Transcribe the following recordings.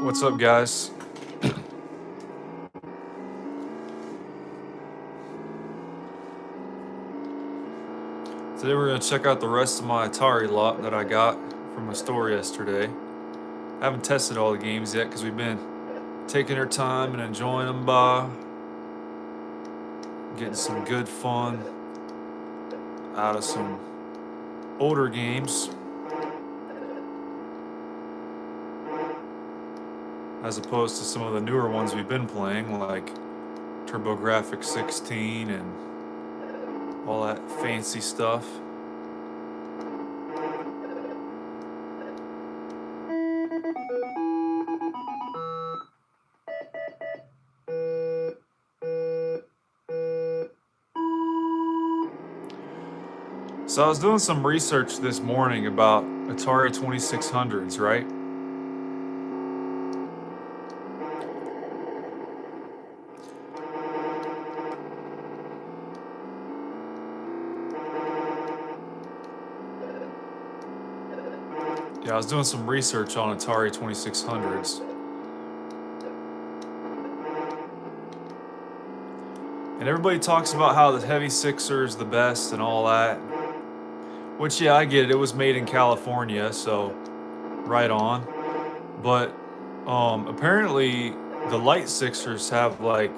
What's up, guys? Today we're going to check out the rest of my Atari lot that I got from my store yesterday. I haven't tested all the games yet because we've been taking our time and enjoying them by getting some good fun out of some older games as opposed to some of the newer ones we've been playing, like TurboGrafx 16 and all that fancy stuff. So I was doing some research this morning about Atari 2600s, right? Yeah, I was doing some research on Atari 2600s. And everybody talks about how the Heavy Sixer is the best and all that. Which, yeah, I get it. It was made in California, so right on. But apparently the Light Sixers have like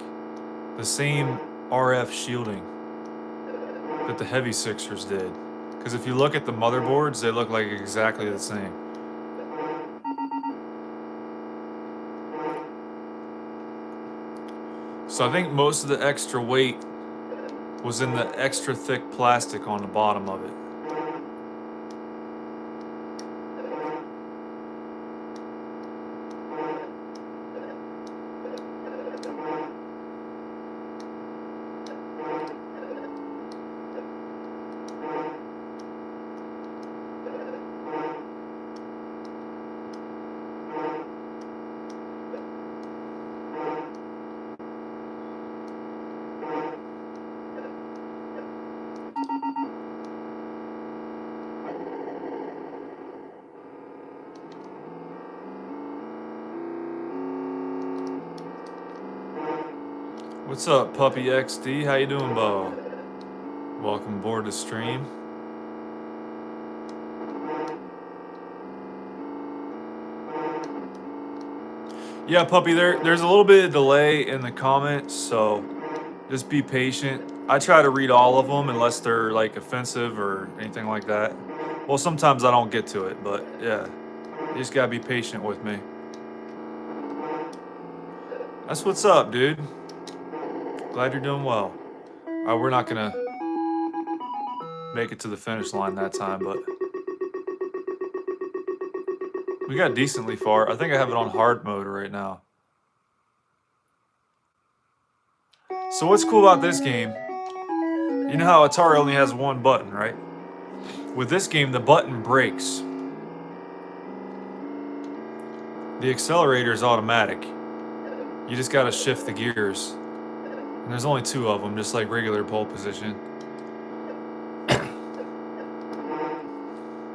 the same RF shielding that the Heavy Sixers did. Because if you look at the motherboards, they look like exactly the same. So I think most of the extra weight was in the extra thick plastic on the bottom of it. What's up, Puppy XD? How you doing, Bo? Welcome aboard the stream. Yeah, Puppy, there's a little bit of delay in the comments, so just be patient. I try to read all of them unless they're like offensive or anything like that. Well, sometimes I don't get to it, but yeah, you just gotta be patient with me. That's what's up, dude. Glad you're doing well. We're not gonna make it to the finish line that time, but we got decently far. I think I have it on hard mode right now. So what's cool about this game, you know how Atari only has one button, right? With this game, the button breaks. The accelerator is automatic. You just gotta shift the gears. And there's only two of them, just like regular pole position.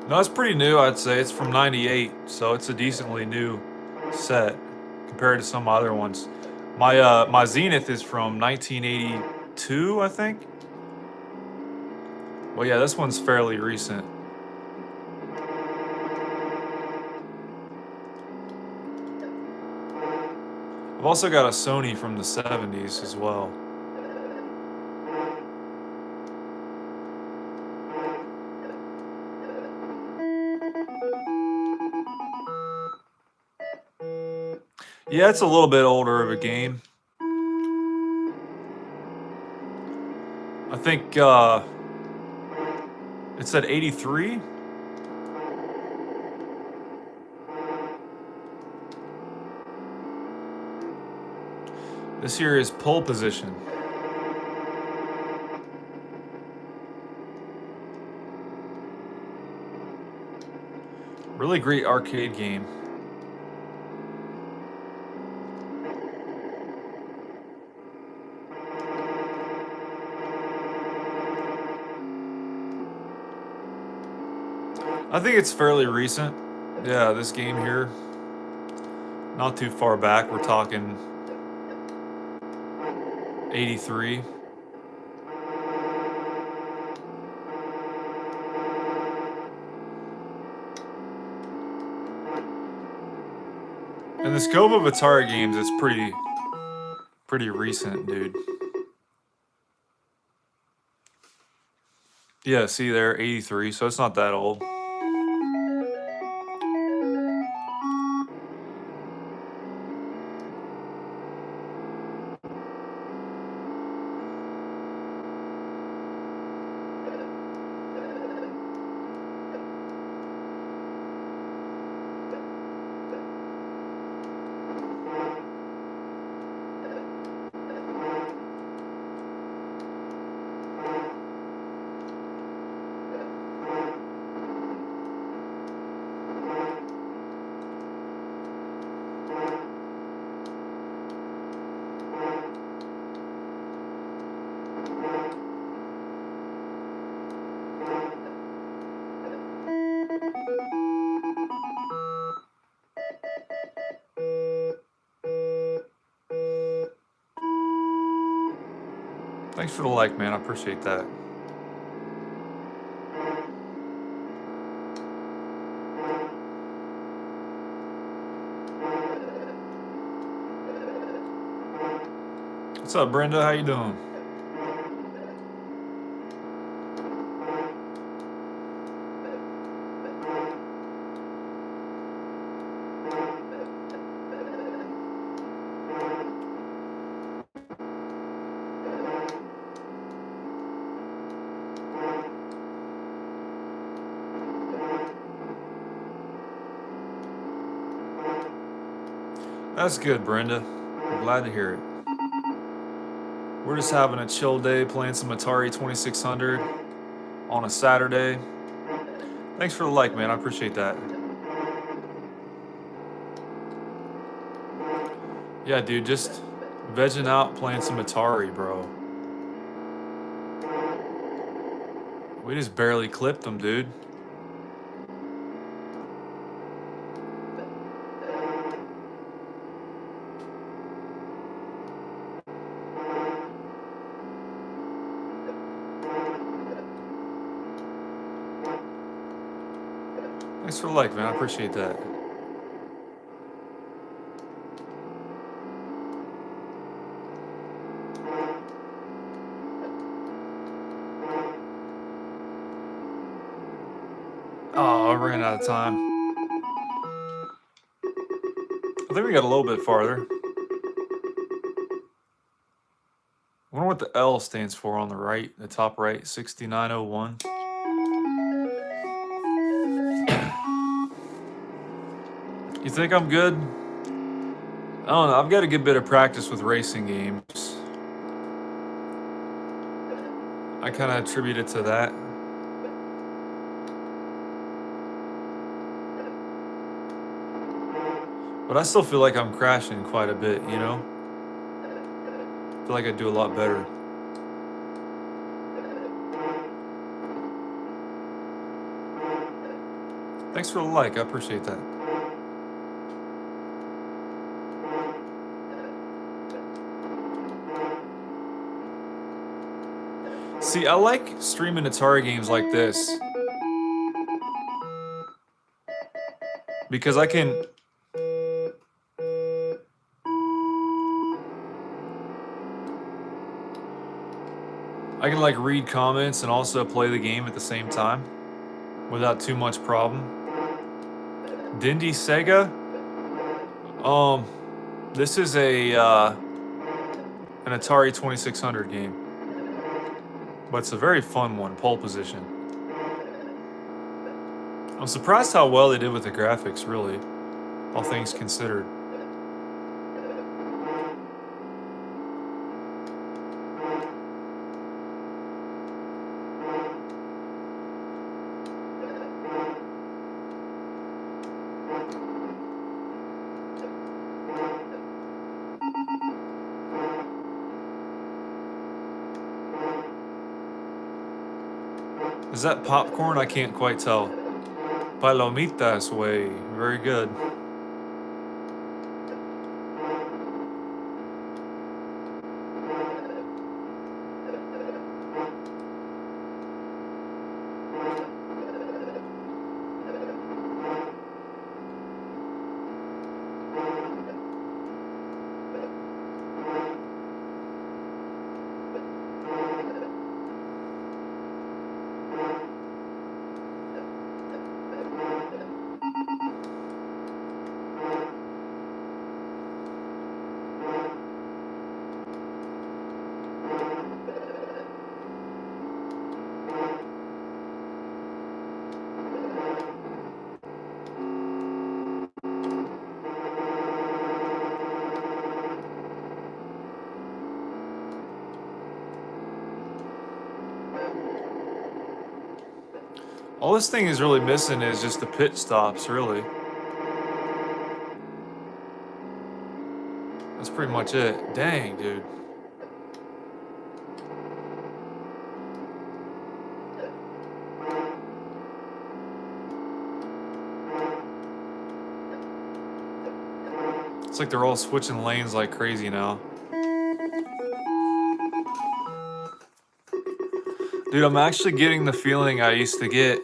No, it's pretty new, I'd say. It's from '98, so it's a decently new set compared to some other ones. My Zenith is from 1982, I think. Well, yeah, this one's fairly recent. I've also got a Sony from the 70s as well. Yeah, it's a little bit older of a game. I think it said 83. This here is pole position. Really great arcade game. I think it's fairly recent. Yeah, this game here. Not too far back. We're talking 83. And the scope of Atari games is pretty recent, dude. Yeah, see there, 83, so it's not that old. Thanks for the like, man. I appreciate that. What's up, Brenda? How you doing? That's good, Brenda. I'm glad to hear it. We're just having a chill day, playing some Atari 2600 on a Saturday. Thanks for the like, man. I appreciate that. Yeah, dude, just vegging out, playing some Atari, bro. We just barely clipped them, dude. Thanks for the like, man. I appreciate that. Oh, I ran out of time. I think we got a little bit farther. I wonder what the L stands for on the right, the top right, 6901. You think I'm good? I don't know. I've got a good bit of practice with racing games. I kind of attribute it to that. But I still feel like I'm crashing quite a bit, you know? I feel like I do a lot better. Thanks for the like. I appreciate that. See, I like streaming Atari games like this because I can like read comments and also play the game at the same time without too much problem. Dindy Sega? This is an Atari 2600 game. But it's a very fun one, pole position. I'm surprised how well they did with the graphics, really, all things considered. Is that popcorn? I can't quite tell. Palomitas way. Very good. All this thing is really missing is just the pit stops, really. That's pretty much it. Dang, dude. It's like they're all switching lanes like crazy now. Dude, I'm actually getting the feeling I used to get,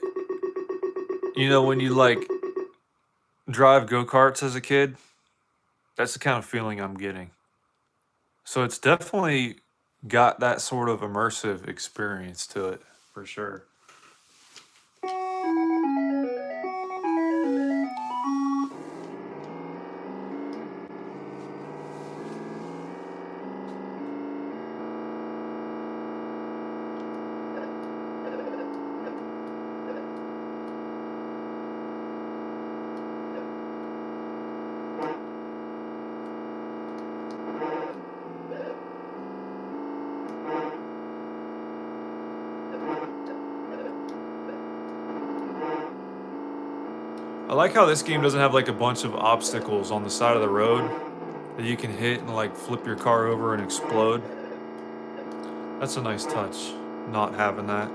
you know, when you like drive go-karts as a kid. That's the kind of feeling I'm getting. So it's definitely got that sort of immersive experience to it, for sure. I like how this game doesn't have like a bunch of obstacles on the side of the road that you can hit and like flip your car over and explode. That's a nice touch, not having that.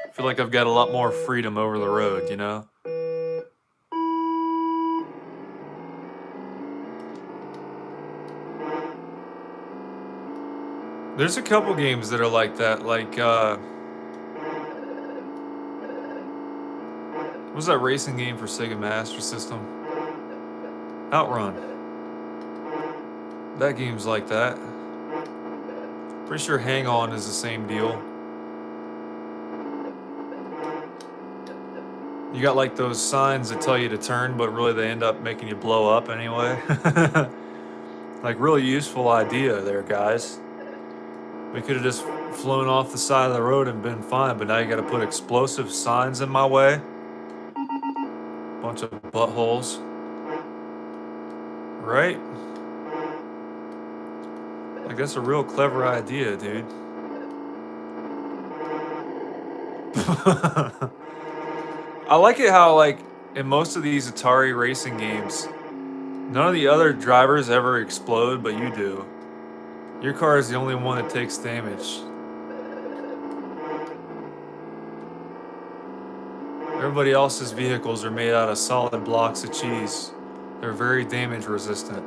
I feel like I've got a lot more freedom over the road, you know? There's a couple games that are like that, like, what was that racing game for Sega Master System? Outrun. That game's like that. Pretty sure Hang On is the same deal. You got like those signs that tell you to turn, but really they end up making you blow up anyway. Like, really useful idea there, guys. We could have just flown off the side of the road and been fine, but now you gotta put explosive signs in my way. Bunch of buttholes. Right? Like, that's a real clever idea, dude. I like it how, like, in most of these Atari racing games, none of the other drivers ever explode, but you do. Your car is the only one that takes damage. Everybody else's vehicles are made out of solid blocks of cheese. They're very damage resistant.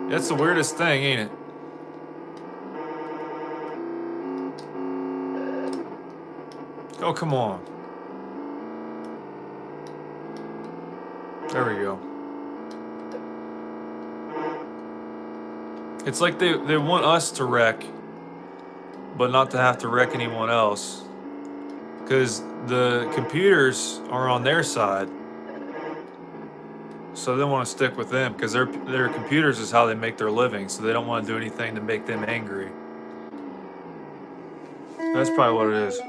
That's the weirdest thing, ain't it? Oh, come on. There we go. It's like they want us to wreck, but not to have to wreck anyone else. Because the computers are on their side. So they want to stick with them because their computers is how they make their living. So they don't want to do anything to make them angry. That's probably what it is.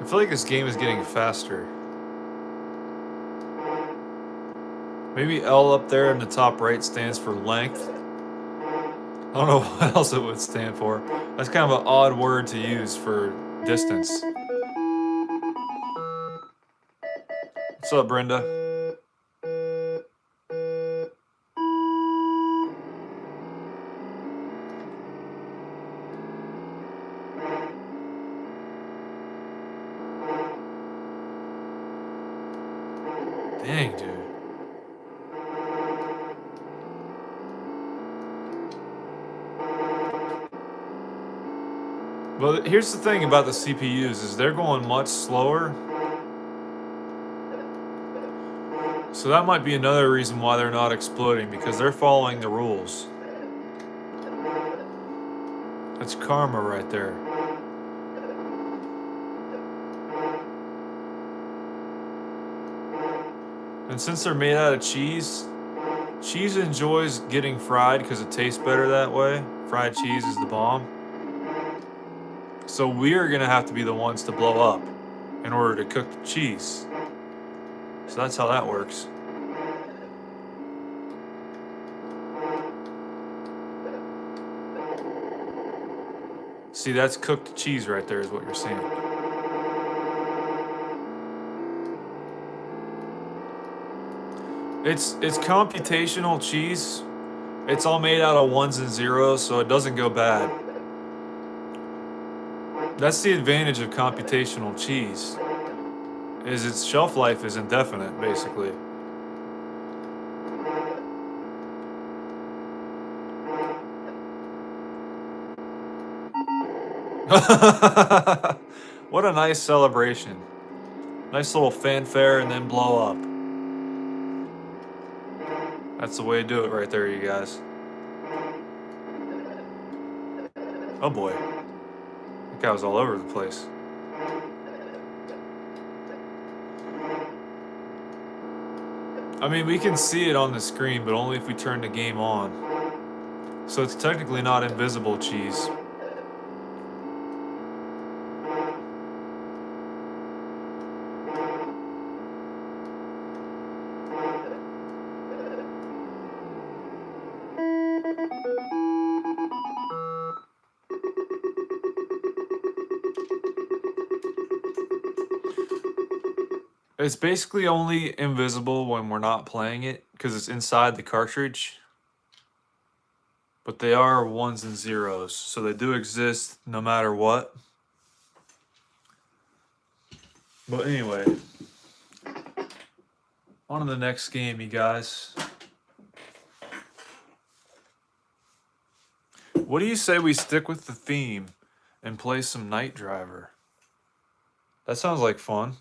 I feel like this game is getting faster. Maybe L up there in the top right stands for length. I don't know what else it would stand for. That's kind of an odd word to use for distance. What's up, Brenda? Dang, dude. Well, here's the thing about the CPUs is they're going much slower. So that might be another reason why they're not exploding, because they're following the rules. That's karma right there. And since they're made out of cheese, cheese enjoys getting fried because it tastes better that way. Fried cheese is the bomb. So we're gonna have to be the ones to blow up in order to cook the cheese. So that's how that works. See, that's cooked cheese right there is what you're seeing. It's computational cheese. It's all made out of ones and zeros, so it doesn't go bad. That's the advantage of computational cheese, is its shelf life is indefinite, basically. What a nice celebration. Nice little fanfare and then blow up. That's the way to do it right there, you guys. Oh boy. That guy was all over the place. I mean, we can see it on the screen, but only if we turn the game on. So it's technically not invisible cheese. It's basically only invisible when we're not playing it because it's inside the cartridge. But they are ones and zeros, so they do exist no matter what. But anyway, on to the next game, you guys. What do you say we stick with the theme and play some Night Driver? That sounds like fun.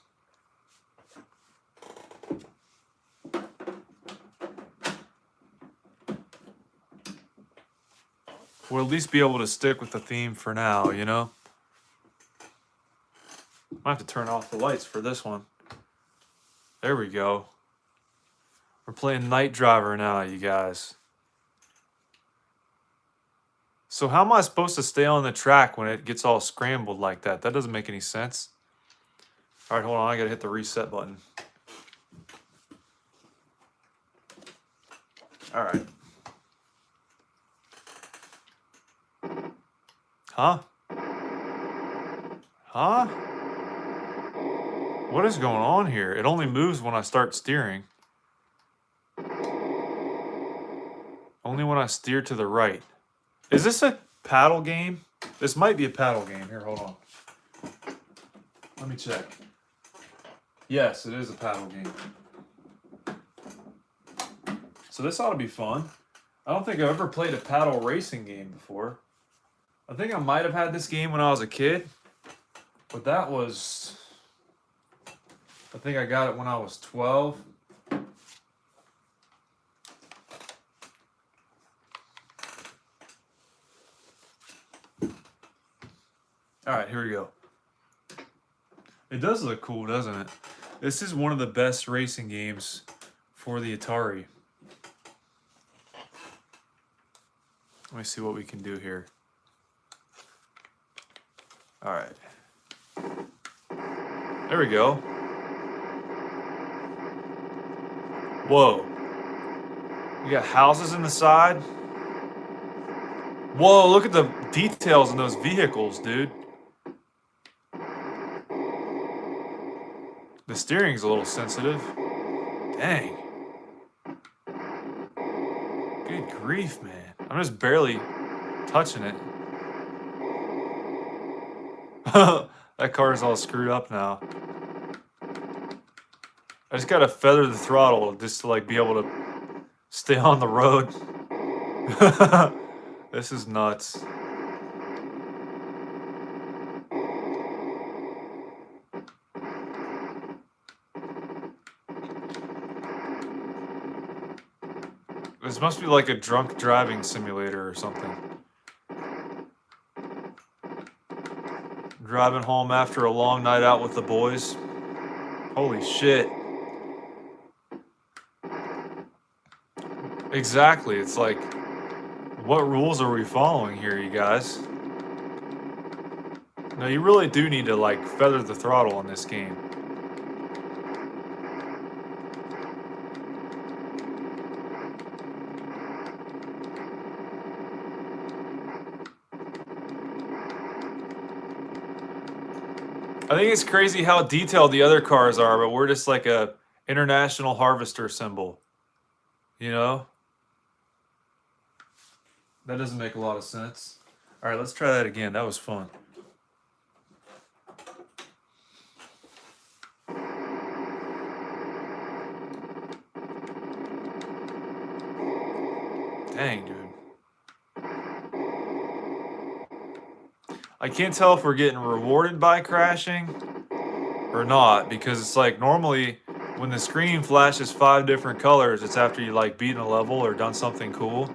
We'll at least be able to stick with the theme for now, you know? I have to turn off the lights for this one. There we go. We're playing Night Driver now, you guys. So how am I supposed to stay on the track when it gets all scrambled like that? That doesn't make any sense. All right, hold on. I gotta hit the reset button. All right. Huh? Huh? What is going on here? It only moves when I start steering. Only when I steer to the right. Is this a paddle game? This might be a paddle game. Here, hold on. Let me check. Yes, it is a paddle game. So this ought to be fun. I don't think I've ever played a paddle racing game before. I think I might have had this game when I was a kid, but that was... I think I got it when I was 12. All right, here we go. It does look cool, doesn't it? This is one of the best racing games for the Atari. Let me see what we can do here. All right. There we go. Whoa. You got houses in the side. Whoa, look at the details in those vehicles, dude. The steering's a little sensitive. Dang. Good grief, man. I'm just barely touching it. That car is all screwed up now. I just gotta feather the throttle just to like be able to stay on the road. This is nuts. This must be like a drunk driving simulator or something. Driving home after a long night out with the boys. Holy shit. Exactly. It's like, what rules are we following here, you guys? No, you really do need to like feather the throttle in this game. I think it's crazy how detailed the other cars are, but we're just like a international harvester symbol. You know? That doesn't make a lot of sense. All right, let's try that again. That was fun. Dang, dude. I can't tell if we're getting rewarded by crashing or not, because it's like normally when the screen flashes 5 different colors, it's after you like beaten a level or done something cool.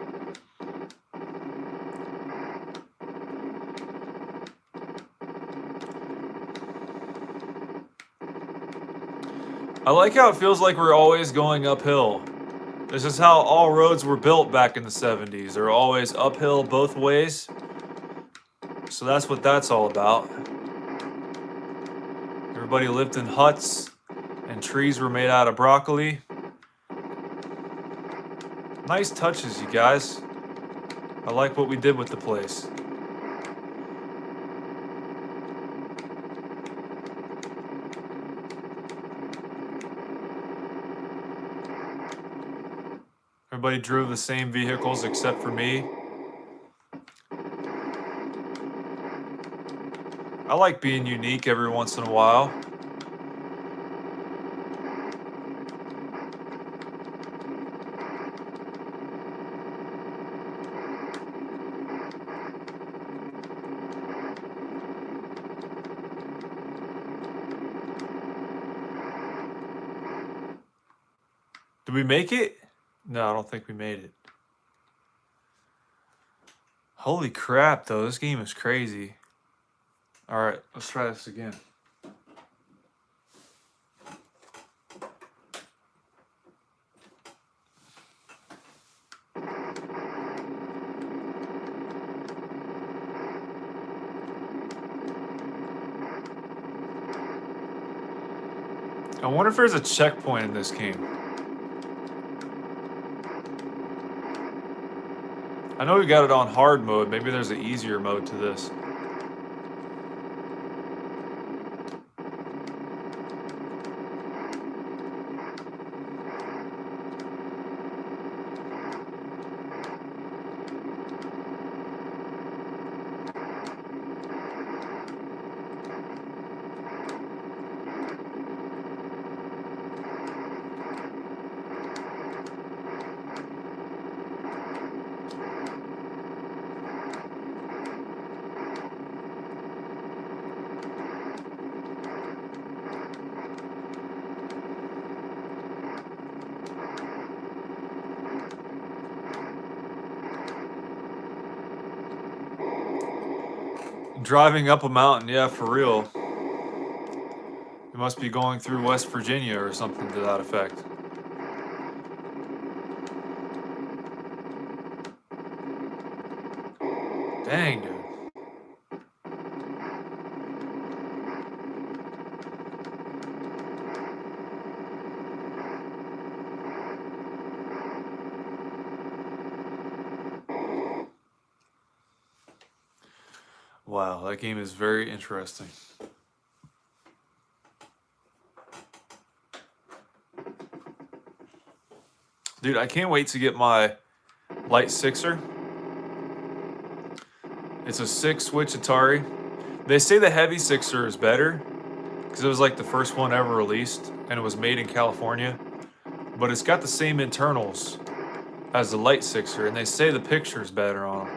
I like how it feels like we're always going uphill. This is how all roads were built back in the 70s. They're always uphill both ways. So that's what that's all about. Everybody lived in huts and trees were made out of broccoli. Nice touches, you guys. I like what we did with the place. Everybody drove the same vehicles except for me. I like being unique every once in a while. Did we make it? No, I don't think we made it. Holy crap, though. This game is crazy. All right, let's try this again. I wonder if there's a checkpoint in this game. I know we got it on hard mode. Maybe there's an easier mode to this. Driving up a mountain, yeah, for real. You must be going through West Virginia or something to that effect. Dang, dude. Wow, that game is very interesting. Dude, I can't wait to get my Light Sixer. It's a 6-switch Atari. They say the Heavy Sixer is better because it was like the first one ever released and it was made in California. But it's got the same internals as the Light Sixer, and they say the picture's better on it.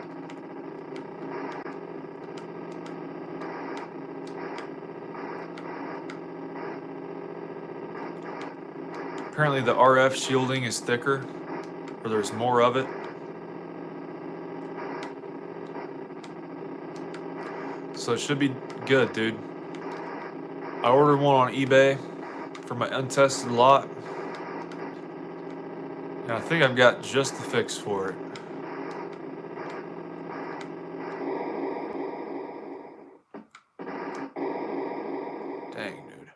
Apparently the RF shielding is thicker, or there's more of it. So it should be good, dude. I ordered one on eBay for my untested lot. And I think I've got just the fix for it. Dang, dude.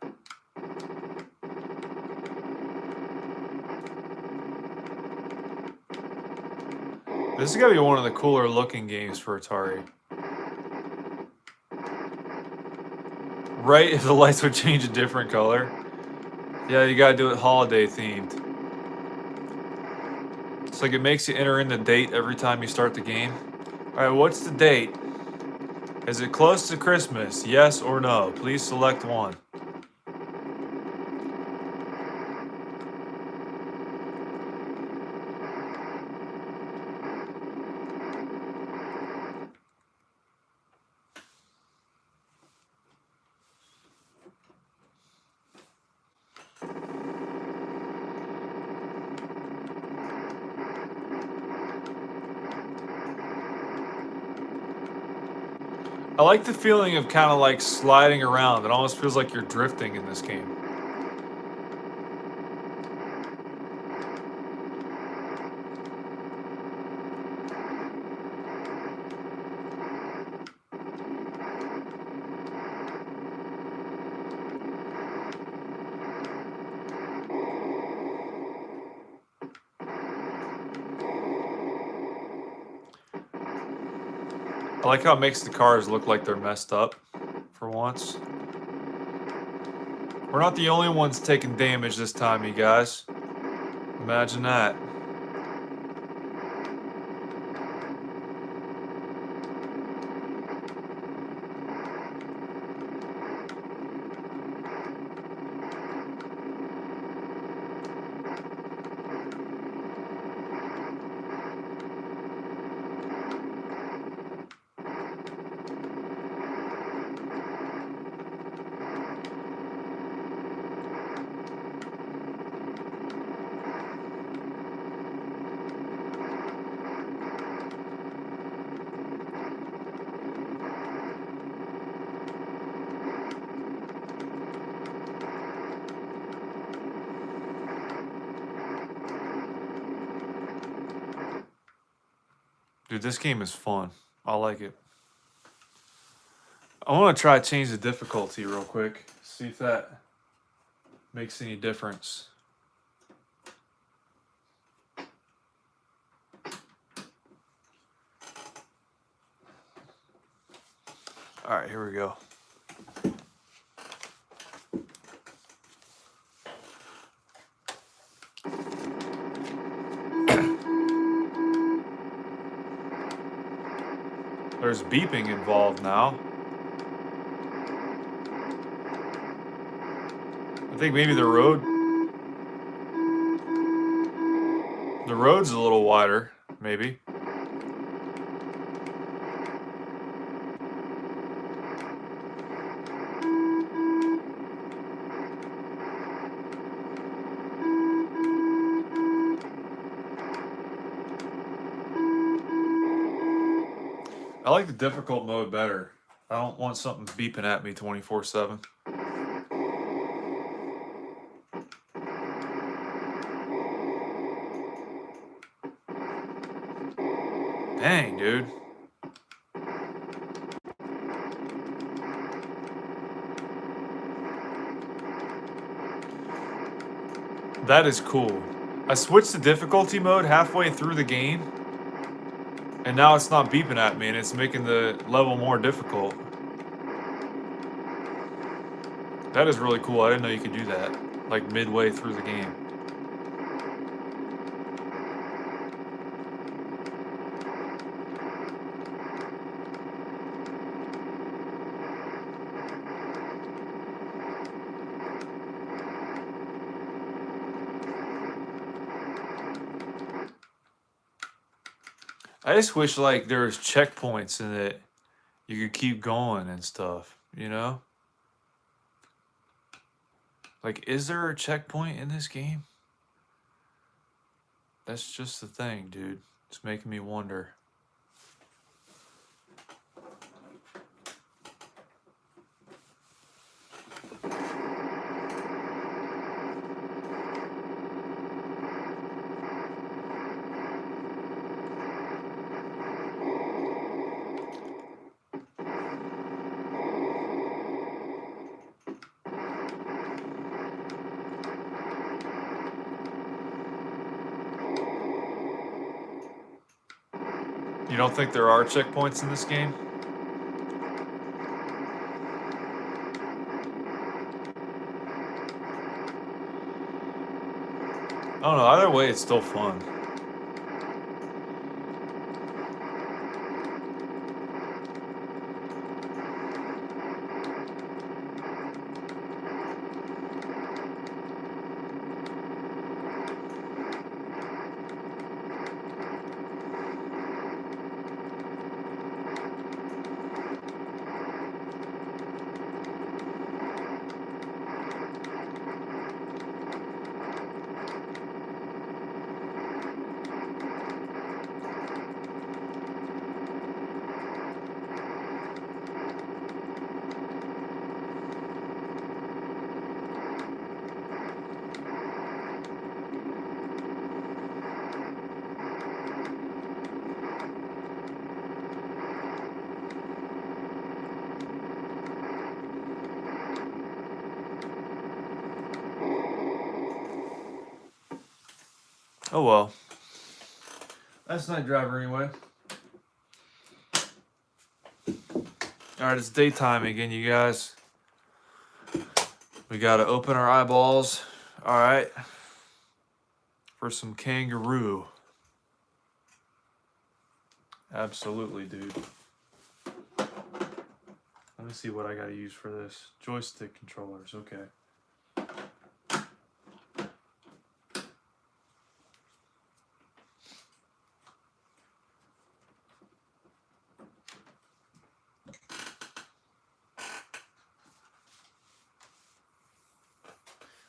This is gotta be one of the cooler looking games for Atari. Right, if the lights would change a different color. Yeah, you gotta do it holiday themed. It's like it makes you enter in the date every time you start the game. Alright, what's the date? Is it close to Christmas? Yes or no? Please select one. I like the feeling of kind of like sliding around. It almost feels like you're drifting in this game. I like how it makes the cars look like they're messed up for once. We're not the only ones taking damage this time, you guys. Imagine that. Dude, this game is fun. I like it. I want to try to change the difficulty real quick. See if that makes any difference. All right, here we go. There's beeping involved now. I think maybe the road's a little wider, maybe. I like the difficult mode better. I don't want something beeping at me 24/7. Dang, dude. That is cool. I switched to difficulty mode halfway through the game, and now it's not beeping at me, and it's making the level more difficult. That is really cool. I didn't know you could do that, like midway through the game. I just wish like there was checkpoints in it. You could keep going and stuff, you know? Like, is there a checkpoint in this game? That's just the thing, dude. It's making me wonder. You don't think there are checkpoints in this game? I don't know. Either way, it's still fun. Oh well. That's Night Driver anyway. Alright, it's daytime again, you guys. We gotta open our eyeballs. Alright. For some kangaroo. Absolutely, dude. Let me see what I gotta use for this. Joystick controllers, okay.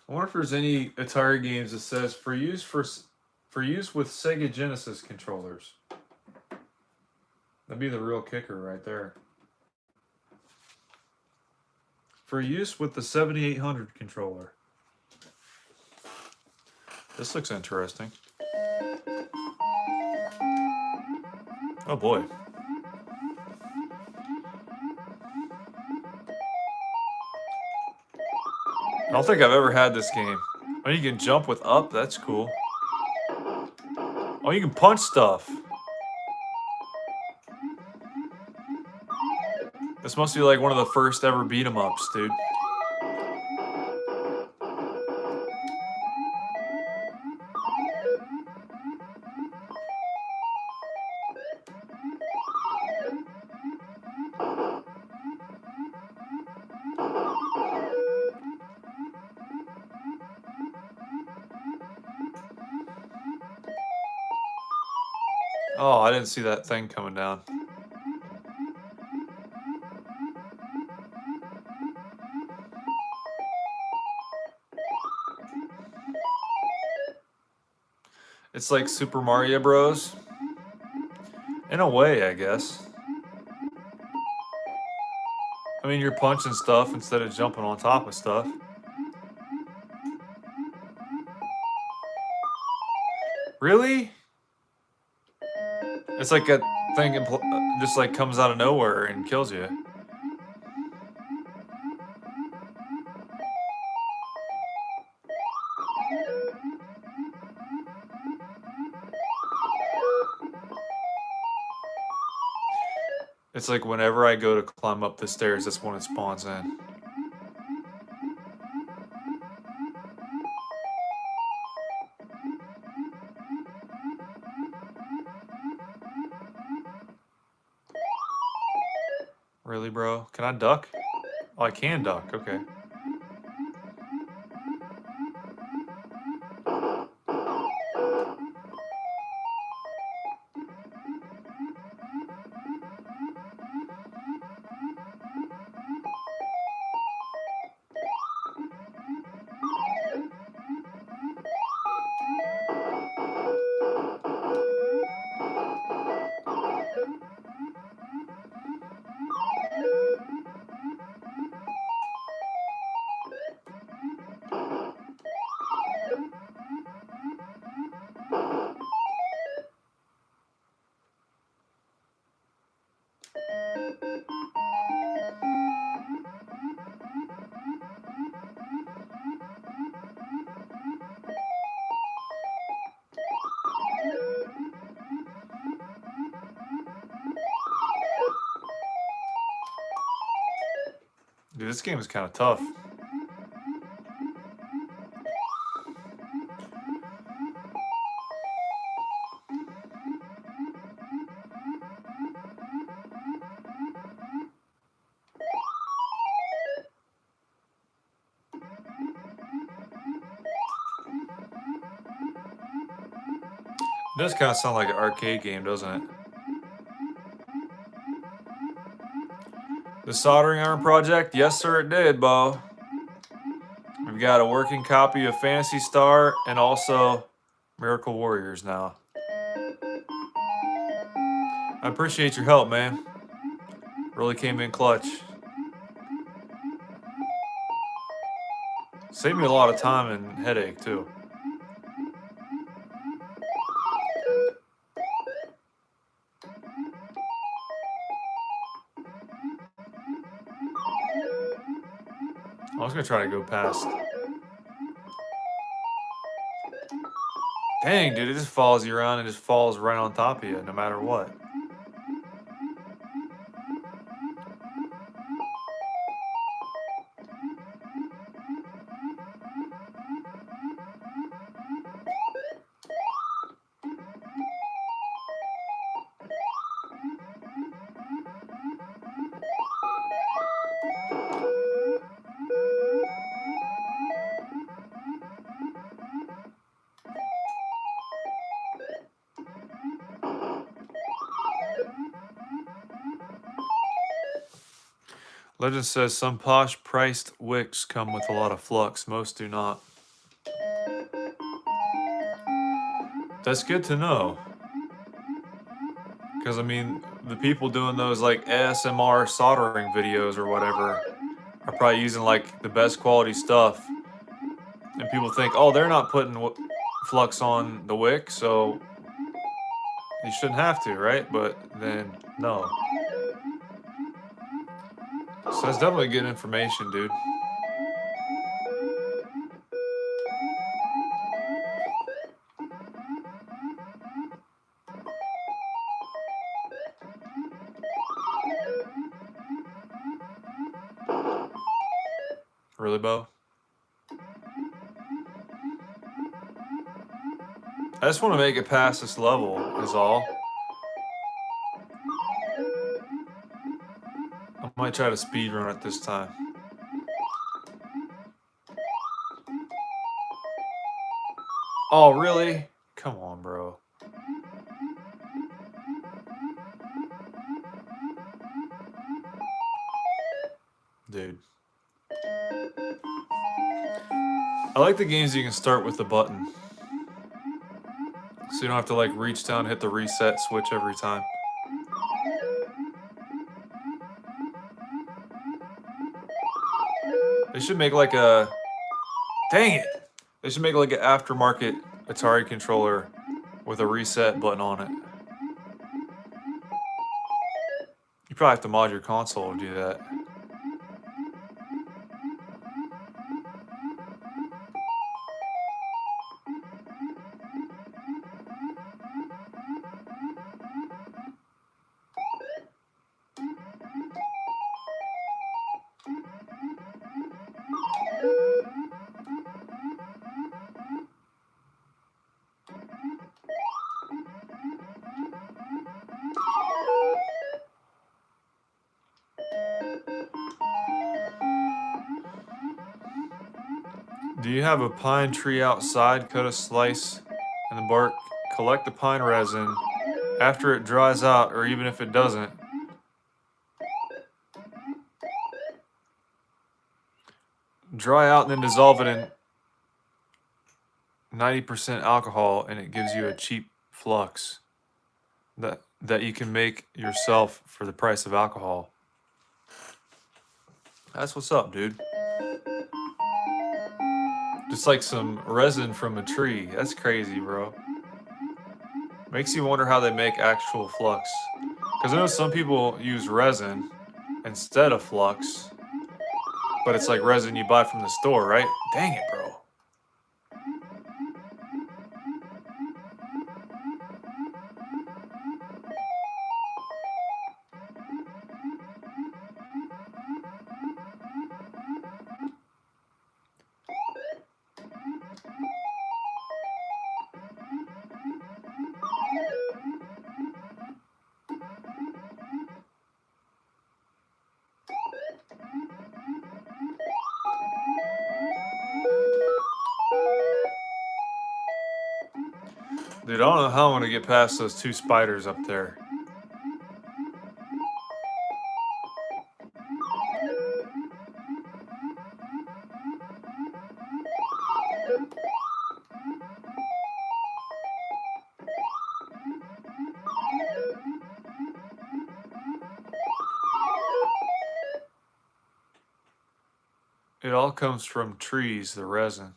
I wonder if there's any Atari games that says for use with Sega Genesis controllers. That'd be the real kicker right there. For use with the 7800 controller. This looks interesting. Oh boy. I don't think I've ever had this game. Oh, you can jump with up. That's cool. Oh, you can punch stuff. This must be like one of the first ever beat 'em ups, dude. Oh, I didn't see that thing coming down. It's like Super Mario Bros. In a way, I guess. I mean, you're punching stuff instead of jumping on top of stuff. Really? It's like a thing just like comes out of nowhere and kills you. It's like whenever I go to climb up the stairs, that's when it spawns in. Really, bro? Can I duck? Oh, I can duck. Okay. this game is kind of tough. It does kind of sound like an arcade game, doesn't it? The soldering iron project? Yes, sir, it did, Bo. We've got a working copy of Phantasy Star and also Miracle Warriors now. I appreciate your help, man. Really came in clutch. Saved me a lot of time and headache, too. I was gonna try to go past. Dang, dude, it just follows you around and just falls right on top of you, no matter what. Legend says some posh priced wicks come with a lot of flux. Most do not. That's good to know. Because, I mean, the people doing those, like, ASMR soldering videos or whatever are probably using, like, the best quality stuff. And people think, oh, they're not putting flux on the wick, so you shouldn't have to, right? But then, no. So that's definitely good information, dude. Really, Bo? I just want to make it past this level, is all. I might try to speedrun it this time. Oh, really? Come on, bro. Dude. I like the games you can start with the button. So you don't have to, like, reach down and hit the reset switch every time. They should make, like, a... Dang it! They should make, like, an aftermarket Atari controller with a reset button on it. You probably have to mod your console to do that. Do you have a pine tree outside? Cut a slice in the bark, collect the pine resin. After it dries out, or even if it doesn't, dry out and then dissolve it in 90% alcohol, and it gives you a cheap flux that you can make yourself for the price of alcohol. That's what's up, dude. Just like some resin from a tree. That's crazy, bro. Makes you wonder how they make actual flux. Because I know some people use resin instead of flux, but it's like resin you buy from the store, right? Dang it, bro. Dude, I don't know how I'm gonna get past those two spiders up there. It all comes from trees, the resin.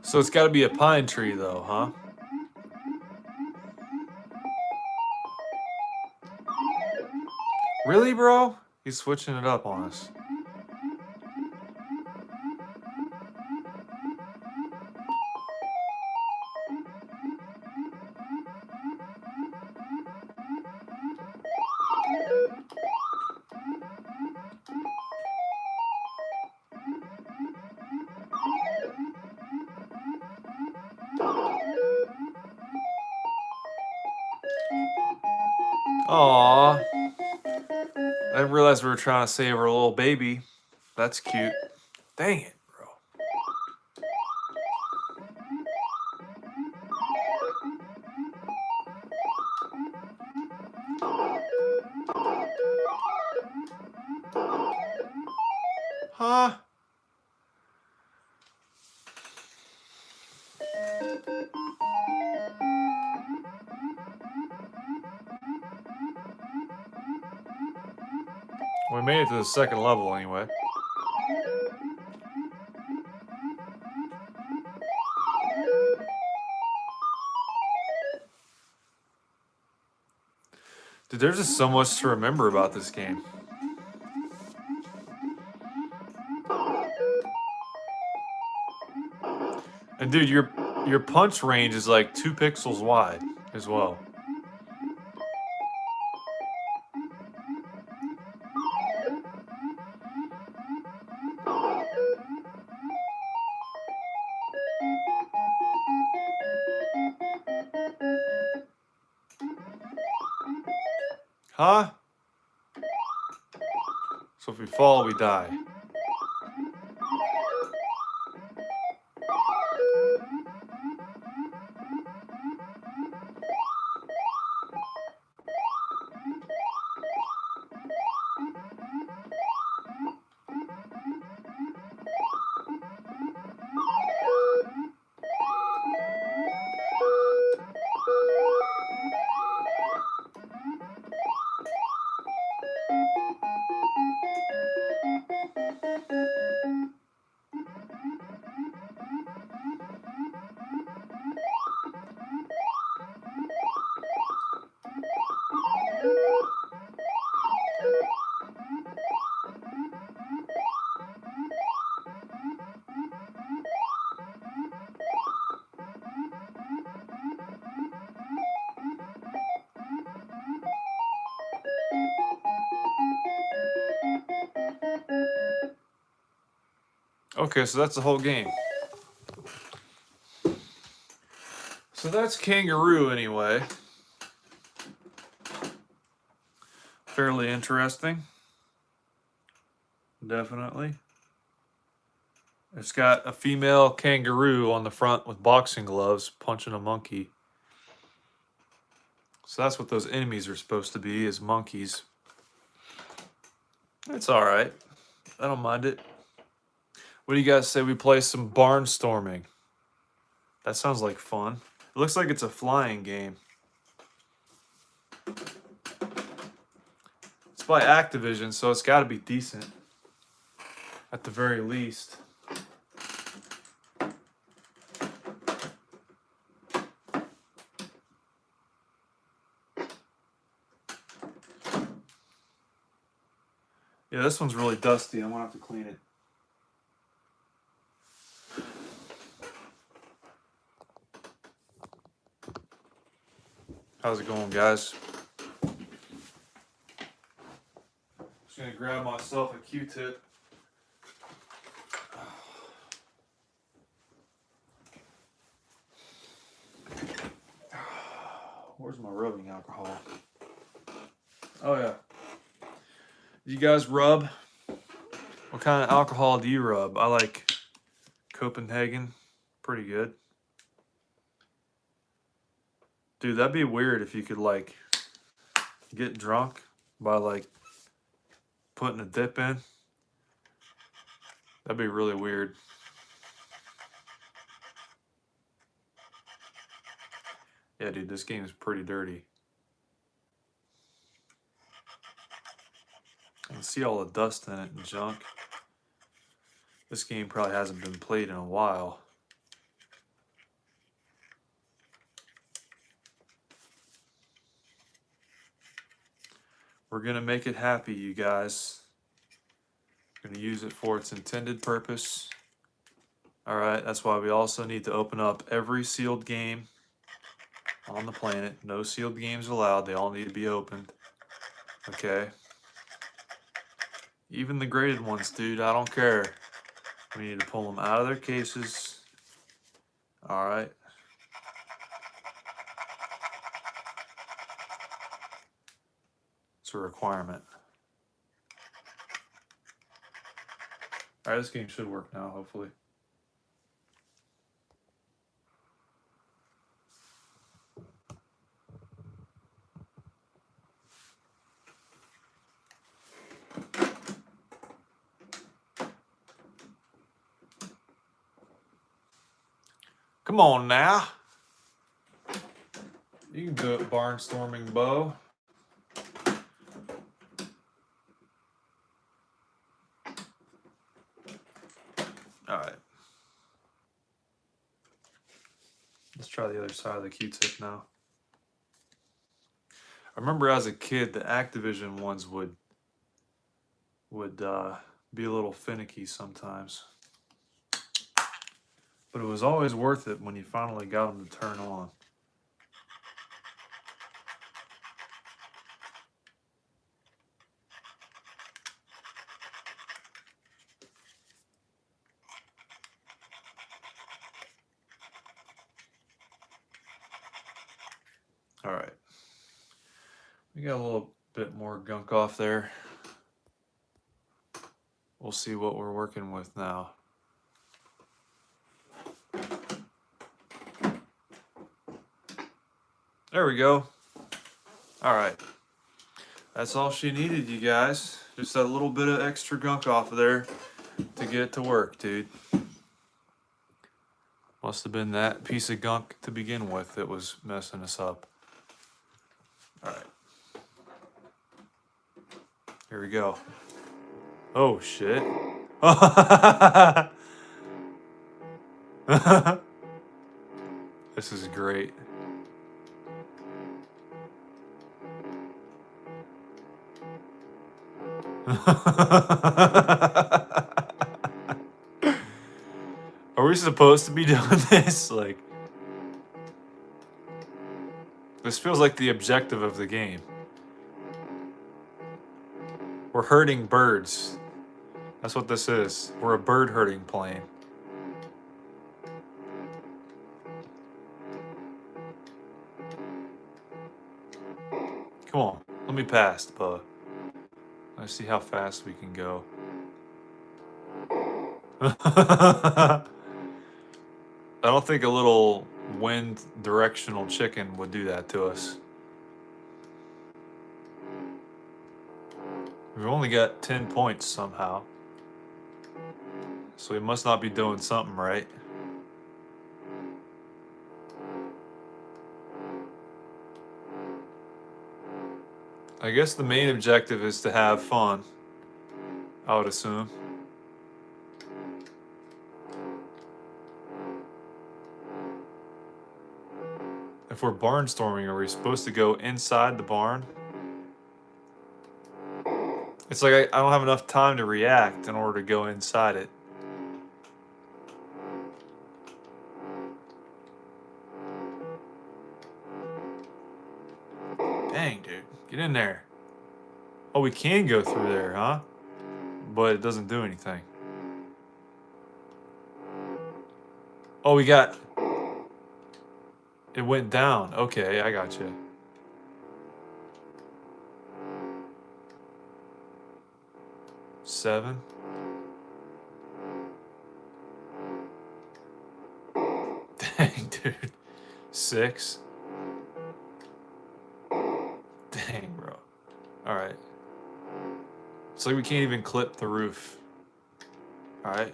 So it's got to be a pine tree, though, huh? Really, bro? He's switching it up on us. Aww. I didn't realize we were trying to save our little baby. That's cute. Dang it, bro. Huh? We made it to the second level anyway. Dude, there's just so much to remember about this game. And dude, your punch range is like 2 pixels wide as well. Huh? So if we fall, we die. Okay, so that's the whole game. So that's Kangaroo anyway. Fairly interesting. Definitely. It's got a female kangaroo on the front with boxing gloves punching a monkey. So that's what those enemies are supposed to be, is monkeys. It's alright. I don't mind it. What do you guys say we play some barnstorming? That sounds like fun. It looks like it's a flying game. It's by Activision, so it's got to be decent. At the very least. Yeah, this one's really dusty. I'm going to have to clean it. How's it going, guys? Just going to grab myself a Q-tip. Where's my rubbing alcohol? Oh, yeah. You guys rub? What kind of alcohol do you rub? I like Copenhagen, pretty good. Dude, that'd be weird if you could like get drunk by like putting a dip in. That'd be really weird. Yeah, dude, this game is pretty dirty. I can see all the dust in it and junk. This game probably hasn't been played in a while. We're gonna make it happy, you guys. We're gonna use it for its intended purpose. All right, that's why we also need to open up every sealed game on the planet. No sealed games allowed. They all need to be opened. Okay. Even the graded ones, dude. I don't care. We need to pull them out of their cases. All right. It's a requirement. All right, this game should work now, hopefully. Come on now. You can do it, Barnstorming Bo. All right. Let's try the other side of the Q-tip now. I remember as a kid, the Activision ones would be a little finicky sometimes. But it was always worth it when you finally got them to turn on. All right. We got a little bit more gunk off there. We'll see what we're working with now. There we go. All right. That's all she needed, you guys. Just that little bit of extra gunk off of there to get it to work, dude. Must have been that piece of gunk to begin with that was messing us up. All right. Here we go. Oh, shit. This is great. Are we supposed to be doing this? Like, this feels like the objective of the game. We're herding birds. That's what this is. We're a bird herding plane. Come on, let me pass, bud. Let's see how fast we can go. I don't think a little wind directional chicken would do that to us. We've only got 10 points somehow. So we must not be doing something right. I guess the main objective is to have fun, I would assume. If we're barnstorming, are we supposed to go inside the barn? It's like I don't have enough time to react in order to go inside it. Dang, dude. Get in there. Oh, we can go through there, huh? But it doesn't do anything. Oh, we got... It went down. Okay, I got you. Seven. Dang, dude. 6. Dang, bro. All right. It's like we can't even clip the roof. All right.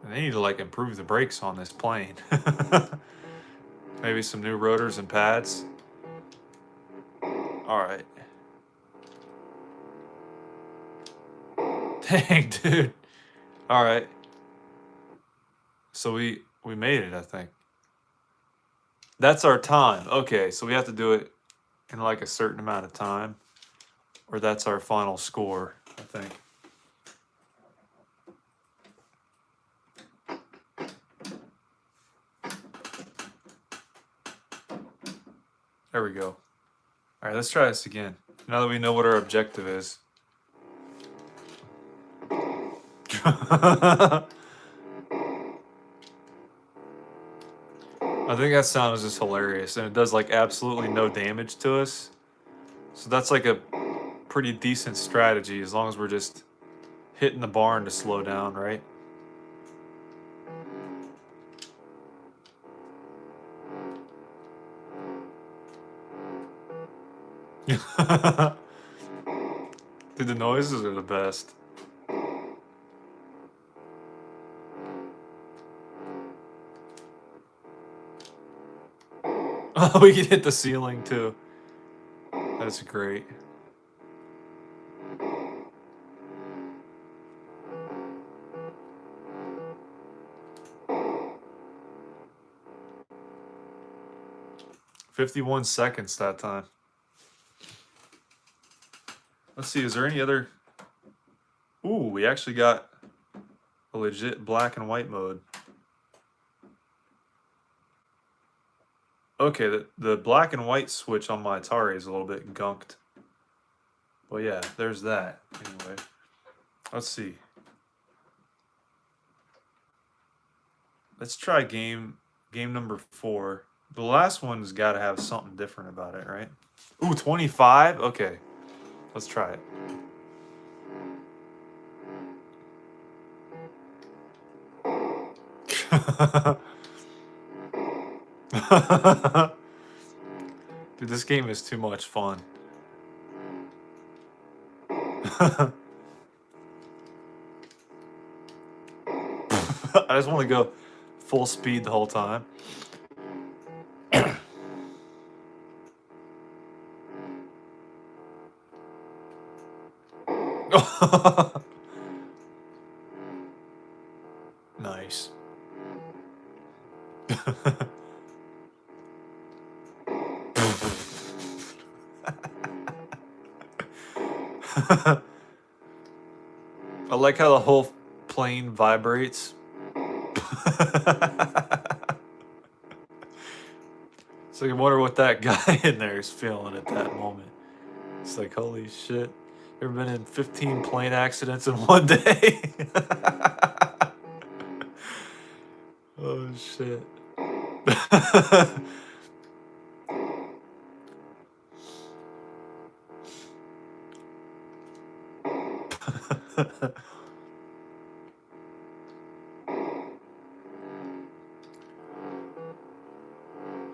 And they need to like improve the brakes on this plane. Maybe some new rotors and pads. All right. Dang, dude. All right. So we made it, I think. That's our time. Okay, so we have to do it in like a certain amount of time, or that's our final score, I think. There we go. All right, let's try this again. Now that we know what our objective is. I think that sound is just hilarious, and it does like absolutely no damage to us. So that's like a pretty decent strategy as long as we're just hitting the barn to slow down, right? Dude, the noises are the best. Oh, we can hit the ceiling too. That's great. "51 seconds that time." Let's see, is there any other... Ooh, we actually got a legit black and white mode. Okay, the black and white switch on my Atari is a little bit gunked. But yeah, there's that. Anyway, let's see. Let's try game number 4. The last one's got to have something different about it, right? Ooh, 25? Okay, let's try it. Dude, this game is too much fun. I just want to go full speed the whole time. Nice. I like how the whole plane vibrates. So I wonder what that guy in there is feeling at that moment. It's like, holy shit. Ever been in 15 plane accidents in one day? Oh shit.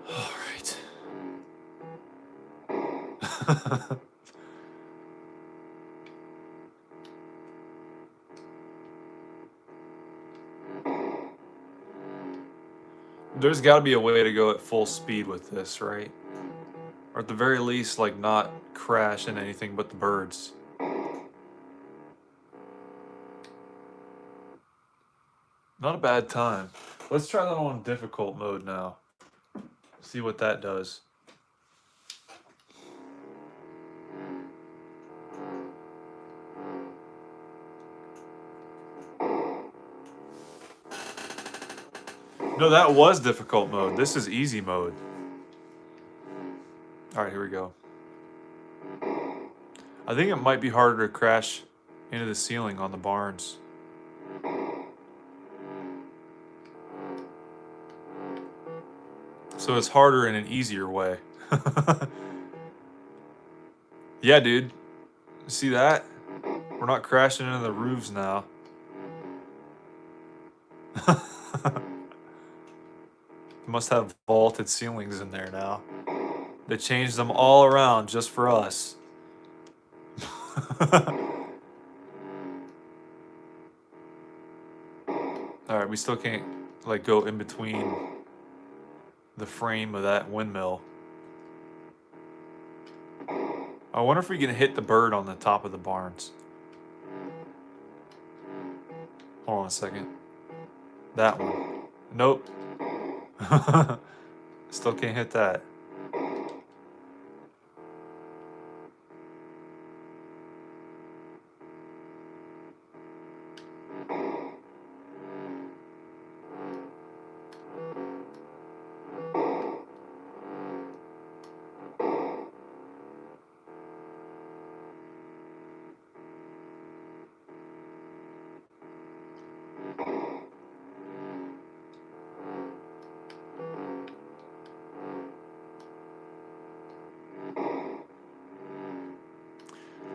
All right. There's got to be a way to go at full speed with this, right? Or at the very least, like not crash into anything but the birds. Not a bad time. Let's try that on difficult mode now. See what that does. No, that was difficult mode. This is easy mode. All right, here we go. I think it might be harder to crash into the ceiling on the barns. So it's harder in an easier way. Yeah, dude. See that? We're not crashing into the roofs now. Must have vaulted ceilings in there now. They changed them all around just for us. Alright, we still can't, like, go in between the frame of that windmill. I wonder if we can hit the bird on the top of the barns. Hold on a second. That one. Nope. Still can't hit that.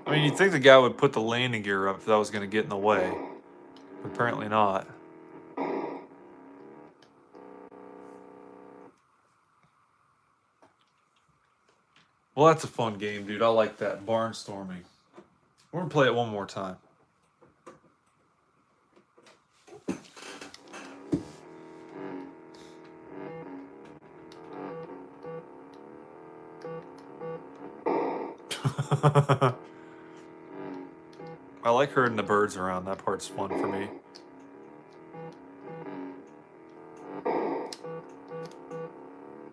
I mean, you'd think the guy would put the landing gear up if that was going to get in the way. But apparently not. Well, that's a fun game, dude. I like that. Barnstorming. We're going to play it one more time. I like herding the birds around. That part's fun for me.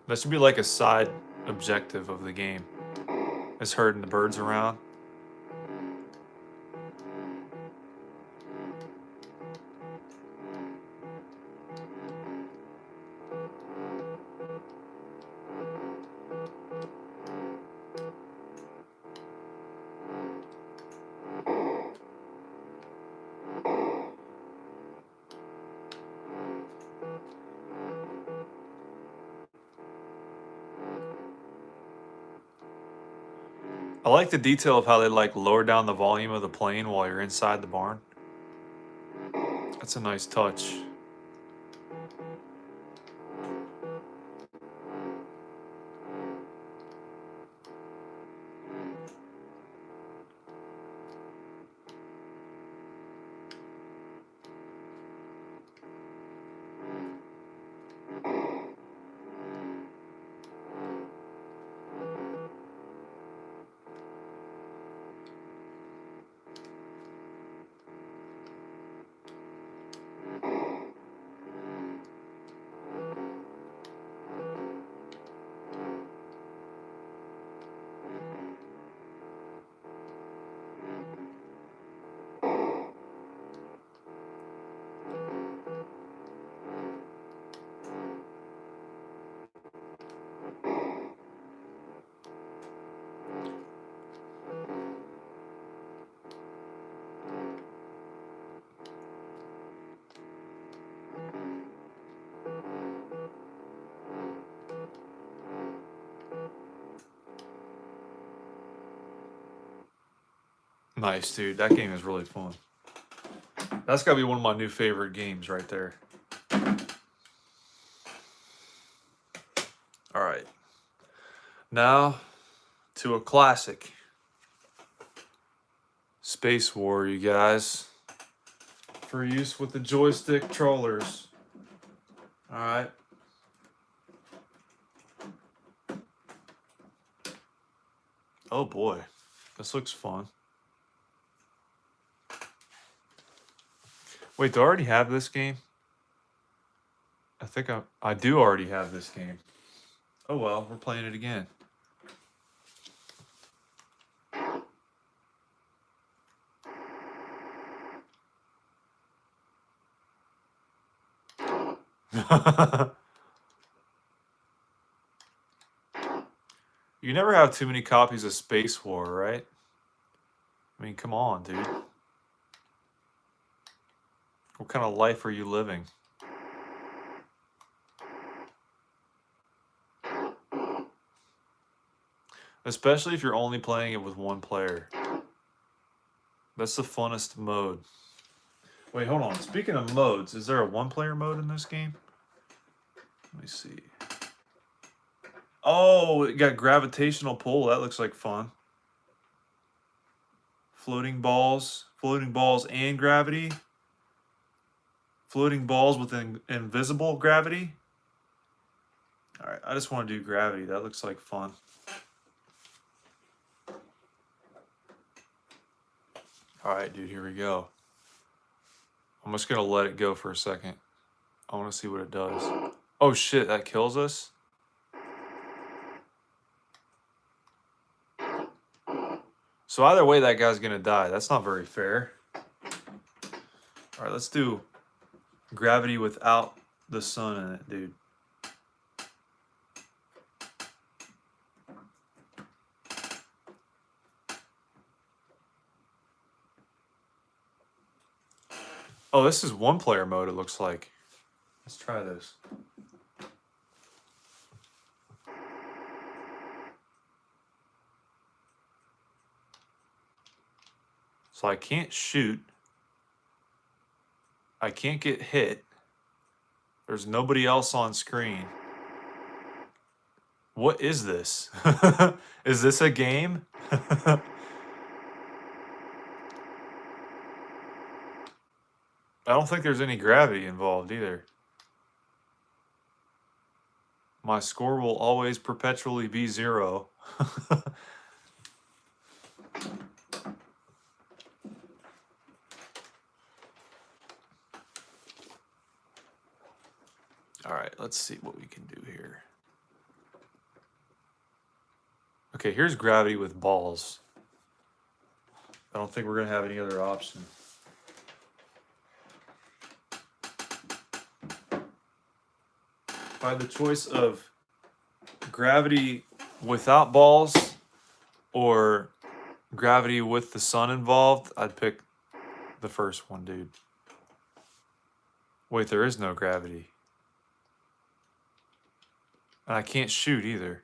That should be like a side objective of the game. Is herding the birds around. I like the detail of how they like lower down the volume of the plane while you're inside the barn. That's a nice touch. Nice, dude. That game is really fun. That's got to be one of my new favorite games right there. All right. Now to a classic. Space War, you guys. For use with the joystick trollers. All right. Oh boy. This looks fun. Wait, do I already have this game? I think I do already have this game. Oh well, we're playing it again. You never have too many copies of Space War, right? I mean, come on, dude. What kind of life are you living? Especially if you're only playing it with one player. That's the funnest mode. Wait, hold on. Speaking of modes, is there a one-player mode in this game? Let me see. Oh, it got gravitational pull. That looks like fun. Floating balls and gravity. Floating balls with invisible gravity. All right, I just want to do gravity. That looks like fun. All right, dude, here we go. I'm just going to let it go for a second. I want to see what it does. Oh, shit, that kills us? So either way, that guy's going to die. That's not very fair. All right, let's do gravity without the sun in it, dude. Oh, this is one-player mode, it looks like. Let's try this. So I can't shoot. I can't get hit. There's nobody else on screen. What is this? Is this a game? I don't think there's any gravity involved either. My score will always perpetually be 0. All right, let's see what we can do here. Okay, here's gravity with balls. I don't think we're going to have any other option. If I had the choice of gravity without balls or gravity with the sun involved, I'd pick the first one, dude. Wait, there is no gravity. And I can't shoot either.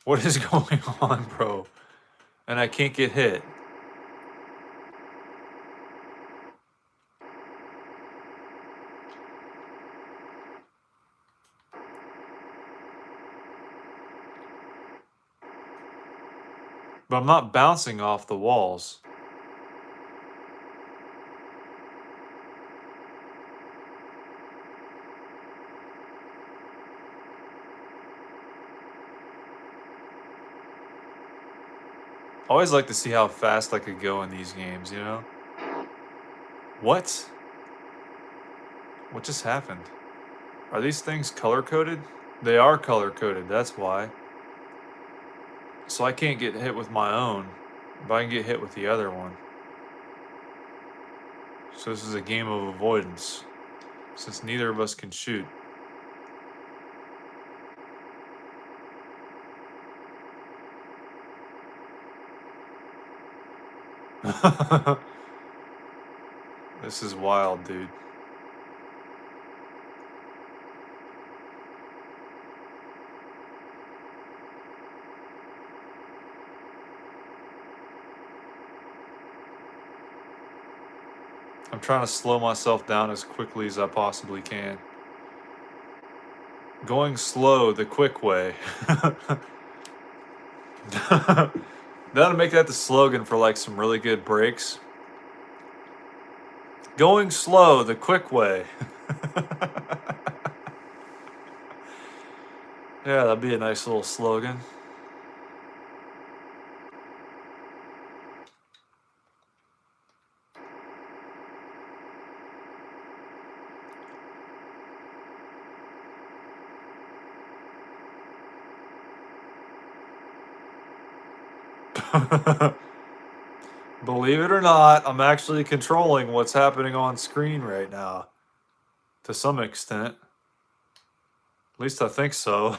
What is going on, bro? And I can't get hit. But I'm not bouncing off the walls. I always like to see how fast I could go in these games, you know? What? What just happened? Are these things color-coded? They are color-coded, that's why. So I can't get hit with my own, but I can get hit with the other one. So this is a game of avoidance, since neither of us can shoot. This is wild, dude. I'm trying to slow myself down as quickly as I possibly can. Going slow the quick way. That'll make that the slogan for like some really good breaks. Going slow the quick way. Yeah, that'd be a nice little slogan. Believe it or not, I'm actually controlling what's happening on screen right now. To some extent. At least I think so.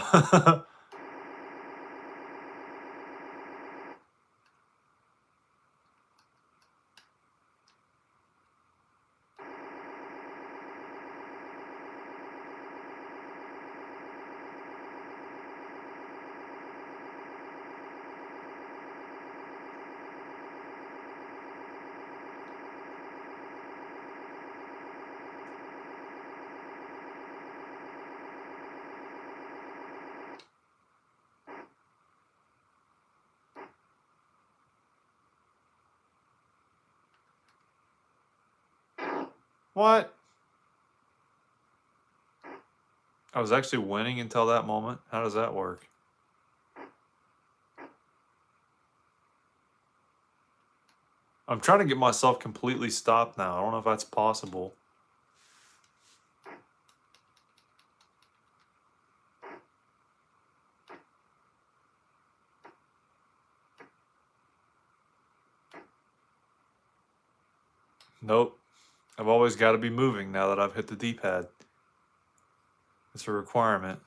What? I was actually winning until that moment? How does that work? I'm trying to get myself completely stopped now. I don't know if that's possible. Nope. I've always got to be moving now that I've hit the D-pad. It's a requirement.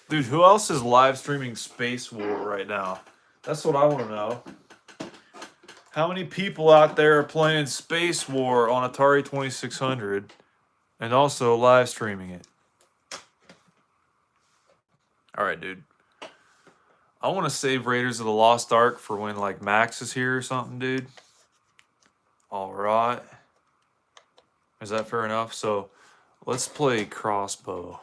Dude, who else is live streaming Space War right now? That's what I want to know. How many people out there are playing Space War on Atari 2600 and also live streaming it? All right, dude. I want to save Raiders of the Lost Ark for when like Max is here or something, dude. All right. Is that fair enough? So let's play Crossbow.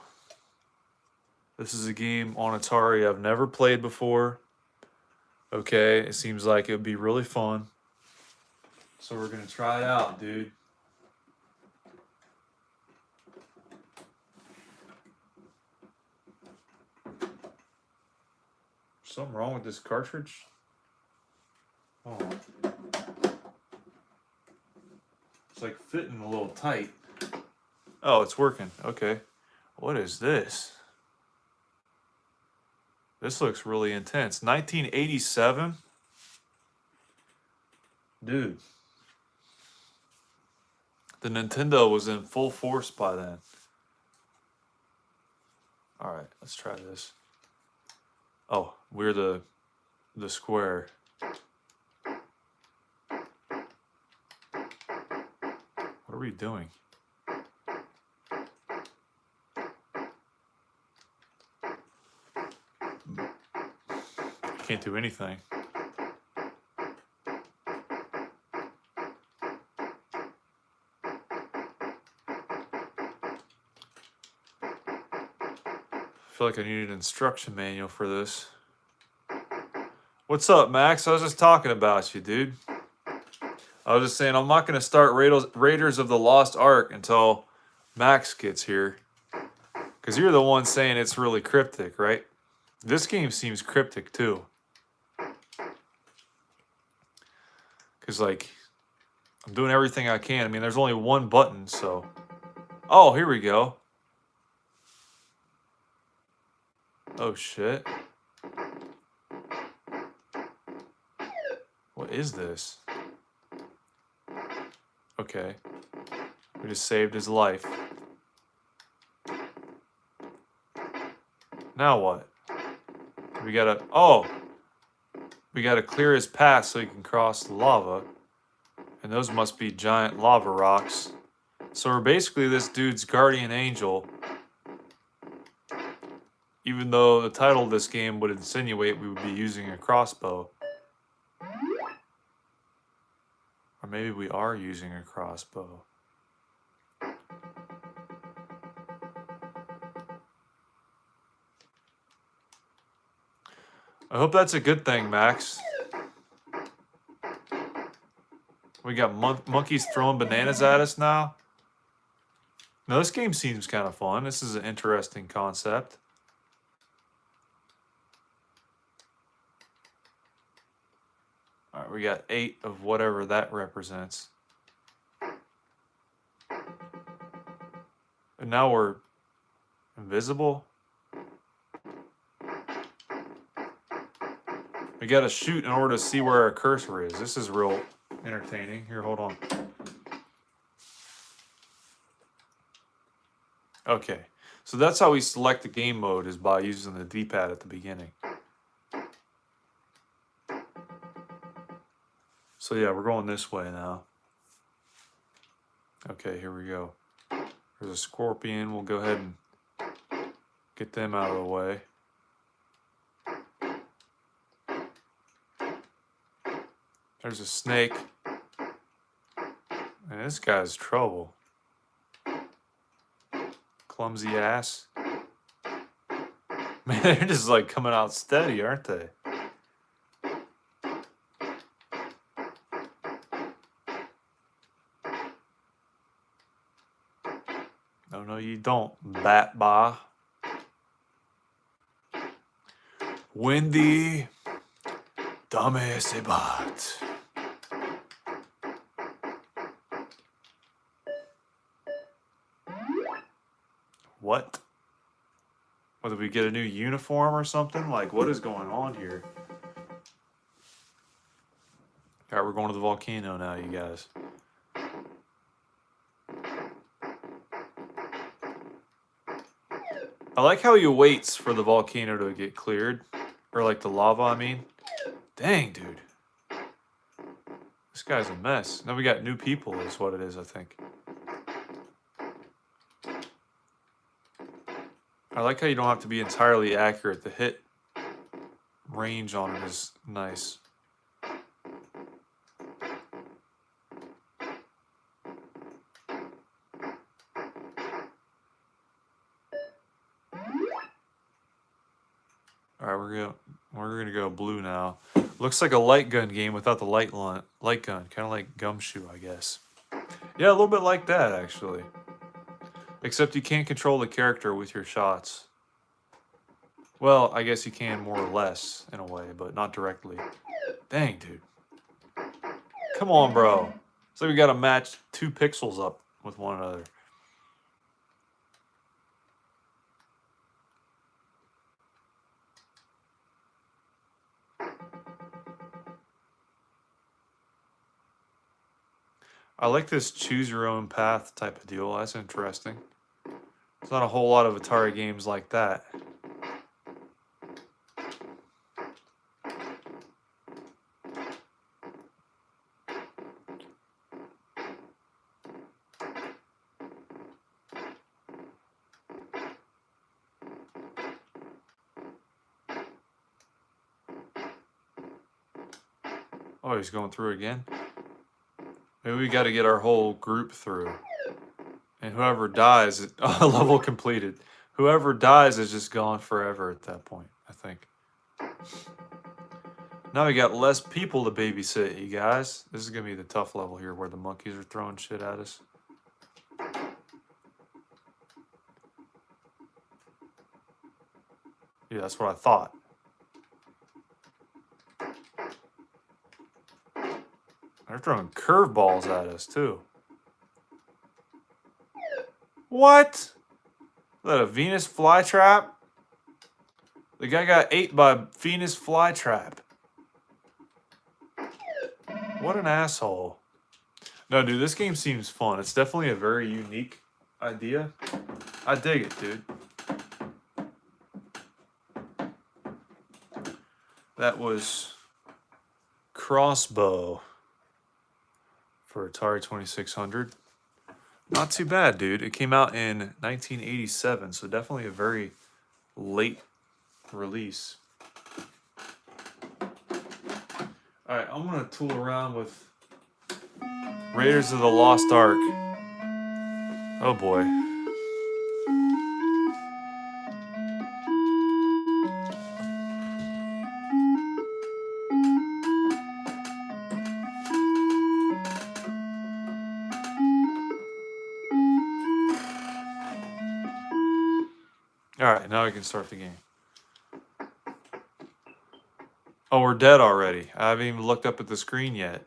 This is a game on Atari I've never played before. Okay, it seems like it would be really fun. So we're going to try it out, dude. Something wrong with this cartridge? Oh. It's like fitting a little tight. Oh, it's working. Okay. What is this? This looks really intense. 1987? Dude. The Nintendo was in full force by then. All right, let's try this. Oh, we're the square. What are we doing? Can't do anything. I feel like I need an instruction manual for this. What's up, Max? I was just talking about you, dude. I was just saying I'm not going to start Raiders of the Lost Ark until Max gets here. Because you're the one saying it's really cryptic, right? This game seems cryptic, too. Because, like, I'm doing everything I can. I mean, there's only one button, so... Oh, here we go. Oh, shit. What is this? Okay. We just saved his life. Now what? We gotta... Oh! We gotta clear his path so he can cross the lava. And those must be giant lava rocks. So we're basically this dude's guardian angel. Even though the title of this game would insinuate we would be using a crossbow. Or maybe we are using a crossbow. I hope that's a good thing, Max. We got monkeys throwing bananas at us now. Now this game seems kind of fun. This is an interesting concept. All right, we got 8 of whatever that represents. And now we're invisible. We gotta shoot in order to see where our cursor is. This is real entertaining. Here, hold on. Okay, so that's how we select the game mode, is by using the D-pad at the beginning. So yeah, we're going this way now. Okay, here we go. There's a scorpion. We'll go ahead and get them out of the way. There's a snake. Man, this guy's trouble. Clumsy ass. Man, they're just like coming out steady, aren't they? No, you don't, bat ba. Windy, dame se bat. What? Whether we get a new uniform or something? Like, what is going on here? All right, we're going to the volcano now, you guys. I like how he waits for the volcano to get cleared. Or like the lava, I mean. Dang, dude. This guy's a mess. Now we got new people is what it is, I think. I like how you don't have to be entirely accurate. The hit range on it is nice. All right, we're gonna go blue now. Looks like a light gun game without the light gun, kind of like Gumshoe, I guess. Yeah, a little bit like that actually. Except you can't control the character with your shots. Well, I guess you can more or less in a way, but not directly. Dang, dude. Come on, bro. So we got to match 2 pixels up with one another. I like this choose your own path type of deal. That's interesting. There's not a whole lot of Atari games like that. Oh, he's going through again? Maybe we got to get our whole group through. And whoever dies, level completed. Whoever dies is just gone forever at that point, I think. Now we got less people to babysit, you guys. This is going to be the tough level here where the monkeys are throwing shit at us. Yeah, that's what I thought. They're throwing curveballs at us, too. What? Is that a Venus flytrap? The guy got ate by Venus flytrap. What an asshole. No, dude, this game seems fun. It's definitely a very unique idea. I dig it, dude. That was Crossbow for Atari 2600. Not too bad, dude. It came out in 1987, so definitely a very late release. All right, I'm gonna tool around with Raiders of the Lost Ark. Oh boy. All right, now we can start the game. Oh, we're dead already. I haven't even looked up at the screen yet.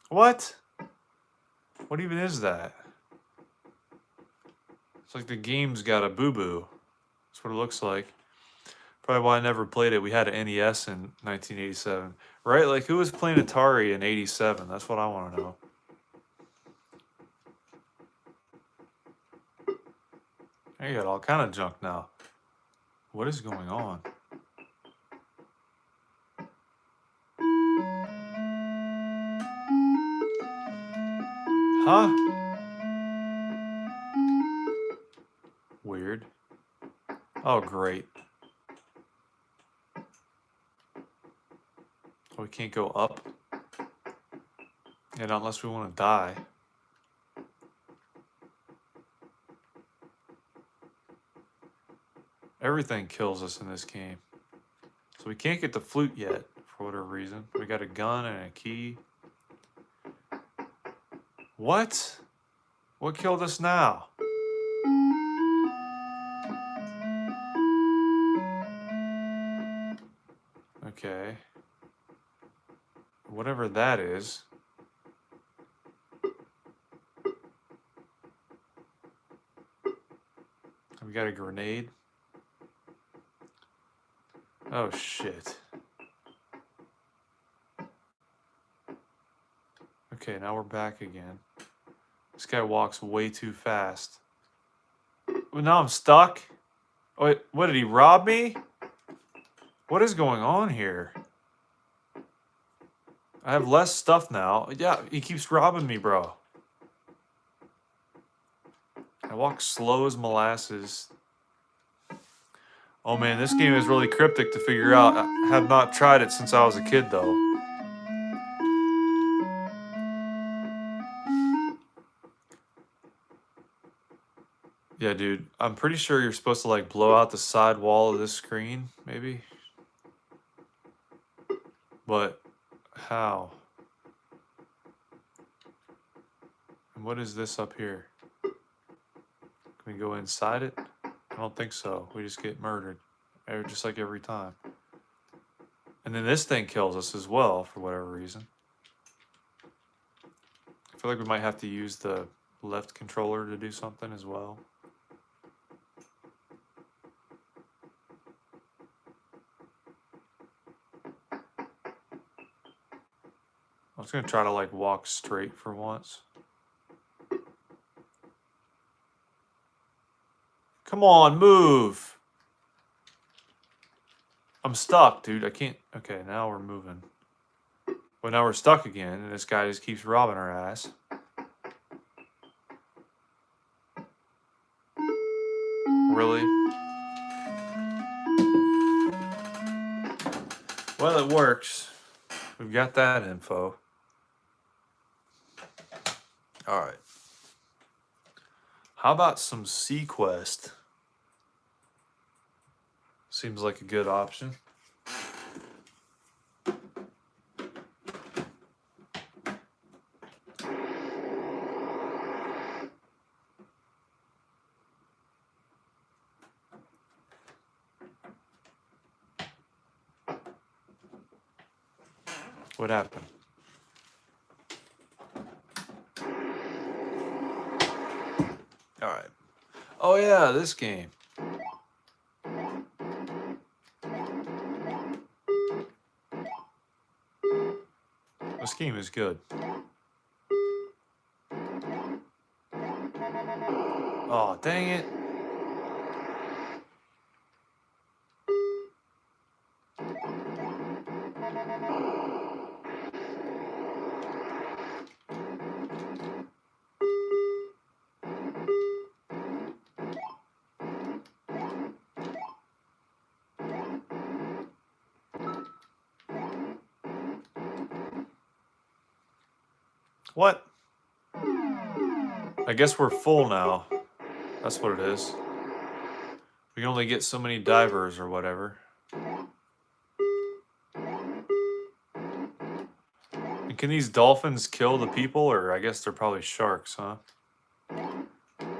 What? What even is that? It's like the game's got a boo-boo. That's what it looks like. Probably why I never played it. We had an NES in 1987. Right? Like, who was playing Atari in 87? That's what I want to know. You got all kind of junk now. What is going on? Huh? Weird. Oh, great. we can't go up. And unless we want to die. Everything kills us in this game. So we can't get the flute yet, for whatever reason. We got a gun and a key. What? What killed us now? Okay. Whatever that is. We got a grenade. Oh, shit. Okay, now we're back again. This guy walks way too fast. Well, now I'm stuck. Oh, wait, what, did he rob me? What is going on here? I have less stuff now. Yeah, he keeps robbing me, bro. I walk slow as molasses. Oh man, this game is really cryptic to figure out. I have not tried it since I was a kid, though. Yeah, dude. I'm pretty sure you're supposed to, like, blow out the side wall of this screen, maybe? But how? And what is this up here? Can we go inside it? I don't think so. We just get murdered. Just like every time. And then this thing kills us as well, for whatever reason. I feel like we might have to use the left controller to do something as well. I was gonna try to, like, walk straight for once. Come on, move! I'm stuck, dude. I can't... Okay, now we're moving. But now we're stuck again, and this guy just keeps robbing our ass. Really? Well, it works. We've got that info. Alright. How about some Sequest? Seems like a good option. What happened? Alright. Oh yeah, this game. This game is good. Oh, dang it. What? I guess we're full now. That's what it is. We can only get so many divers or whatever. And can these dolphins kill the people? Or I guess they're probably sharks, huh?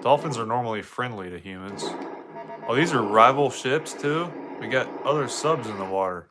Dolphins are normally friendly to humans. Oh, these are rival ships too? We got other subs in the water.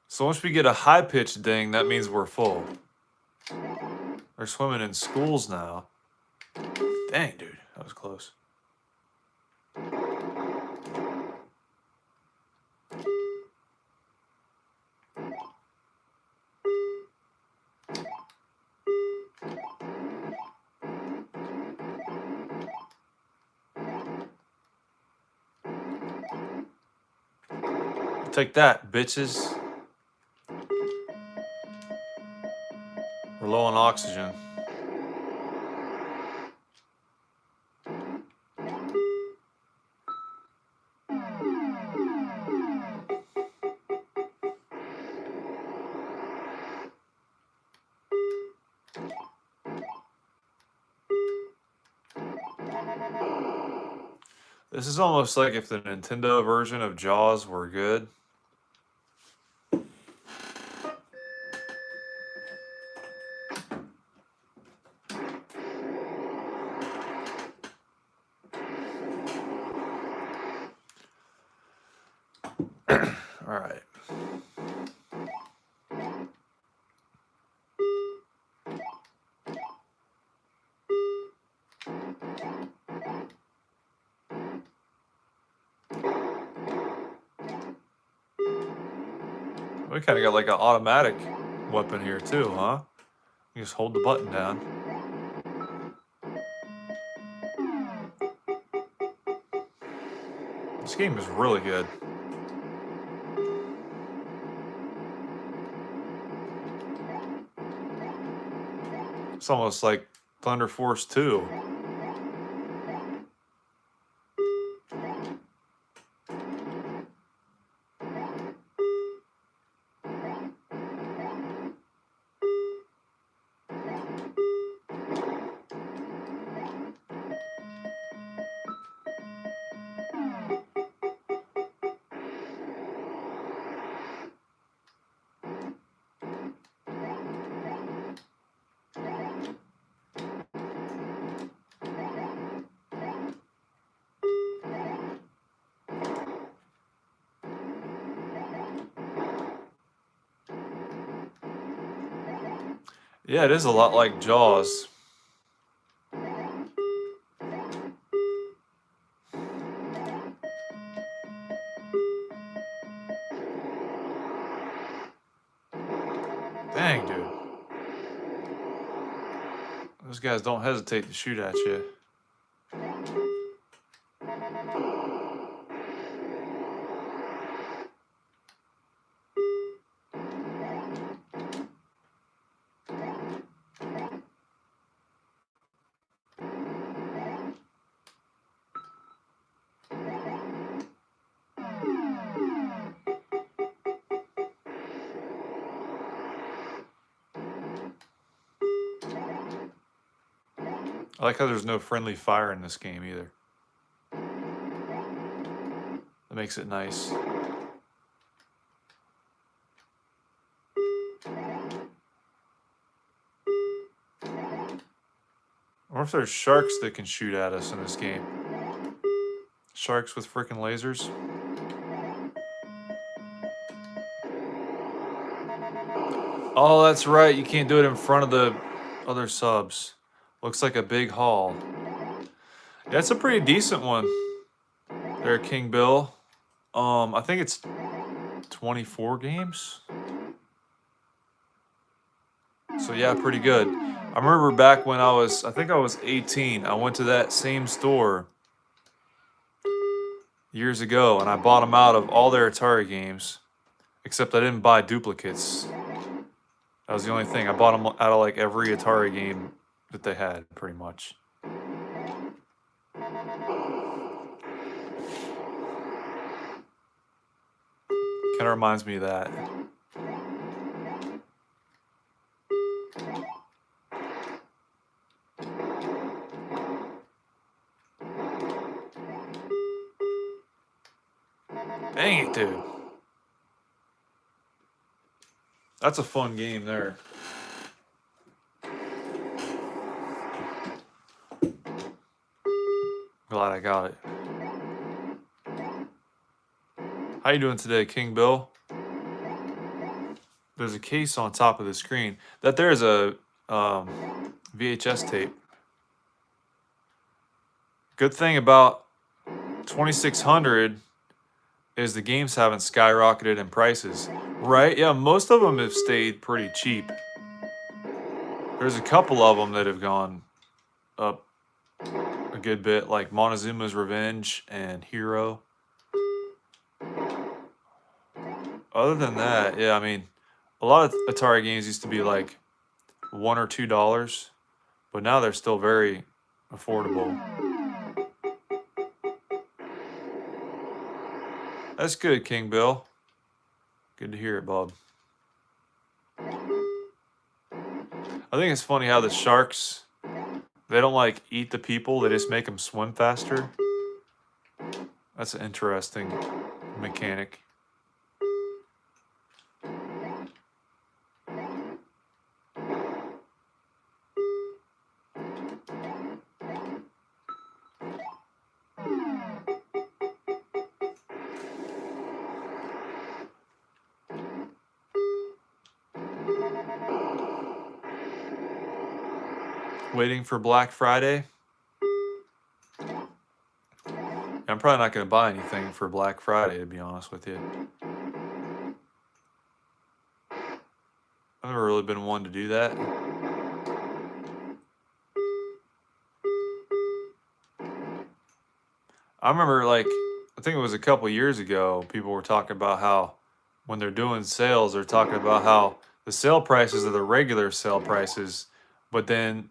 So once we get a high-pitched ding, that means we're full. They're swimming in schools now. Dang, dude, that was close. Take that, bitches. We're low on oxygen. This is almost like if the Nintendo version of Jaws were good. All right. We kind of got like an automatic weapon here too, huh? You just hold the button down. This game is really good. It's almost like Thunder Force 2. Yeah, it is a lot like Jaws. Dang, dude. Those guys don't hesitate to shoot at you. I like how there's no friendly fire in this game either. That makes it nice. I wonder if there's sharks that can shoot at us in this game. Sharks with freaking lasers. Oh, that's right. You can't do it in front of the other subs. Looks like a big haul. Yeah, it's a pretty decent one there, King Bill. I think it's 24 games. So yeah, pretty good. I remember back when I think I was 18, I went to that same store years ago and I bought them out of all their Atari games, except I didn't buy duplicates. That was the only thing. I bought them out of like every Atari game that they had, pretty much. Kind of reminds me of that. Dang it, dude. That's a fun game there. Glad I got it. How you doing today, King Bill? There's a case on top of the screen. That there is a VHS tape. Good thing about 2600 is the games haven't skyrocketed in prices, right? Yeah, most of them have stayed pretty cheap. There's a couple of them that have gone up a good bit, like Montezuma's Revenge and Hero. Other than that, yeah, I mean, a lot of Atari games used to be like $1 or $2, but now they're still very affordable. That's good, King Bill. Good to hear it, Bob. I think it's funny how the sharks, they don't like eat the people, they just make them swim faster. That's an interesting mechanic. Waiting for Black Friday. I'm probably not going to buy anything for Black Friday, to be honest with you. I've never really been one to do that. I remember, like, I think it was a couple years ago, people were talking about how when they're doing sales, they're talking about how the sale prices are the regular sale prices, but then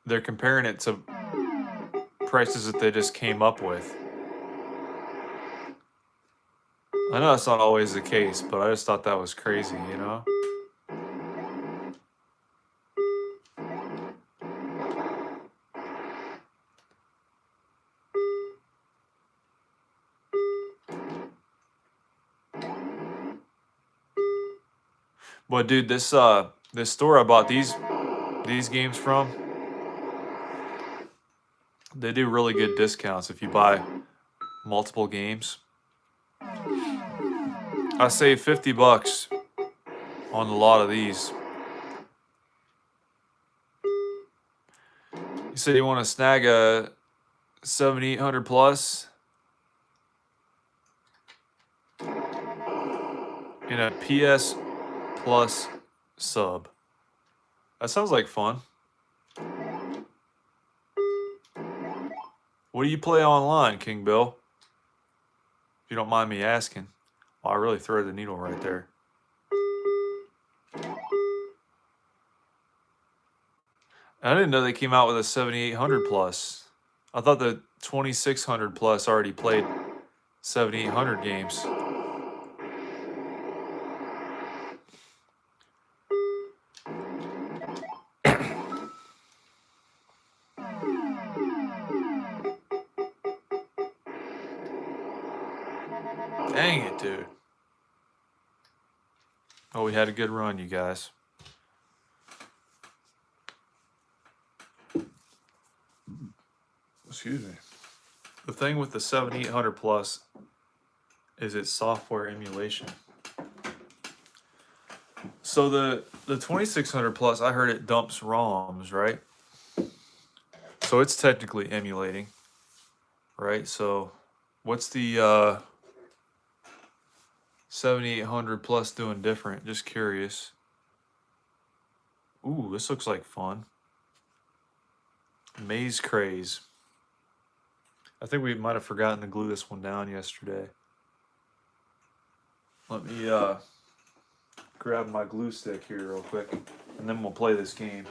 they're comparing it to prices that they just came up with. I know that's not always the case, but I just thought that was crazy, you know? But dude, this store I bought these games from, they do really good discounts if you buy multiple games. I saved $50 on a lot of these. You said you want to snag a 7800 plus in a PS Plus sub. That sounds like fun. What do you play online, King Bill? If you don't mind me asking. Oh, I really threaded the needle right there. I didn't know they came out with a 7800 plus. I thought the 2600 plus already played 7800 games. Dang it, dude. Oh, we had a good run, you guys. Excuse me. The thing with the 7800 plus is its software emulation. So the 2600 plus, I heard it dumps ROMs, right? So it's technically emulating, right? So what's the 7800 plus doing different? Just curious. Ooh, this looks like fun. Maze Craze. I think we might have forgotten to glue this one down yesterday. Let me grab my glue stick here real quick, and then we'll play this game.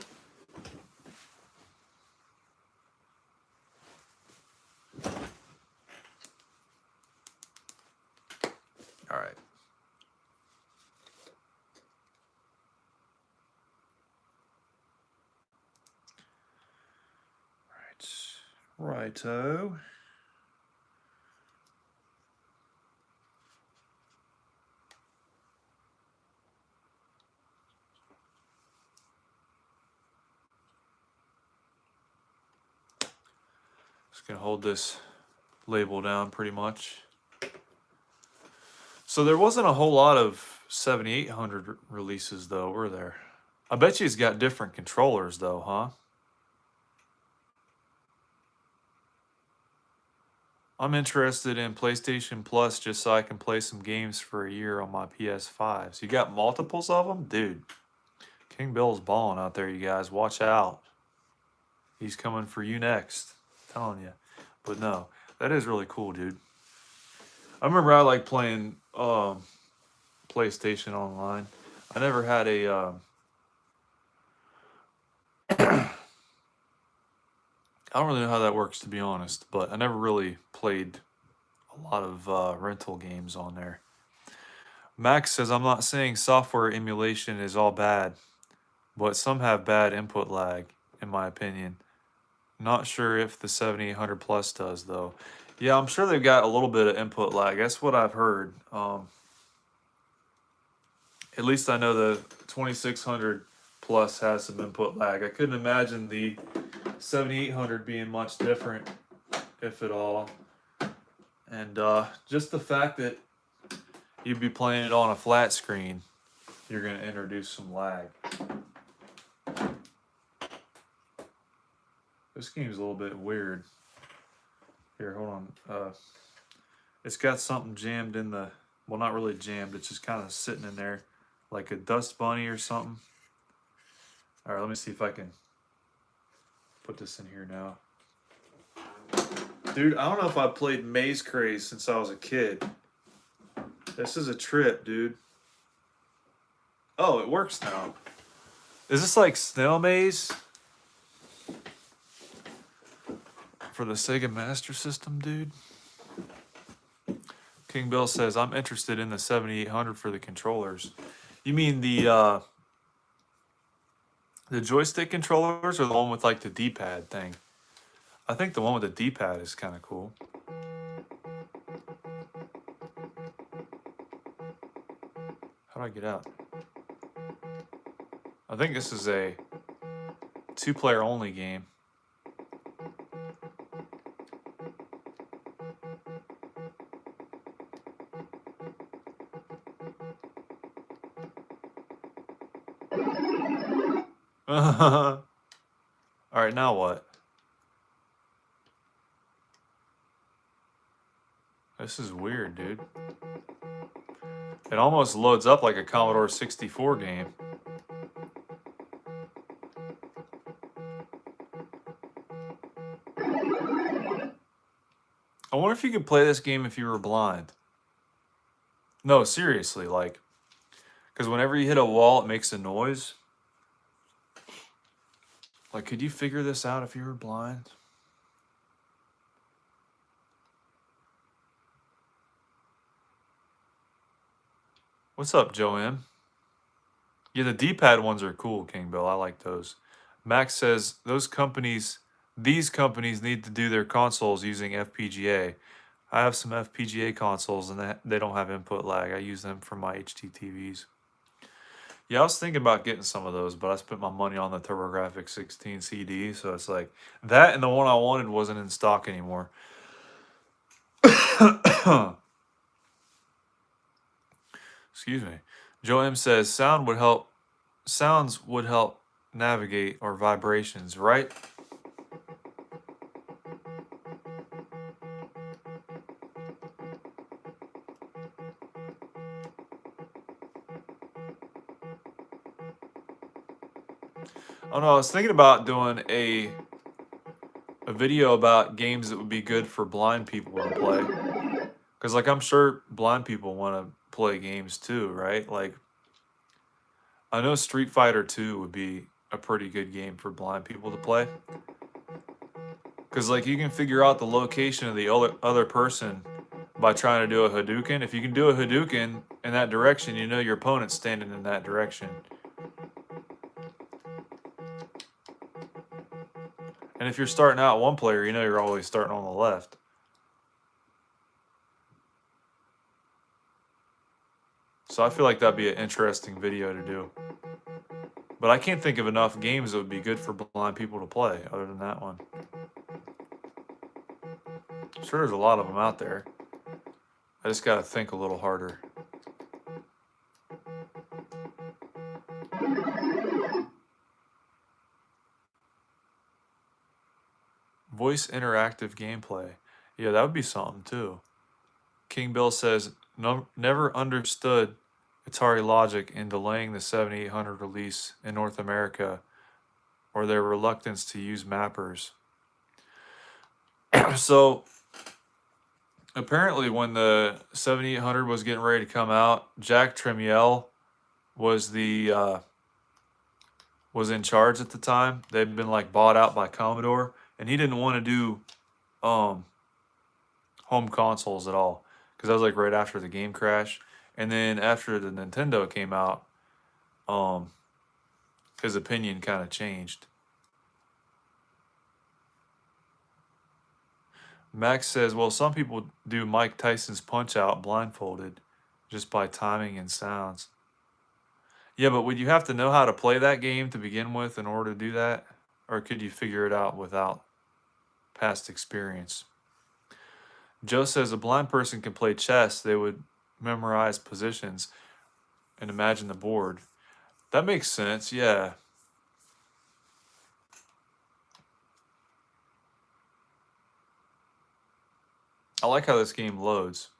All right. Righto. Just gonna hold this label down pretty much. So there wasn't a whole lot of 7800 releases though, were there? I bet you he's got different controllers though, huh? I'm interested in PlayStation Plus just so I can play some games for a year on my PS5. So you got multiples of them? Dude, King Bill's balling out there, you guys. Watch out. He's coming for you next. I'm telling you. But no, that is really cool, dude. I remember I like playing PlayStation Online. I never had a. I don't really know how that works, to be honest, but I never really played a lot of rental games on there. Max says, I'm not saying software emulation is all bad, but some have bad input lag, in my opinion. Not sure if the 7800 Plus does, though. Yeah, I'm sure they've got a little bit of input lag. That's what I've heard. At least I know the 2600 Plus has some input lag. I couldn't imagine the 7800 being much different, if at all. And just the fact that you'd be playing it on a flat screen, you're going to introduce some lag. This game's a little bit weird. Here, hold on. It's got something jammed in the... Well, not really jammed. It's just kind of sitting in there like a dust bunny or something. All right, let me see if I can put this in here now. Dude, I don't know if I played Maze Craze since I was a kid. This is a trip, dude. Oh, it works now. Is this like Snail Maze? For the Sega Master System, dude? King Bill says, I'm interested in the 7800 for the controllers. You mean the joystick controllers or the one with like the D-pad thing? I think the one with the D-pad is kind of cool. How do I get out? I think this is a 2-player only game. All right, now what? This is weird, dude. It almost loads up like a Commodore 64 game. I wonder if you could play this game if you were blind. No, seriously, like, because whenever you hit a wall, it makes a noise. Like, could you figure this out if you were blind? What's up, Joe M? Yeah, the D-pad ones are cool, King Bill. I like those. Max says these companies need to do their consoles using FPGA. I have some FPGA consoles and they don't have input lag. I use them for my HDTVs. Yeah, I was thinking about getting some of those, but I spent my money on the TurboGrafx 16 CD, so it's like that and the one I wanted wasn't in stock anymore. Excuse me. Joe M says sounds would help navigate or vibrations, right? Oh no, I was thinking about doing a video about games that would be good for blind people to play. Because, like, I'm sure blind people want to play games too, right? Like, I know Street Fighter 2 would be a pretty good game for blind people to play. Because, like, you can figure out the location of the other person by trying to do a Hadouken. If you can do a Hadouken in that direction, you know your opponent's standing in that direction. And if you're starting out one player, you know you're always starting on the left. So I feel like that'd be an interesting video to do. But I can't think of enough games that would be good for blind people to play other than that one. I'm sure there's a lot of them out there. I just gotta think a little harder. Voice interactive gameplay. Yeah, that would be something too. King Bill says, no, never understood Atari logic in delaying the 7800 release in North America or their reluctance to use mappers. So, Apparently, when the 7800 was getting ready to come out, Jack Tramiel was was in charge at the time. They'd been like bought out by Commodore, and he didn't want to do um, home consoles at all because that was like right after the game crash. And then after the Nintendo came out, um, his opinion kind of changed. Max says, well, some people do Mike Tyson's Punch Out blindfolded just by timing and sounds. Yeah, but would you have to know how to play that game to begin with in order to do that? Or could you figure it out without past experience? Joe says a blind person can play chess. They would memorize positions and imagine the board. That makes sense, yeah. I like how this game loads.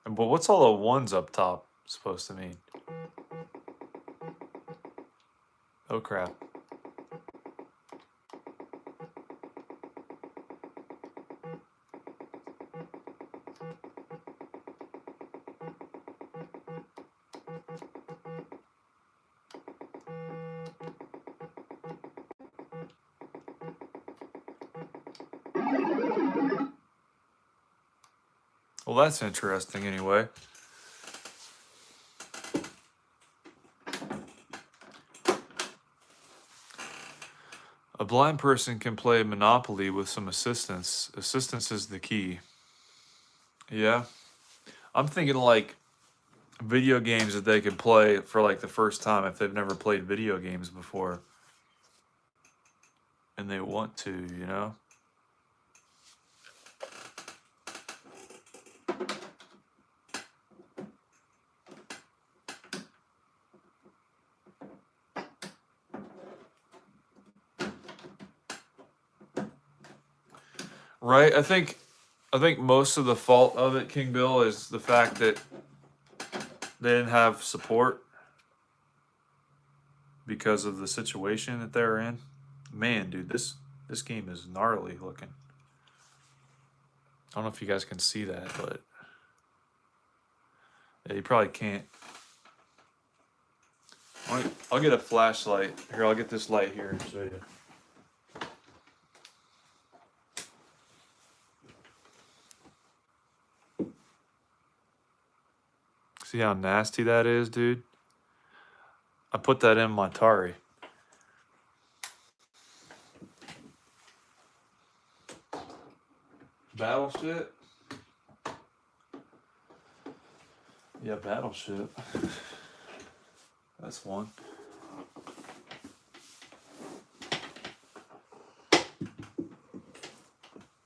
But what's all the ones up top supposed to mean? Oh crap. Well, that's interesting anyway. A blind person can play Monopoly with some assistance. Assistance is the key. Yeah. I'm thinking like video games that they could play for like the first time if they've never played video games before. And they want to, you know? Right? I think most of the fault of it, King Bill, is the fact that they didn't have support because of the situation that they're in. Man, dude, this game is gnarly looking. I don't know if you guys can see that, but yeah, you probably can't. I'll get a flashlight. Here, I'll get this light here and show you. See how nasty that is, dude? I put that in my Atari. Battleship? Yeah, Battleship. That's one.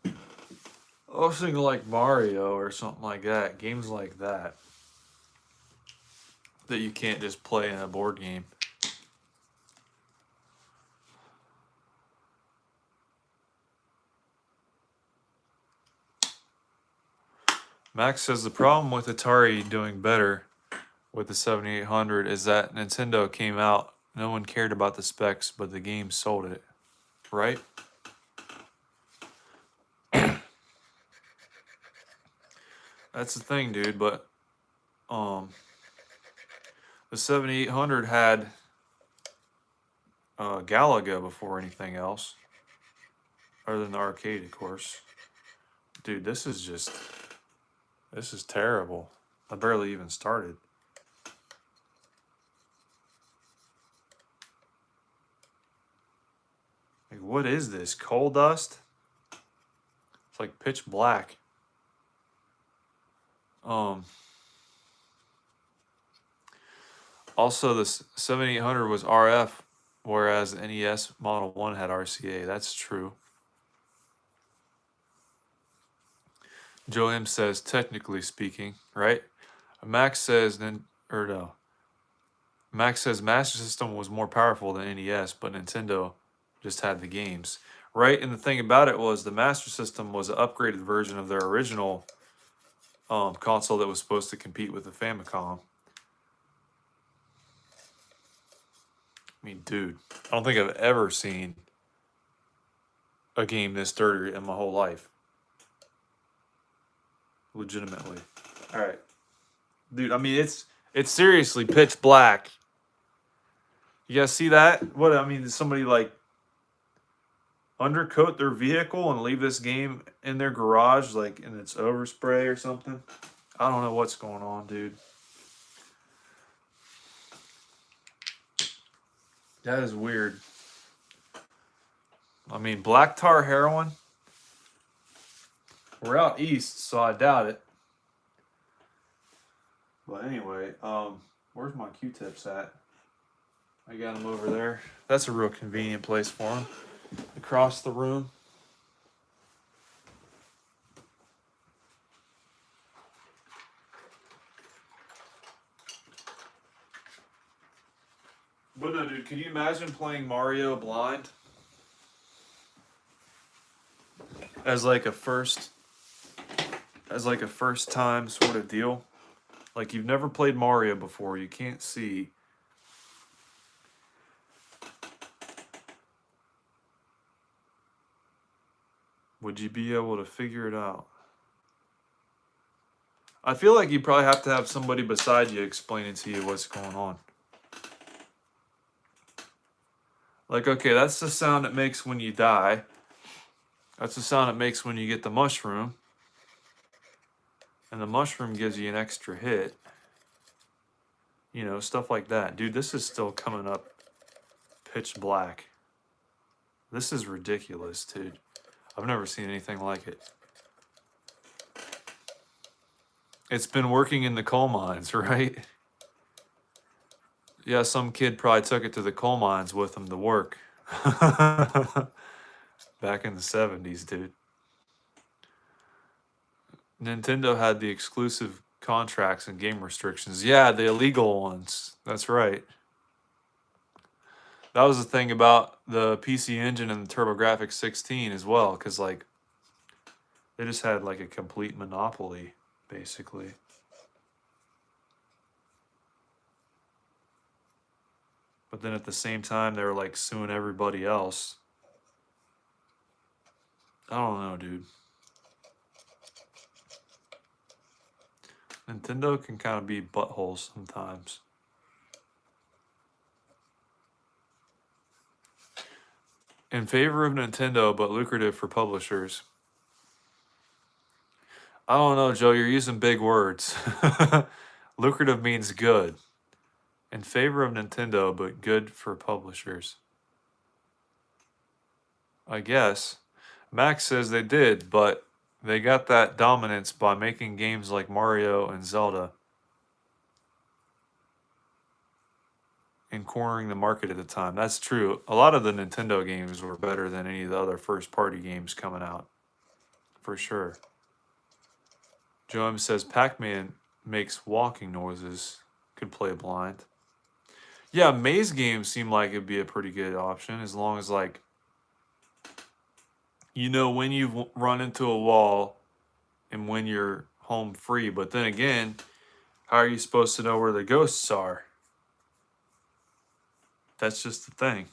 I was thinking like Mario or something like that. Games like that. That you can't just play in a board game. Max says the problem with Atari doing better with the 7800 is that Nintendo came out, no one cared about the specs, but the game sold it, right? That's the thing, dude, but the 7800 had Galaga before anything else, other than the arcade, of course. Dude, this is terrible. I barely even started. Like, what is this? Coal dust? It's like pitch black. Also, the 7800 was RF, whereas the NES Model 1 had RCA. That's true. Joe M says, technically speaking, right? Max says, Max says Master System was more powerful than NES, but Nintendo just had the games, right? And the thing about it was the Master System was an upgraded version of their original console that was supposed to compete with the Famicom. I mean, dude, I don't think I've ever seen a game this dirty in my whole life. Legitimately. All right. Dude, I mean, it's seriously pitch black. You guys see that? What, I mean, did somebody like undercoat their vehicle and leave this game in their garage, like in its overspray or something? I don't know what's going on, dude. That is weird. I mean, black tar heroin. We're out east, so I doubt it. But anyway, where's my Q-tips at? I got them over there. That's a real convenient place for them. Across the room. But no, dude, can you imagine playing Mario blind? As like a first time sort of deal? Like you've never played Mario before, you can't see. Would you be able to figure it out? I feel like you probably have to have somebody beside you explaining to you what's going on. Like, okay, that's the sound it makes when you die. That's the sound it makes when you get the mushroom. And the mushroom gives you an extra hit. You know, stuff like that. Dude, this is still coming up pitch black. This is ridiculous, dude. I've never seen anything like it. It's been working in the coal mines, right? Yeah, some kid probably took it to the coal mines with him to work. Back in the 70s, dude. Nintendo had the exclusive contracts and game restrictions. Yeah, the illegal ones. That's right. That was the thing about the PC Engine and the TurboGrafx 16 as well, because like they just had like a complete monopoly, basically. But then at the same time, they were like suing everybody else. I don't know, dude. Nintendo can kind of be buttholes sometimes. In favor of Nintendo, but lucrative for publishers. I don't know, Joe. You're using big words. Lucrative means good. In favor of Nintendo, but good for publishers. I guess. Max says they did, but they got that dominance by making games like Mario and Zelda and cornering the market at the time. That's true. A lot of the Nintendo games were better than any of the other first-party games coming out. For sure. Joem says Pac-Man makes walking noises. Could play blind. Yeah, maze games seem like it'd be a pretty good option as long as, like, you know when you've run into a wall and when you're home free. But then again, how are you supposed to know where the ghosts are? That's just the thing.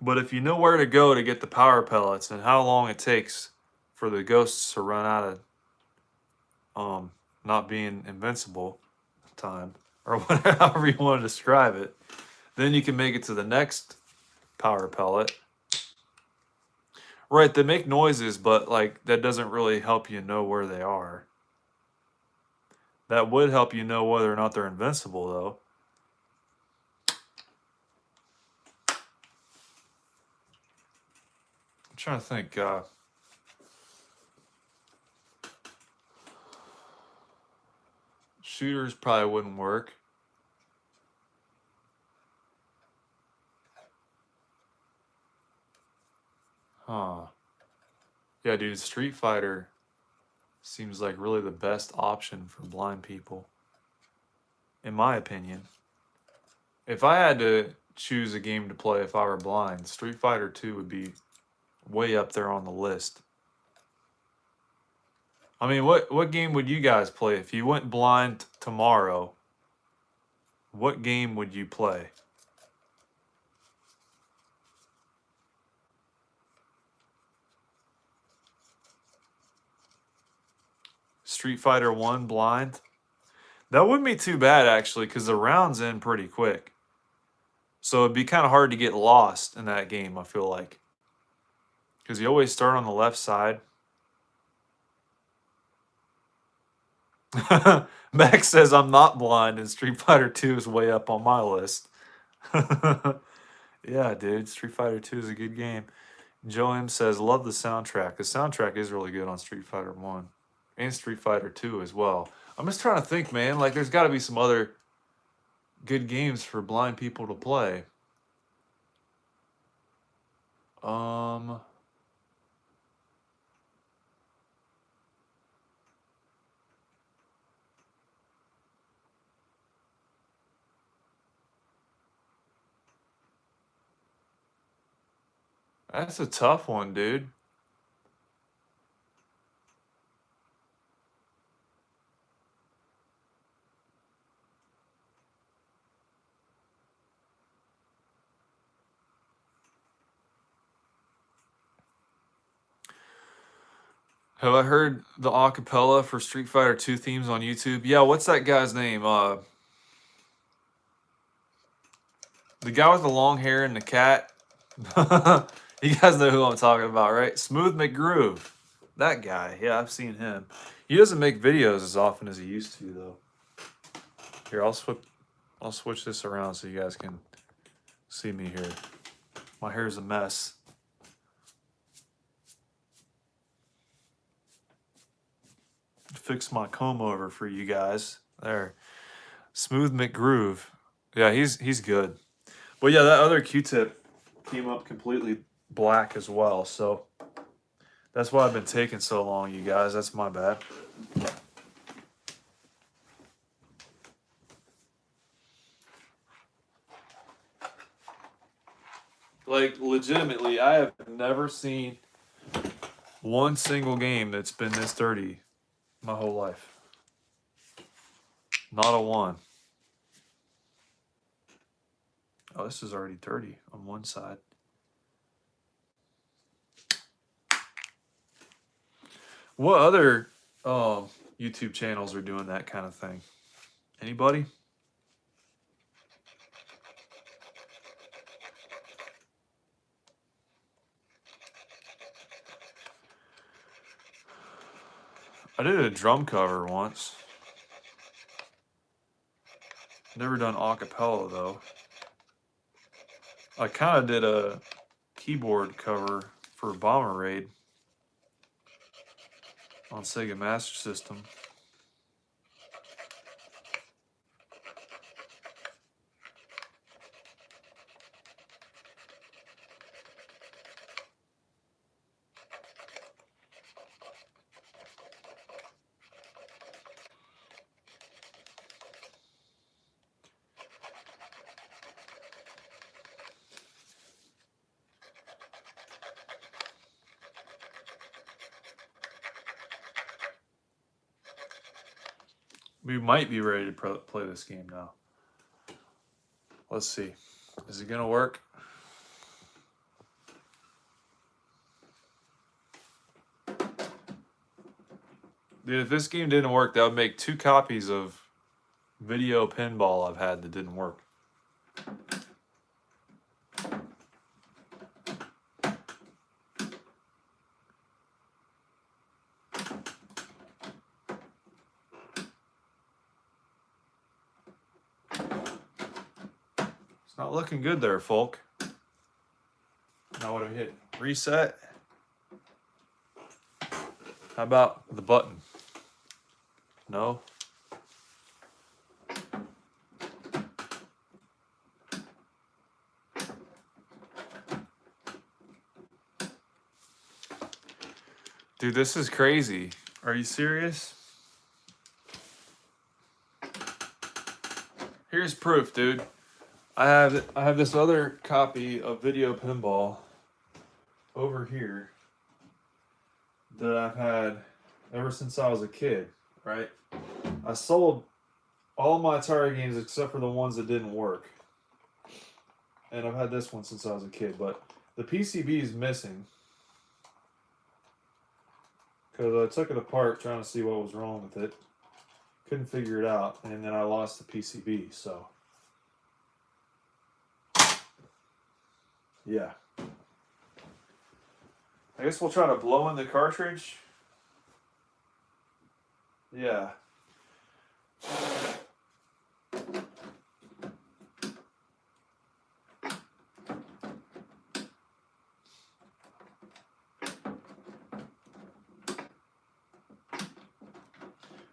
But if you know where to go to get the power pellets and how long it takes for the ghosts to run out of not being invincible time, or whatever you want to describe it, then you can make it to the next power pellet. Right, they make noises, but like that doesn't really help you know where they are. That would help you know whether or not they're invincible, though. I'm trying to think. Shooters probably wouldn't work. Huh. Yeah, dude, Street Fighter seems like really the best option for blind people, in my opinion. If I had to choose a game to play if I were blind, Street Fighter 2 would be way up there on the list. I mean, what game would you guys play if you went blind tomorrow? What game would you play? Street Fighter 1 blind. That wouldn't be too bad, actually, because the rounds end pretty quick. So it'd be kind of hard to get lost in that game, I feel like. Because you always start on the left side. Max says, I'm not blind, and Street Fighter 2 is way up on my list. Yeah, dude, Street Fighter 2 is a good game. Joe M says, love the soundtrack. The soundtrack is really good on Street Fighter 1 and Street Fighter 2 as well. I'm just trying to think, man. Like, there's got to be some other good games for blind people to play. That's a tough one, dude. Have I heard the acapella for Street Fighter 2 themes on YouTube? Yeah, what's that guy's name? The guy with the long hair and the cat. You guys know who I'm talking about, right? Smooth McGroove. That guy. Yeah, I've seen him. He doesn't make videos as often as he used to, though. Here, I'll switch this around so you guys can see me here. My hair's a mess. Fix my comb over for you guys. There. Smooth McGroove. Yeah, he's good. But yeah, that other Q-tip came up completely black as well, so that's why I've been taking so long, you guys. That's my bad. Like, legitimately, I have never seen one single game that's been this dirty my whole life. Not a one. Oh, this is already dirty on one side. What other YouTube channels are doing that kind of thing? Anybody? I did a drum cover once. Never done acapella though. I kind of did a keyboard cover for Bomber Raid on Sega Master System. We might be ready to play this game now. Let's see. Is it going to work? Dude, if this game didn't work, that would make 2 copies of Video Pinball I've had that didn't work. It's not looking good there, folk. Now what do we hit? Reset. How about the button? No. Dude, this is crazy. Are you serious? Here's proof, dude. I have this other copy of Video Pinball over here that I've had ever since I was a kid, right? I sold all of my Atari games except for the ones that didn't work. And I've had this one since I was a kid, but the PCB is missing because I took it apart trying to see what was wrong with it. Couldn't figure it out, and then I lost the PCB, so yeah. I guess we'll try to blow in the cartridge. Yeah.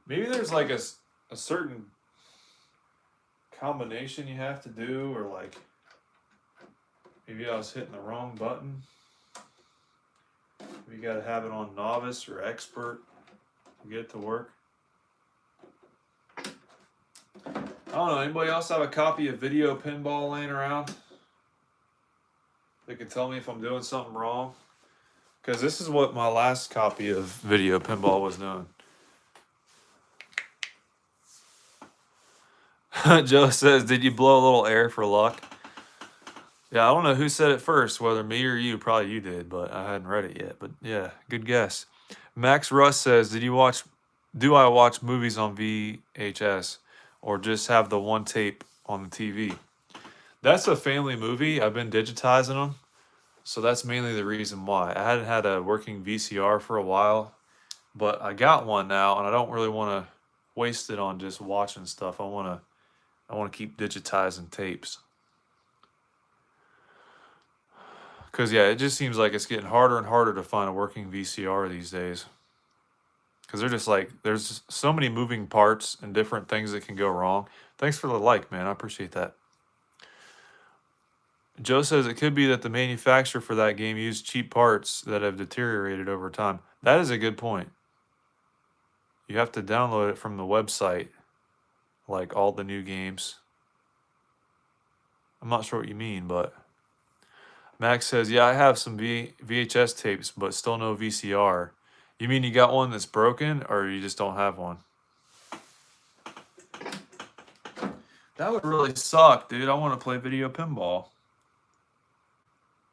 Maybe there's like a certain combination you have to do, or like maybe I was hitting the wrong button. You got to have it on novice or expert to get it to work. I don't know. Anybody else have a copy of Video Pinball laying around? They can tell me if I'm doing something wrong. Because this is what my last copy of Video Pinball was doing. Joe says, did you blow a little air for luck? Yeah, I don't know who said it first, whether me or you. Probably you did, but I hadn't read it yet. But yeah, good guess. Max Russ says, do I watch movies on VHS or just have the one tape on the TV? That's a family movie. I've been digitizing them. So that's mainly the reason why. I hadn't had a working VCR for a while, but I got one now, and I don't really want to waste it on just watching stuff. I want to keep digitizing tapes. Because, yeah, it just seems like it's getting harder and harder to find a working VCR these days. Because they're just like, there's so many moving parts and different things that can go wrong. Thanks for the like, man. I appreciate that. Joe says it could be that the manufacturer for that game used cheap parts that have deteriorated over time. That is a good point. You have to download it from the website, like all the new games. I'm not sure what you mean, but Max says, yeah, I have some VHS tapes, but still no VCR. You mean you got one that's broken, or you just don't have one? That would really suck, dude. I want to play Video Pinball.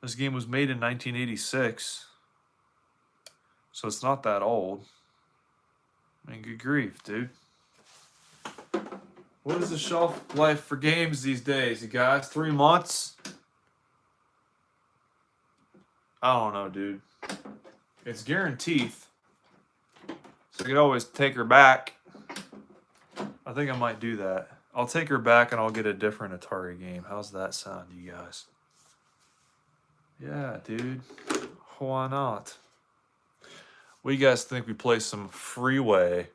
This game was made in 1986, so it's not that old. I mean, good grief, dude. What is the shelf life for games these days, you guys? 3 months? I don't know, dude. It's guaranteed. So you could always take her back. I think I might do that. I'll take her back and I'll get a different Atari game. How's that sound, you guys? Yeah, dude. Why not? What do you guys think we play some Freeway?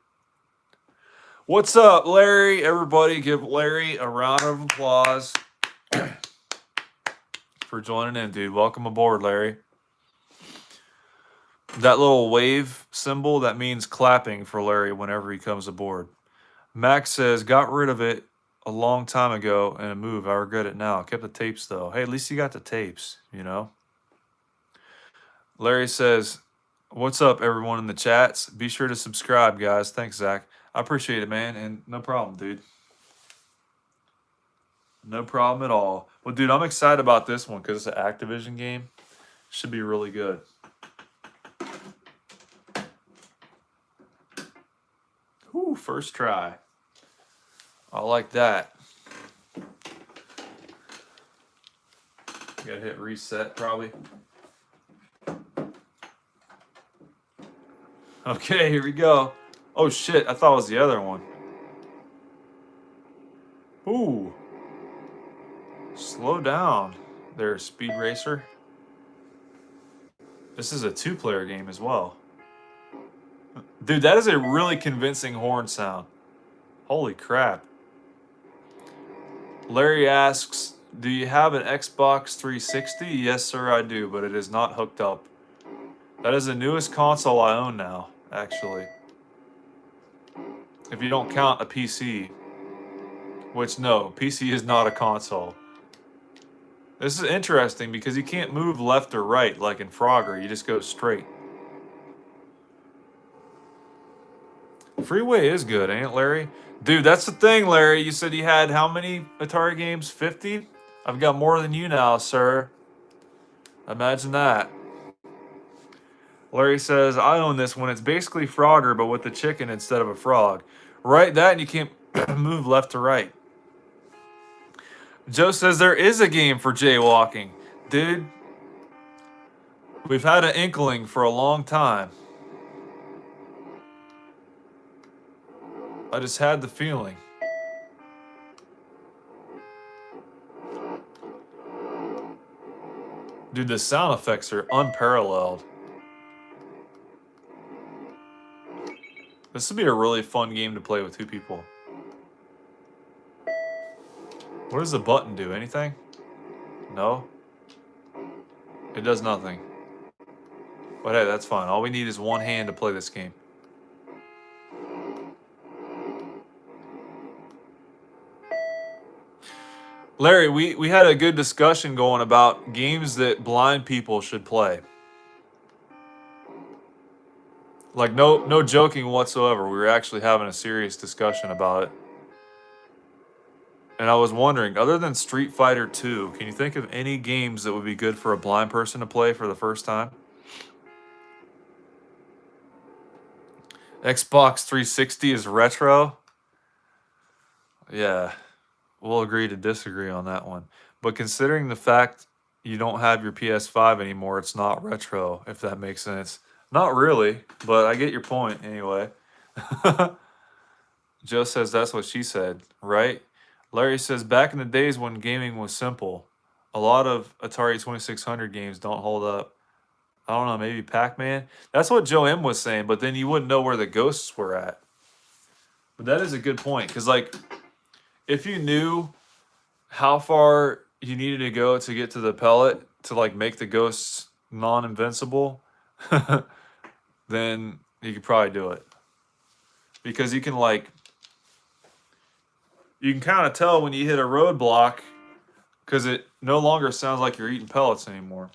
What's up, Larry? Everybody give Larry a round of applause for joining in, dude. Welcome aboard, Larry. That little wave symbol, that means clapping for Larry whenever he comes aboard. Max says, got rid of it a long time ago in a move. I regret it now. Kept the tapes, though. Hey, at least you got the tapes, you know? Larry says, what's up, everyone in the chats? Be sure to subscribe, guys. Thanks, Zach. I appreciate it, man, and no problem, dude. No problem at all. Well, dude, I'm excited about this one because it's an Activision game. Should be really good. Whew, first try. I like that. Gotta hit reset, probably. Okay, here we go. Oh, shit, I thought it was the other one. Ooh. Slow down there, Speed Racer. This is a 2-player game as well. Dude, that is a really convincing horn sound. Holy crap. Larry asks, do you have an Xbox 360? Yes, sir, I do, but it is not hooked up. That is the newest console I own now, actually. If you don't count a PC. Which, no, PC is not a console. This is interesting because you can't move left or right like in Frogger. You just go straight. Freeway is good, ain't it, Larry? Dude, that's the thing, Larry. You said you had how many Atari games? 50? I've got more than you now, sir. Imagine that. Larry says, I own this one. It's basically Frogger, but with the chicken instead of a frog. Right, that, and you can't move left to right. Joe says there is a game for jaywalking. Dude, we've had an inkling for a long time. I just had the feeling. Dude, the sound effects are unparalleled. This would be a really fun game to play with 2 people. What does the button do? Anything? No? It does nothing. But hey, that's fine. All we need is one hand to play this game. Larry, we had a good discussion going about games that blind people should play. Like no joking whatsoever. We were actually having a serious discussion about it. And I was wondering, other than Street Fighter 2, can you think of any games that would be good for a blind person to play for the first time? Xbox 360 is retro? Yeah, we'll agree to disagree on that one. But considering the fact you don't have your PS5 anymore, it's not retro, if that makes sense. Not really, but I get your point anyway. Joe says that's what she said, right? Larry says back in the days when gaming was simple, a lot of Atari 2600 games don't hold up. I don't know, maybe Pac-Man? That's what Joe M was saying, but then you wouldn't know where the ghosts were at. But that is a good point, because, like, if you knew how far you needed to go to get to the pellet to, like, make the ghosts non-invincible, then you could probably do it. Because you can, like, you can kind of tell when you hit a roadblock because it no longer sounds like you're eating pellets anymore.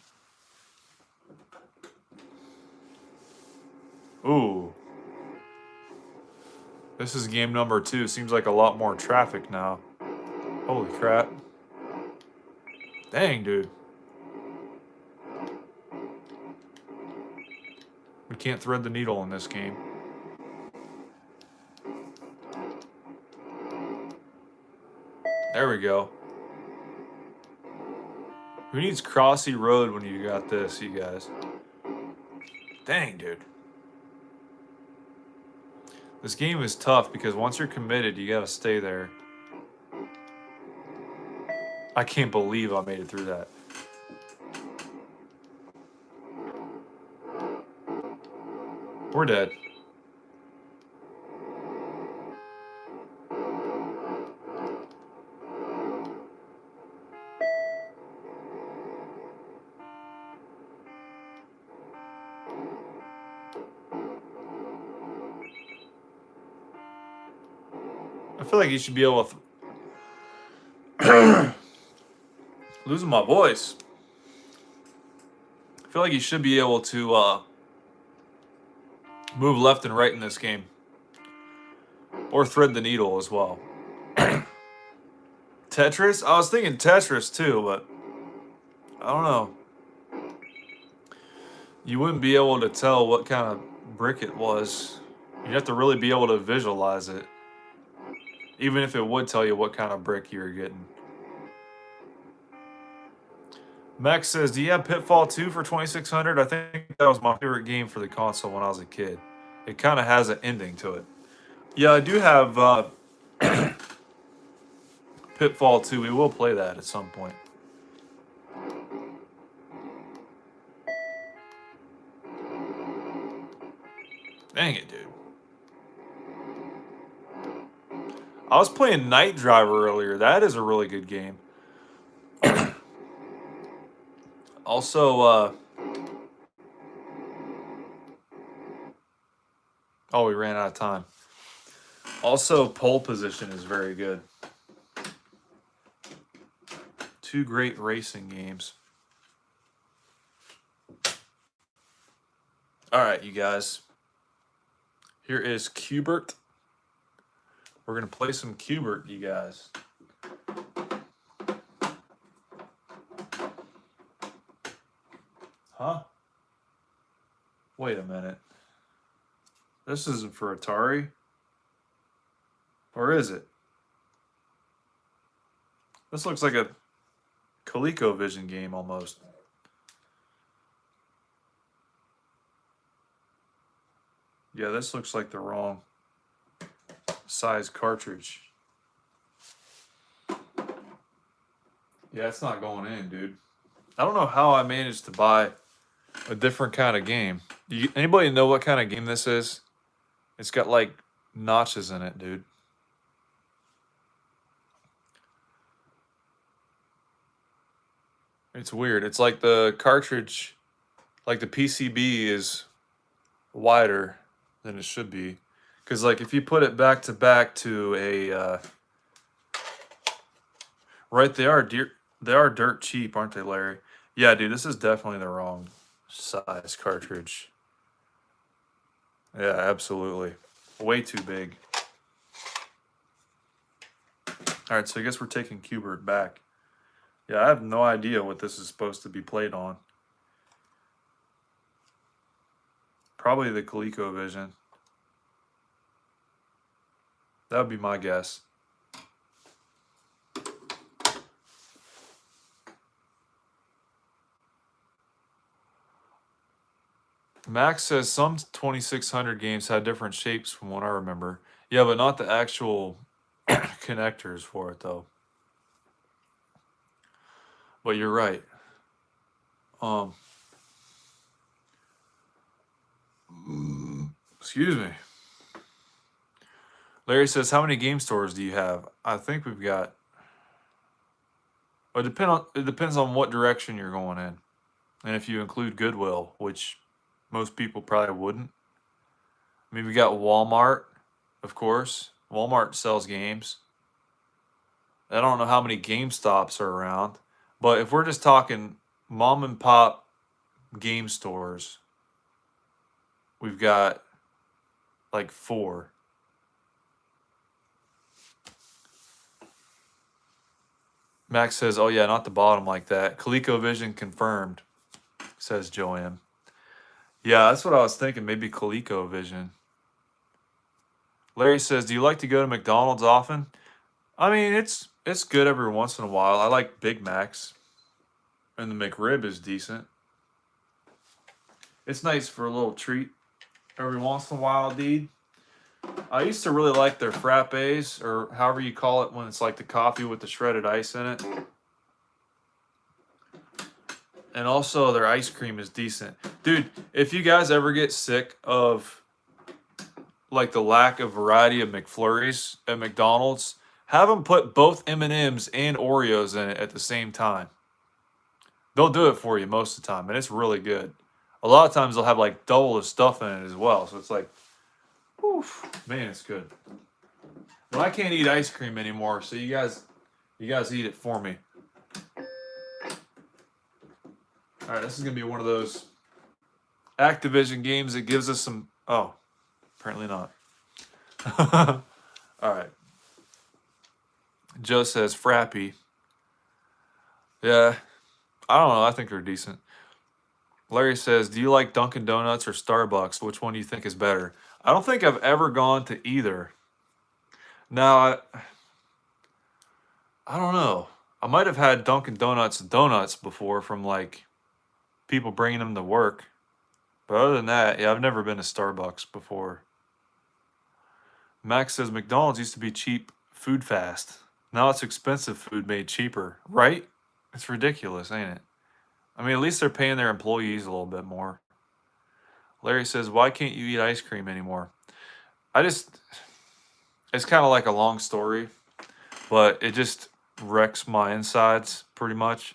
Ooh. This is game number 2. Seems like a lot more traffic now. Holy crap. Dang, dude. We can't thread the needle in this game. There we go. Who needs Crossy Road when you got this, you guys? Dang, dude. This game is tough because once you're committed, you gotta stay there. I can't believe I made it through that. We're dead. I feel like you should be able to... Losing my voice. I feel like you should be able to move left and right in this game. Or thread the needle as well. Tetris? I was thinking Tetris too, but I don't know. You wouldn't be able to tell what kind of brick it was. You'd have to really be able to visualize it. Even if it would tell you what kind of brick you were getting. Max says, do you have Pitfall 2 for 2600? I think that was my favorite game for the console when I was a kid. It kind of has an ending to it. Yeah, I do have Pitfall 2. We will play that at some point. Dang it, dude. I was playing Night Driver earlier. That is a really good game. Also, oh, we ran out of time. Also, Pole Position is very good. 2 great racing games. All right, you guys. Here is Qbert. We're going to play some Qbert, you guys. Huh? Wait a minute. This isn't for Atari? Or is it? This looks like a ColecoVision game almost. Yeah, this looks like the wrong size cartridge. Yeah, it's not going in, dude. I don't know how I managed to buy a different kind of game. Anybody know what kind of game this is? It's got like notches in it, dude. It's weird. It's like the cartridge, like the PCB is wider than it should be. Because like if you put it back to a, right, they are dirt cheap, aren't they, Larry? Yeah, dude, this is definitely the wrong size cartridge. Yeah, absolutely. Way too big. All right, so I guess we're taking Qbert back. Yeah, I have no idea what this is supposed to be played on. Probably the ColecoVision. That would be my guess. Max says some 2600 games had different shapes from what I remember. Yeah, but not the actual connectors for it, though. But you're right. Excuse me. Larry says, how many game stores do you have? I think we've got... Well, it depends on what direction you're going in. And if you include Goodwill, which most people probably wouldn't. I mean, we got Walmart, of course. Walmart sells games. I don't know how many GameStops are around. But if we're just talking mom and pop game stores, we've got like 4. Max says, oh yeah, not the bottom like that. ColecoVision confirmed, says Joanne. Yeah, that's what I was thinking. Maybe ColecoVision. Larry says, do you like to go to McDonald's often? I mean, it's good every once in a while. I like Big Macs. And the McRib is decent. It's nice for a little treat every once in a while, dude. I used to really like their frappes, or however you call it when it's like the coffee with the shredded ice in it. And also their ice cream is decent. Dude, if you guys ever get sick of like the lack of variety of McFlurries at McDonald's, have them put both M&Ms and Oreos in it at the same time. They'll do it for you most of the time, and it's really good. A lot of times they'll have like double the stuff in it as well, so it's like, oof, man, it's good. But I can't eat ice cream anymore, so you guys eat it for me. All right, this is gonna be one of those Activision games that gives us some. Oh, apparently not. All right. Joe says Frappy. Yeah, I don't know. I think they're decent. Larry says, do you like Dunkin' Donuts or Starbucks? Which one do you think is better? I don't think I've ever gone to either. Now, I don't know. I might have had Dunkin' Donuts donuts before from like people bringing them to work. But other than that, yeah, I've never been to Starbucks before. Max says McDonald's used to be cheap food fast. Now it's expensive food made cheaper, right? It's ridiculous, ain't it? I mean, at least they're paying their employees a little bit more. Larry says, why can't you eat ice cream anymore? It's kind of like a long story, but it just wrecks my insides pretty much.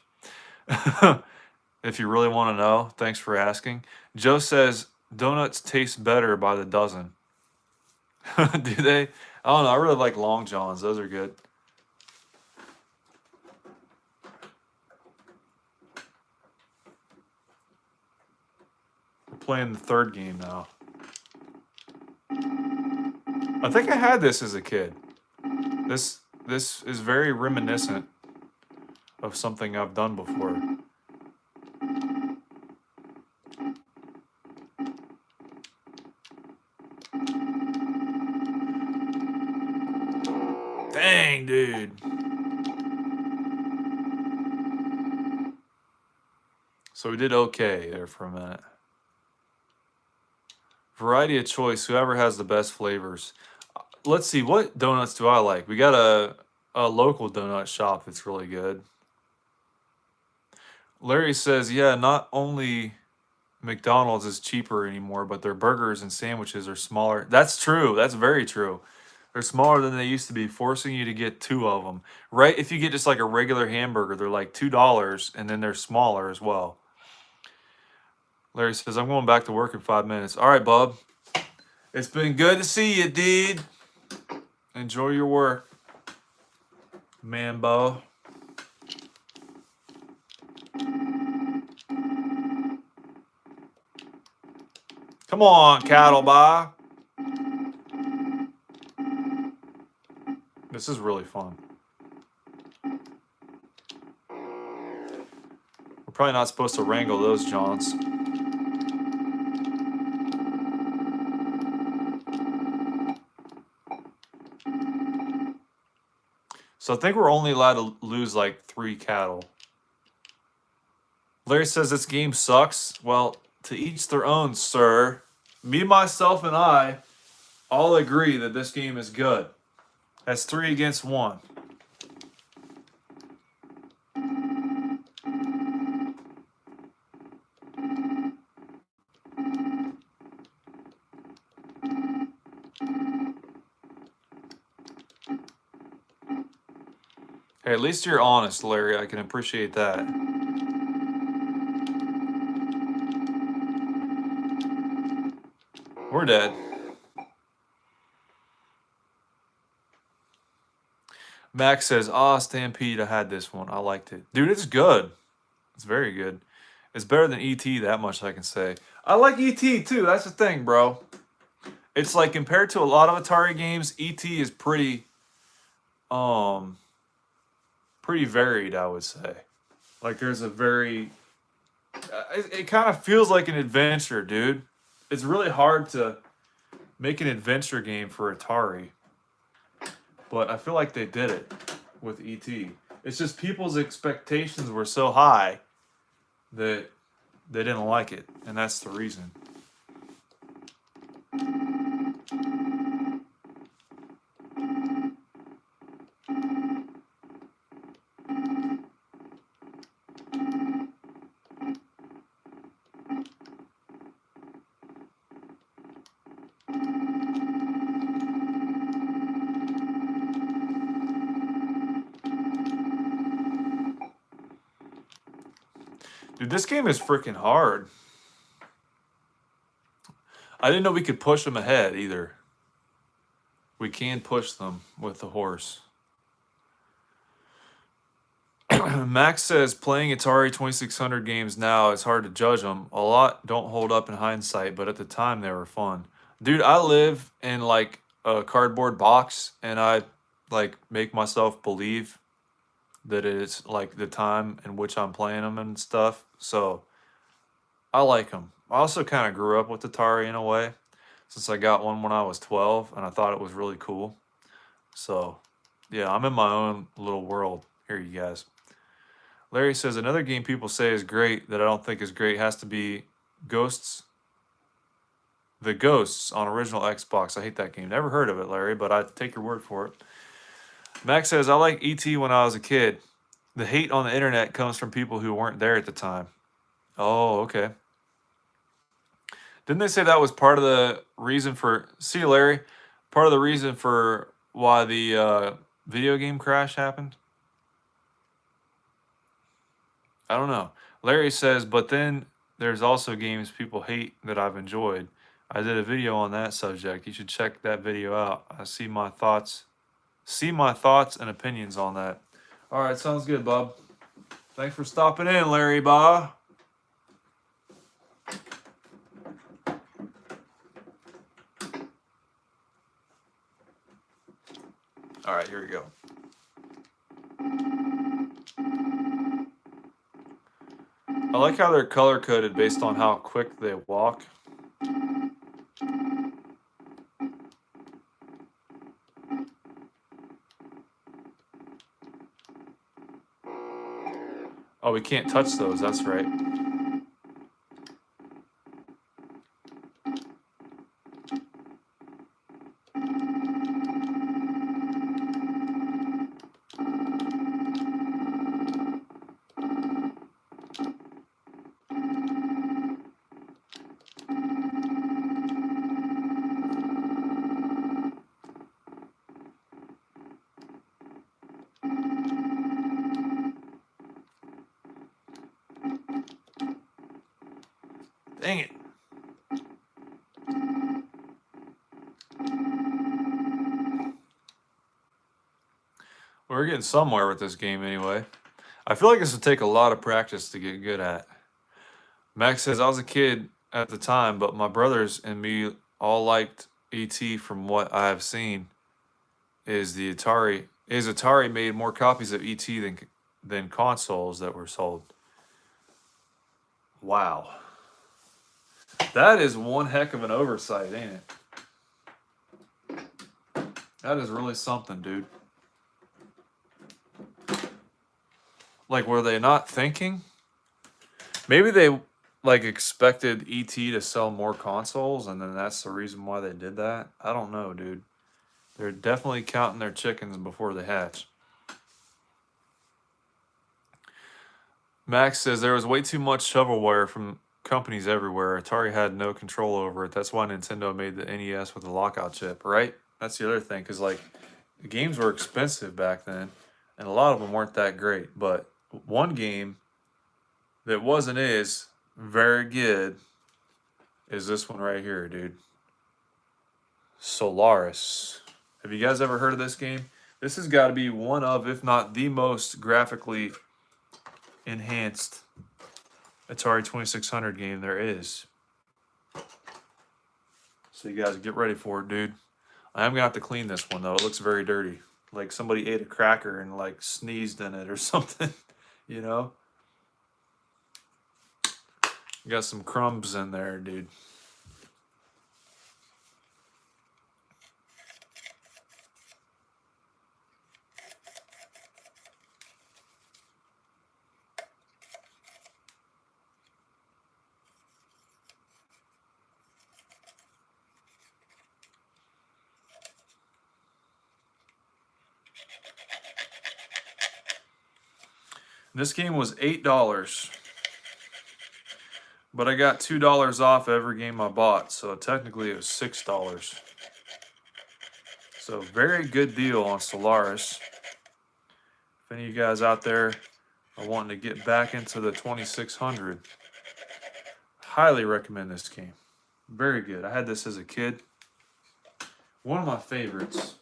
If you really want to know, thanks for asking. Joe says, donuts taste better by the dozen. Do they? I don't know. I really like Long Johns. Those are good. We're playing the third game now. I think I had this as a kid. This is very reminiscent of something I've done before. dude. So we did okay there for a minute. Variety of choice, whoever has the best flavors. Let's see, what donuts do I like? We got a local donut shop that's really good. Larry says, yeah, not only McDonald's is cheaper anymore, but their burgers and sandwiches are smaller. That's true. That's very true. They're smaller than they used to be, forcing you to get 2 of them. Right? If you get just like a regular hamburger, they're like $2, and then they're smaller as well. Larry says, I'm going back to work in 5 minutes. All right, bub. It's been good to see you, dude. Enjoy your work, Mambo. Come on, cattle bar. This is really fun. We're probably not supposed to wrangle those Johns. So I think we're only allowed to lose like 3 cattle. Larry says this game sucks. Well, to each their own, sir. Me, myself, and I all agree that this game is good. That's 3 against 1. Hey, at least you're honest, Larry. I can appreciate that. We're dead. Max says, Stampede, I had this one. I liked it. Dude, it's good. It's very good. It's better than E.T., that much I can say. I like E.T. too. That's the thing, bro. It's like compared to a lot of Atari games, E.T. is pretty varied, I would say. Like there's a very it kind of feels like an adventure, dude. It's really hard to make an adventure game for Atari. But I feel like they did it with E.T. It's just people's expectations were so high that they didn't like it, and that's the reason. Dude, this game is freaking hard. I didn't know we could push them ahead either. We can push them with the horse. Max says playing Atari 2600 games now, it's hard to judge them. A lot don't hold up in hindsight, but at the time they were fun. Dude, I live in like a cardboard box, and I like make myself believe that it's like the time in which I'm playing them and stuff. So I like them. I also kind of grew up with Atari in a way, since I got one when I was 12, and I thought it was really cool. So yeah, I'm in my own little world here, you guys. Larry says another game people say is great that I don't think is great has to be Ghosts. The Ghosts on original Xbox. I hate that game. Never heard of it, Larry, but I take your word for it. Max says I like E.T. when I was a kid. The hate on the internet comes from people who weren't there at the time. Oh, okay. Didn't they say that was part of the reason for... See, Larry, part of the reason for why the video game crash happened? I don't know. Larry says, but then there's also games people hate that I've enjoyed. I did a video on that subject. You should check that video out. I see my thoughts and opinions on that. All right, sounds good, Bob. Thanks for stopping in, Larry Ba. All right, here we go. I like how they're color-coded based on how quick they walk. Oh, we can't touch those. That's right. Dang it. We're getting somewhere with this game anyway. I feel like this would take a lot of practice to get good at. Max says, I was a kid at the time, but my brothers and me all liked ET from what I have seen. Atari made more copies of ET than consoles that were sold. Wow. That is one heck of an oversight, ain't it? That is really something, dude. Like, were they not thinking? Maybe they like expected ET to sell more consoles, and then that's the reason why they did that. I don't know, dude. They're definitely counting their chickens before they hatch. Max says there was way too much shovelware from companies everywhere. Atari had no control over it. That's why Nintendo made the NES with the lockout chip, right? That's the other thing, because like the games were expensive back then, and a lot of them weren't that great. But one game that is very good is this one right here, dude. Solaris. Have you guys ever heard of this game? This has got to be one of, if not the most graphically enhanced Atari 2600 game there is. So you guys get ready for it, dude. I am gonna have to clean this one though. It looks very dirty. Like somebody ate a cracker and like sneezed in it or something, you know? You got some crumbs in there, dude. This game was $8, but I got $2 off every game I bought, so technically it was $6. So very good deal on Solaris. If any of you guys out there are wanting to get back into the 2600, highly recommend this game. Very good. I had this as a kid. One of my favorites.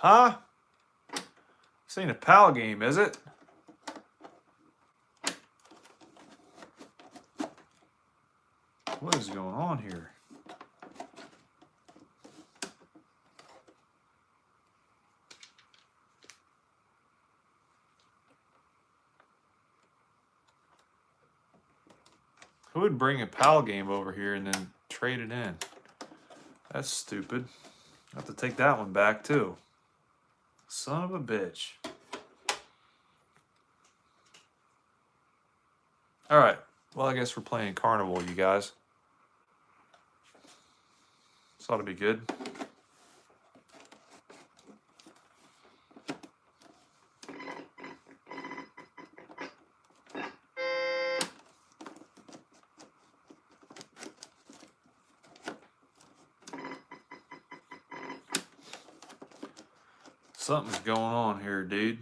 Huh? This ain't a PAL game, is it? What is going on here? Who would bring a PAL game over here and then trade it in? That's stupid. I have to take that one back too. Son of a bitch. All right. Well, I guess we're playing Carnival, you guys. This ought to be good. Something's going on here, dude.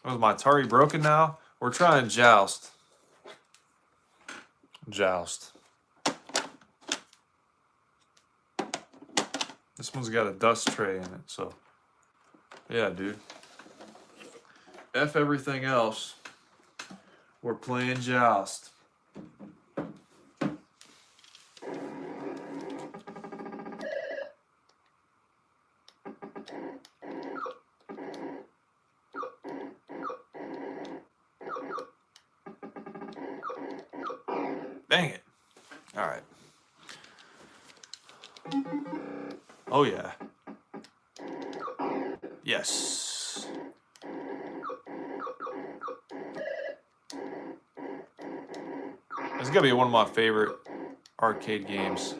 Was my Atari broken now? We're trying Joust. Joust. This one's got a dust tray in it, so yeah, dude. F everything else. We're playing Joust. Dang it. All right. Oh, yeah. Yes. It's gonna be one of my favorite arcade games.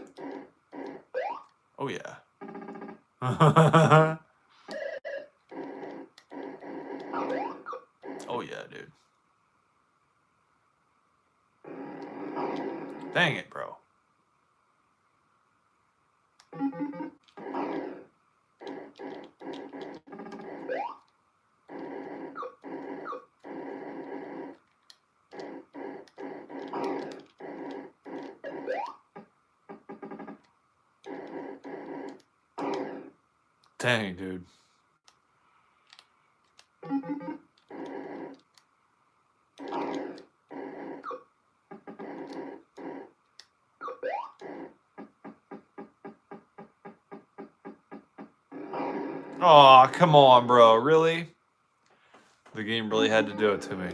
Oh, yeah. Oh, yeah, dude. Dang it, bro. Dang, dude. Oh, come on, bro. Really? The game really had to do it to me.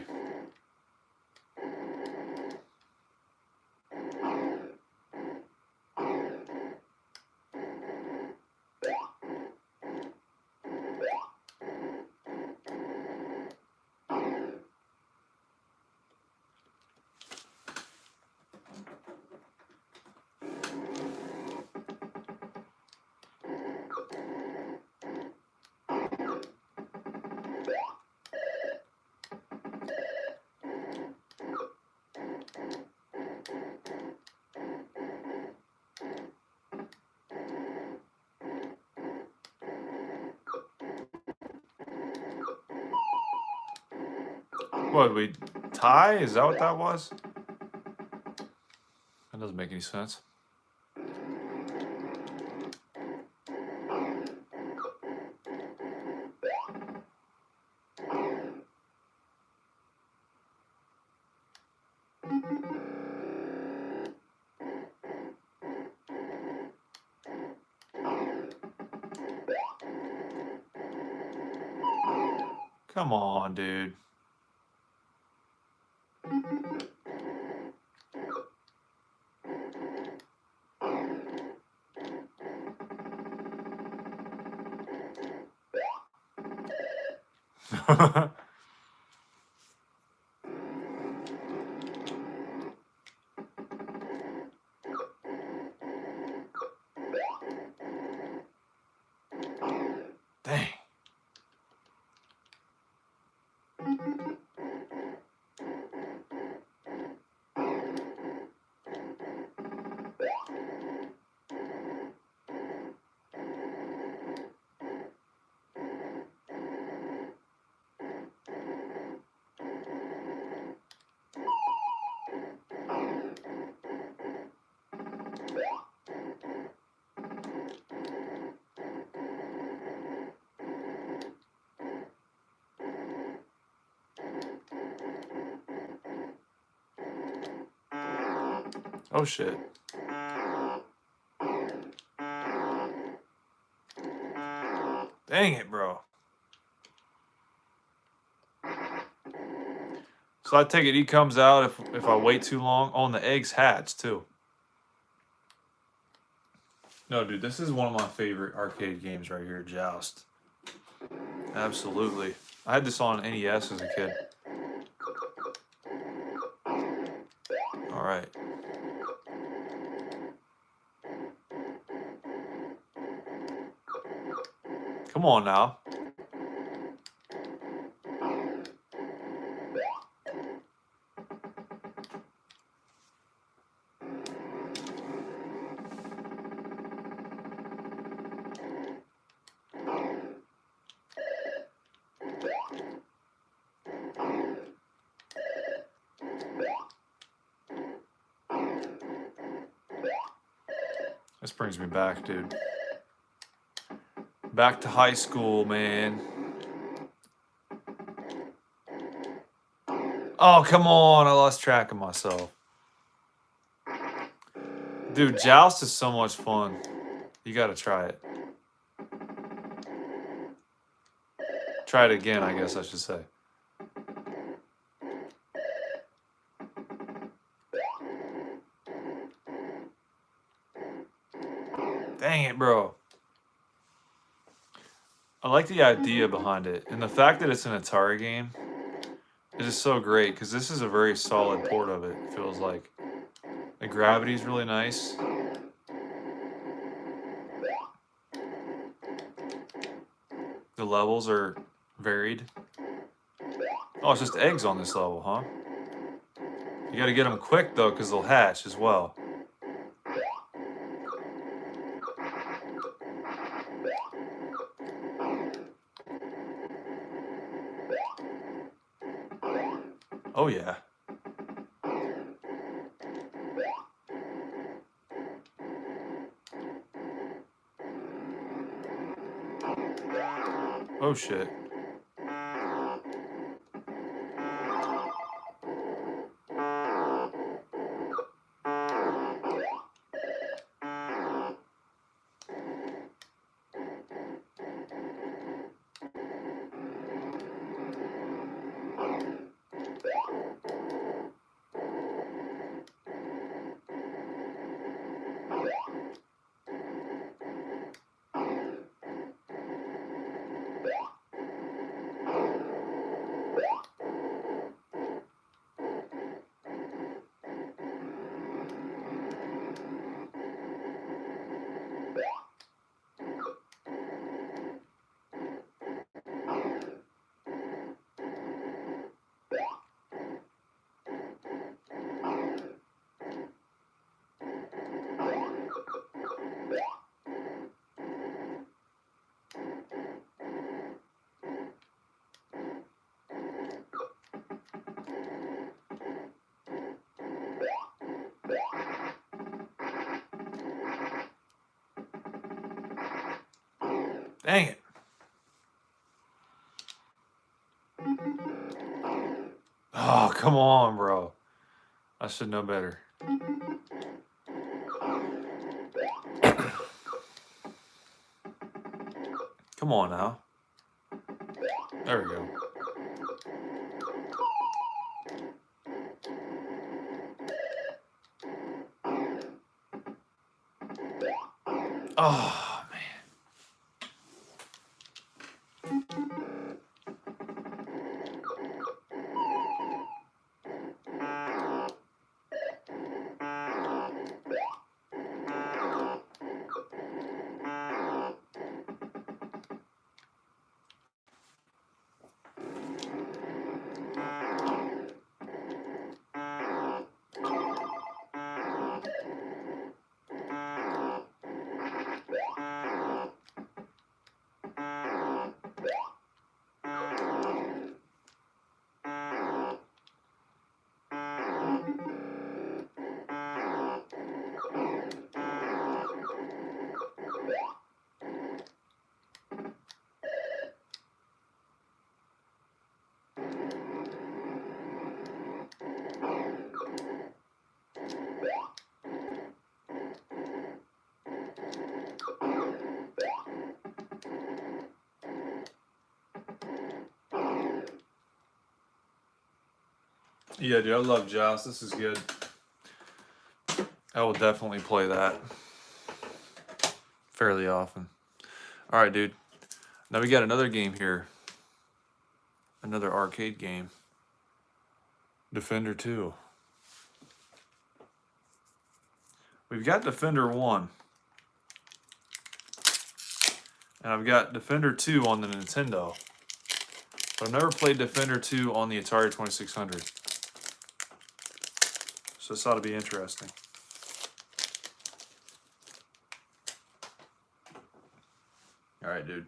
What, we tie? Is that what that was? That doesn't make any sense. Come on, dude. Dang. Oh, shit. Dang it, bro. So I take it he comes out if I wait too long. Oh, and the eggs hatch, too. No, dude, this is one of my favorite arcade games right here, Joust. Absolutely. I had this on NES as a kid. All right. Come on now. This brings me back, dude. Back to high school, man. Oh, come on. I lost track of myself. Dude, Joust is so much fun. You gotta try it. Try it again, I guess I should say. Dang it, bro. I like the idea behind it. And the fact that it's an Atari game is just so great because this is a very solid port of it, it feels like. The gravity's really nice. The levels are varied. Oh, it's just eggs on this level, huh? You gotta get them quick, though, because they'll hatch as well. Oh, yeah. Oh, shit. Dang it. Oh, come on, bro. I should know better. Come on now. There we go. Oh, man. Yeah, dude, I love Joust. This is good. I will definitely play that fairly often. All right, dude. Now we got another game here. Another arcade game. Defender 2. We've got Defender 1. And I've got Defender 2 on the Nintendo. But I've never played Defender 2 on the Atari 2600. So this ought to be interesting. All right, dude.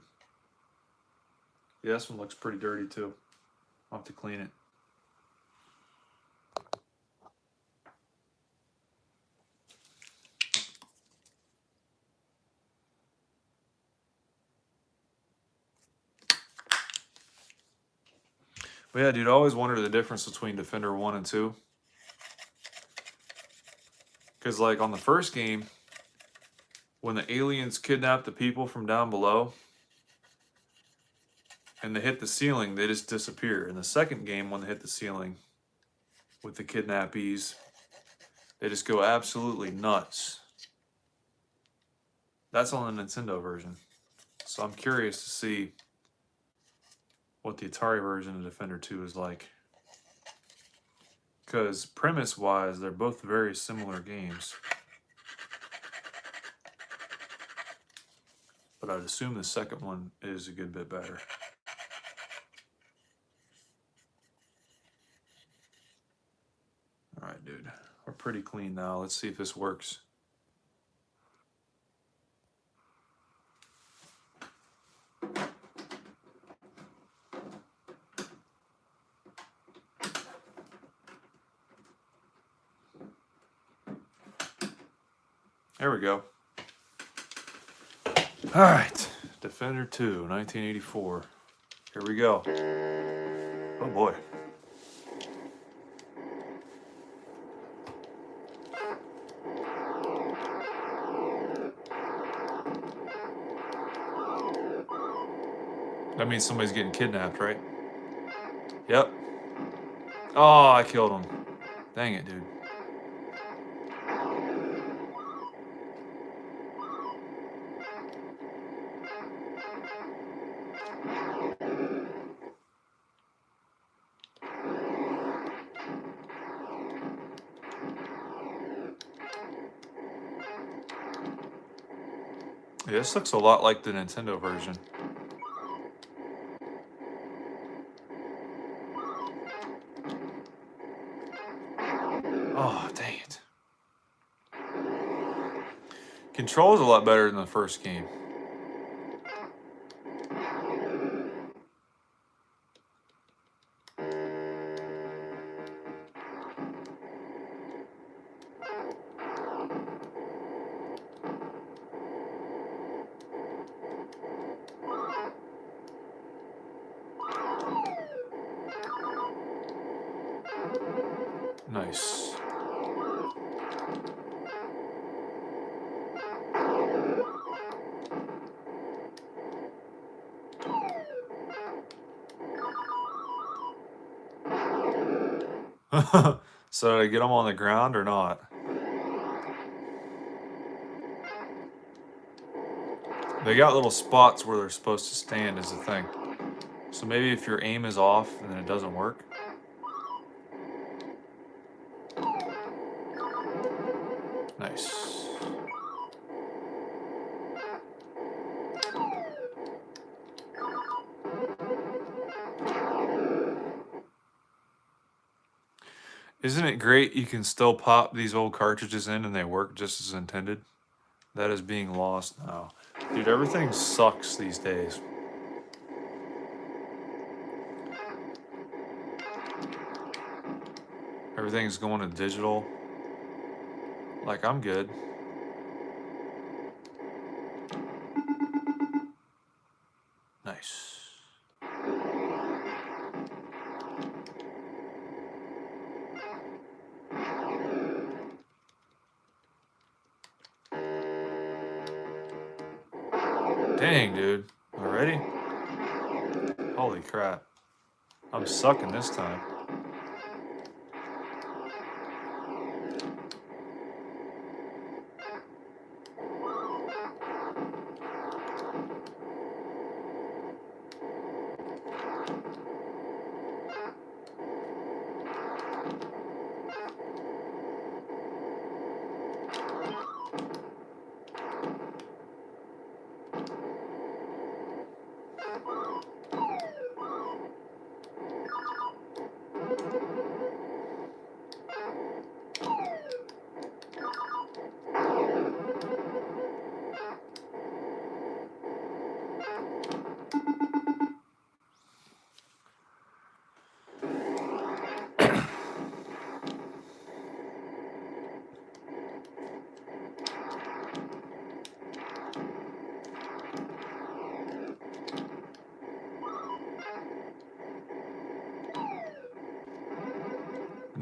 Yeah, this one looks pretty dirty too. I'll have to clean it. But yeah, dude, I always wondered the difference between Defender 1 and 2. Because, like, on the first game, when the aliens kidnap the people from down below and they hit the ceiling, they just disappear. In the second game, when they hit the ceiling with the kidnappees, they just go absolutely nuts. That's on the Nintendo version. So I'm curious to see what the Atari version of Defender 2 is like. Because premise-wise, they're both very similar games. But I'd assume the second one is a good bit better. All right, dude. We're pretty clean now. Let's see if this works. There we go. All right. Defender 2, 1984. Here we go. Oh, boy. That means somebody's getting kidnapped, right? Yep. Oh, I killed him. Dang it, dude. Yeah, this looks a lot like the Nintendo version. Oh, dang it. Control's a lot better than the first game. Nice. So did I get them on the ground or not? They got little spots where they're supposed to stand is the thing. So maybe if your aim is off, then it doesn't work. Nice. Isn't it great you can still pop these old cartridges in and they work just as intended? That is being lost now. Dude, everything sucks these days. Everything's going to digital. Like, I'm good. Nice. Dang, dude. Already? Holy crap. I'm sucking this time.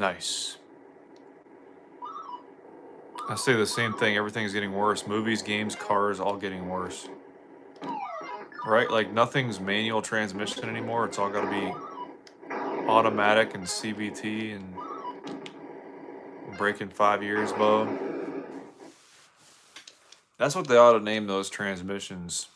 Nice. I say the same thing. Everything's getting worse. Movies, games, cars, all getting worse. Right? Like nothing's manual transmission anymore. It's all got to be automatic and CVT and break in 5 years, Bo. That's what they ought to name those transmissions.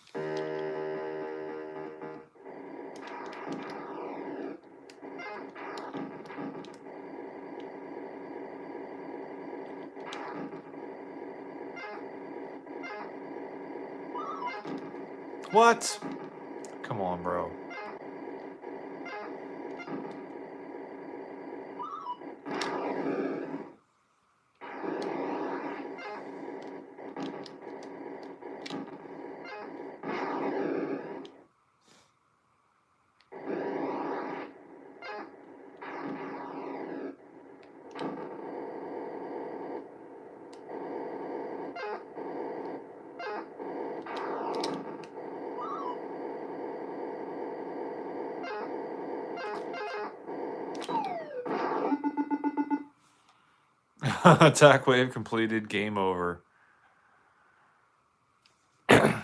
What? Come on, bro. Attack wave completed. Game over. Yeah,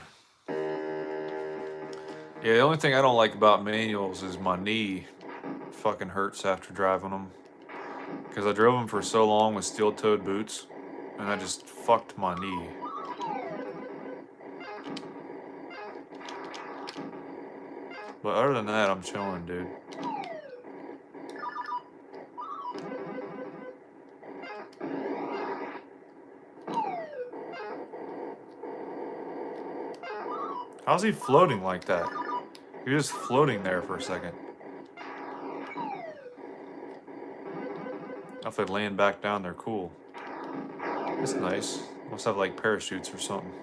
the only thing I don't like about manuals is my knee fucking hurts after driving them. Because I drove them for so long with steel-toed boots, and I just fucked my knee. But other than that, I'm chilling, dude. How's he floating like that? He was just floating there for a second. If they land back down, they're cool. That's nice. Must have like parachutes or something.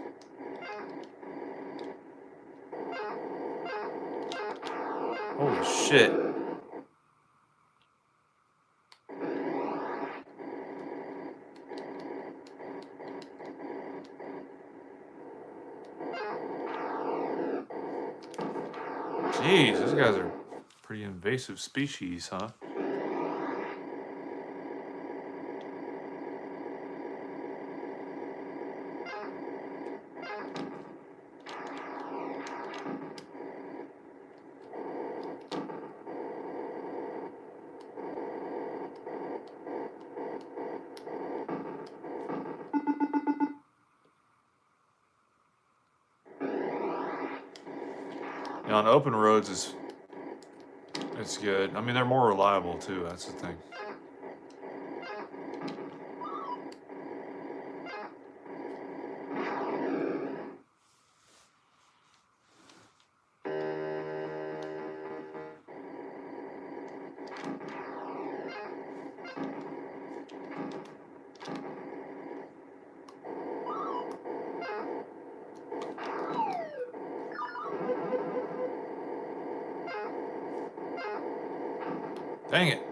Holy shit. Jeez, those guys are pretty invasive species, huh? You know, on open roads, it's good. I mean, they're more reliable too. That's the thing. Dang it.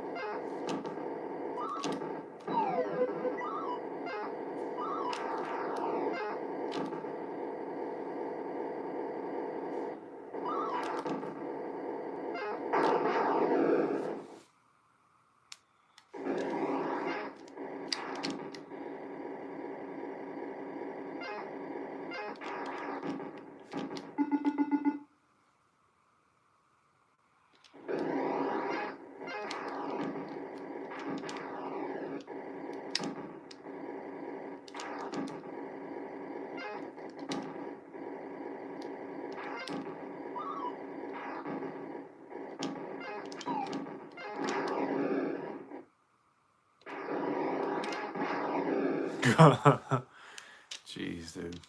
Jeez, dude.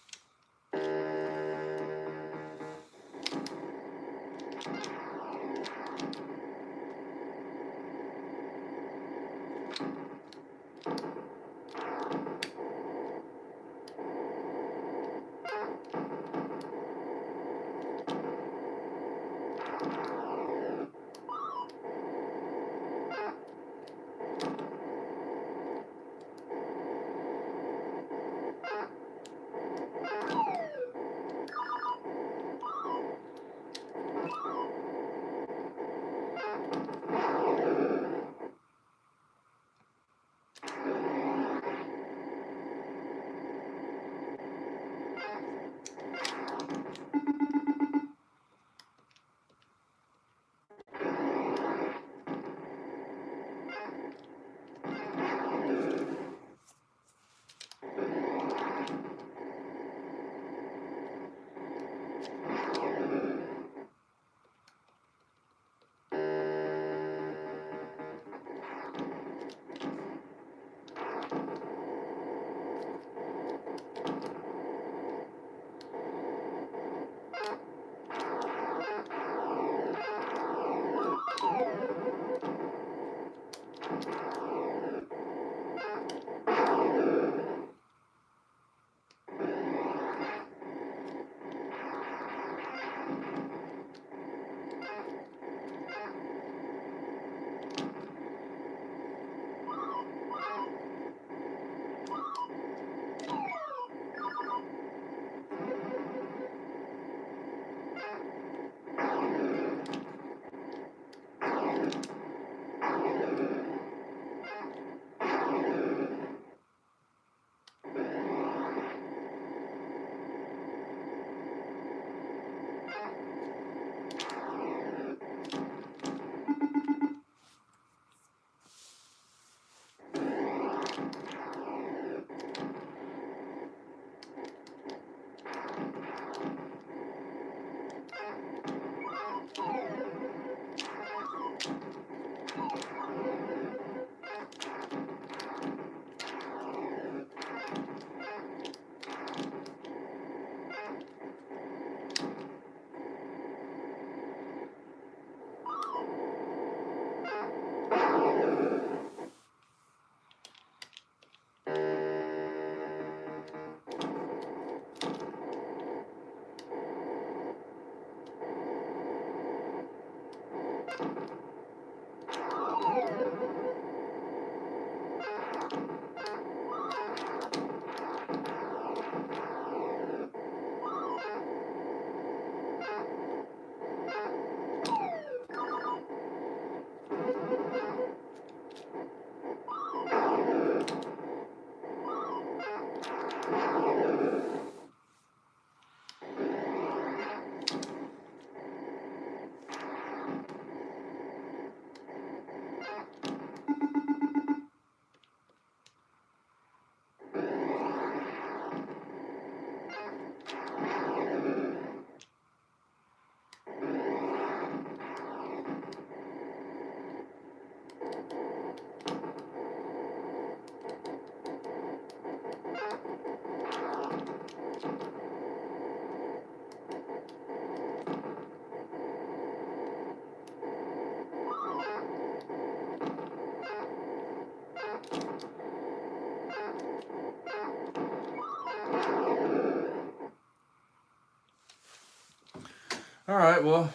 Alright, well,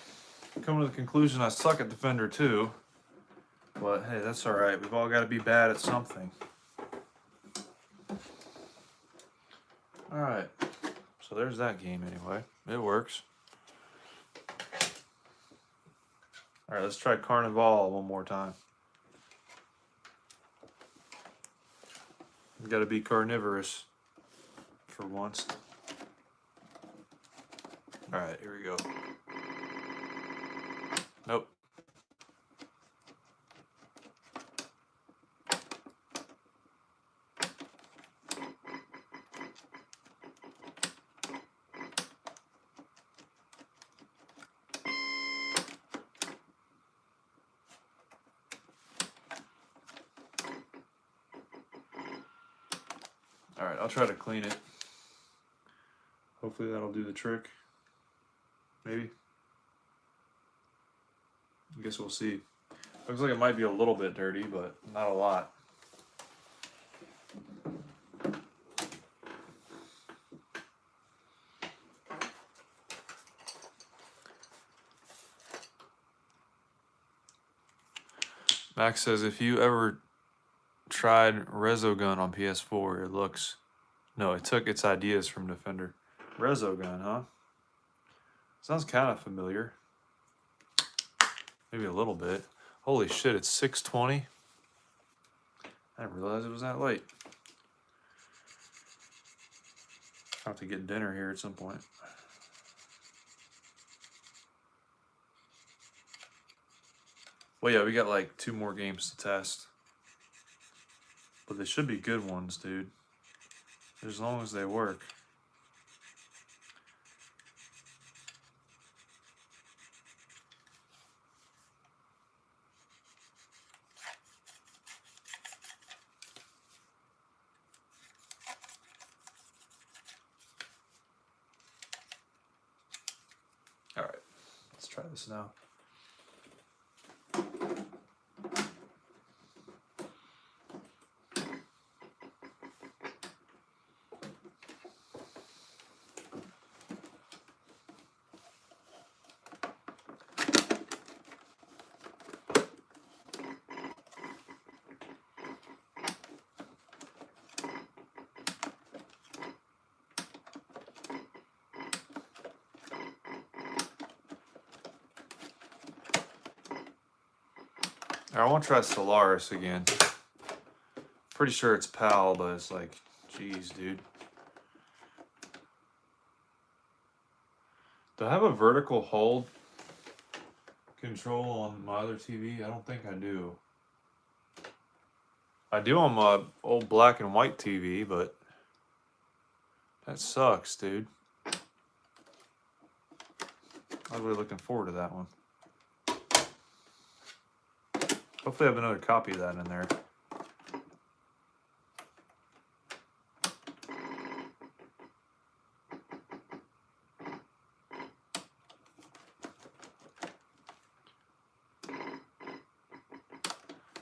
coming to the conclusion I suck at Defender too. But hey, that's alright. We've all got to be bad at something. Alright. So there's that game anyway. It works. Alright, let's try Carnival one more time. We've got to be carnivorous for once. Alright, here we go. Nope. Alright, I'll try to clean it. Hopefully that'll do the trick. Maybe. I guess we'll see. Looks like it might be a little bit dirty, but not a lot. Max says, if you ever tried Resogun on PS4, it looks... No, it took its ideas from Defender. Resogun, huh? Sounds kind of familiar. Maybe a little bit. Holy shit, it's 6:20. I didn't realize it was that late. I'll have to get dinner here at some point. Well, yeah, we got like 2 more games to test. But they should be good ones, dude. As long as they work. All right, let's try this now. I want to try Solaris again. Pretty sure it's PAL, but it's like, geez, dude. Do I have a vertical hold control on my other TV? I don't think I do. I do on my old black and white TV, but that sucks, dude. I was really looking forward to that one. Hopefully I have another copy of that in there.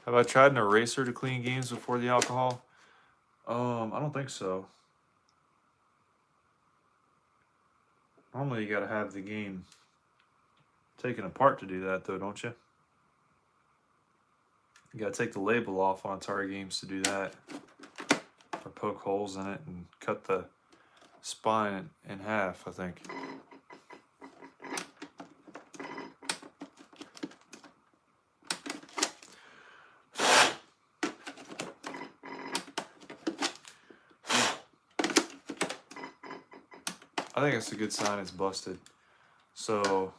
Have I tried an eraser to clean games before the alcohol? I don't think so. Normally you gotta have the game taken apart to do that though, don't you? You gotta take the label off on Atari games to do that. Or poke holes in it and cut the spine in half, I think. I think it's a good sign it's busted. So,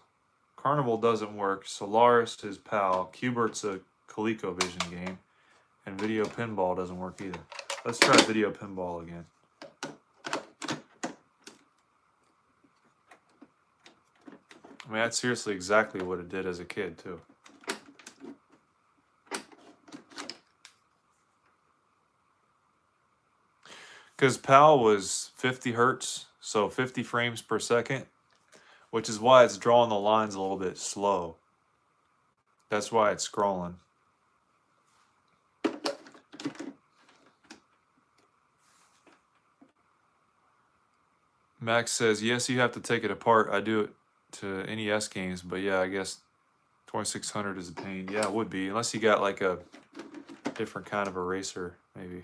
Carnival doesn't work. Solaris is PAL. Q*bert's a ColecoVision game. And Video Pinball doesn't work either. Let's try Video Pinball again. I mean, that's seriously exactly what it did as a kid, too. Because PAL was 50 hertz, so 50 frames per second, which is why it's drawing the lines a little bit slow. That's why it's scrolling. Max says, yes, you have to take it apart. I do it to NES games, but yeah, I guess 2600 is a pain. Yeah, it would be, unless you got like a different kind of eraser, maybe.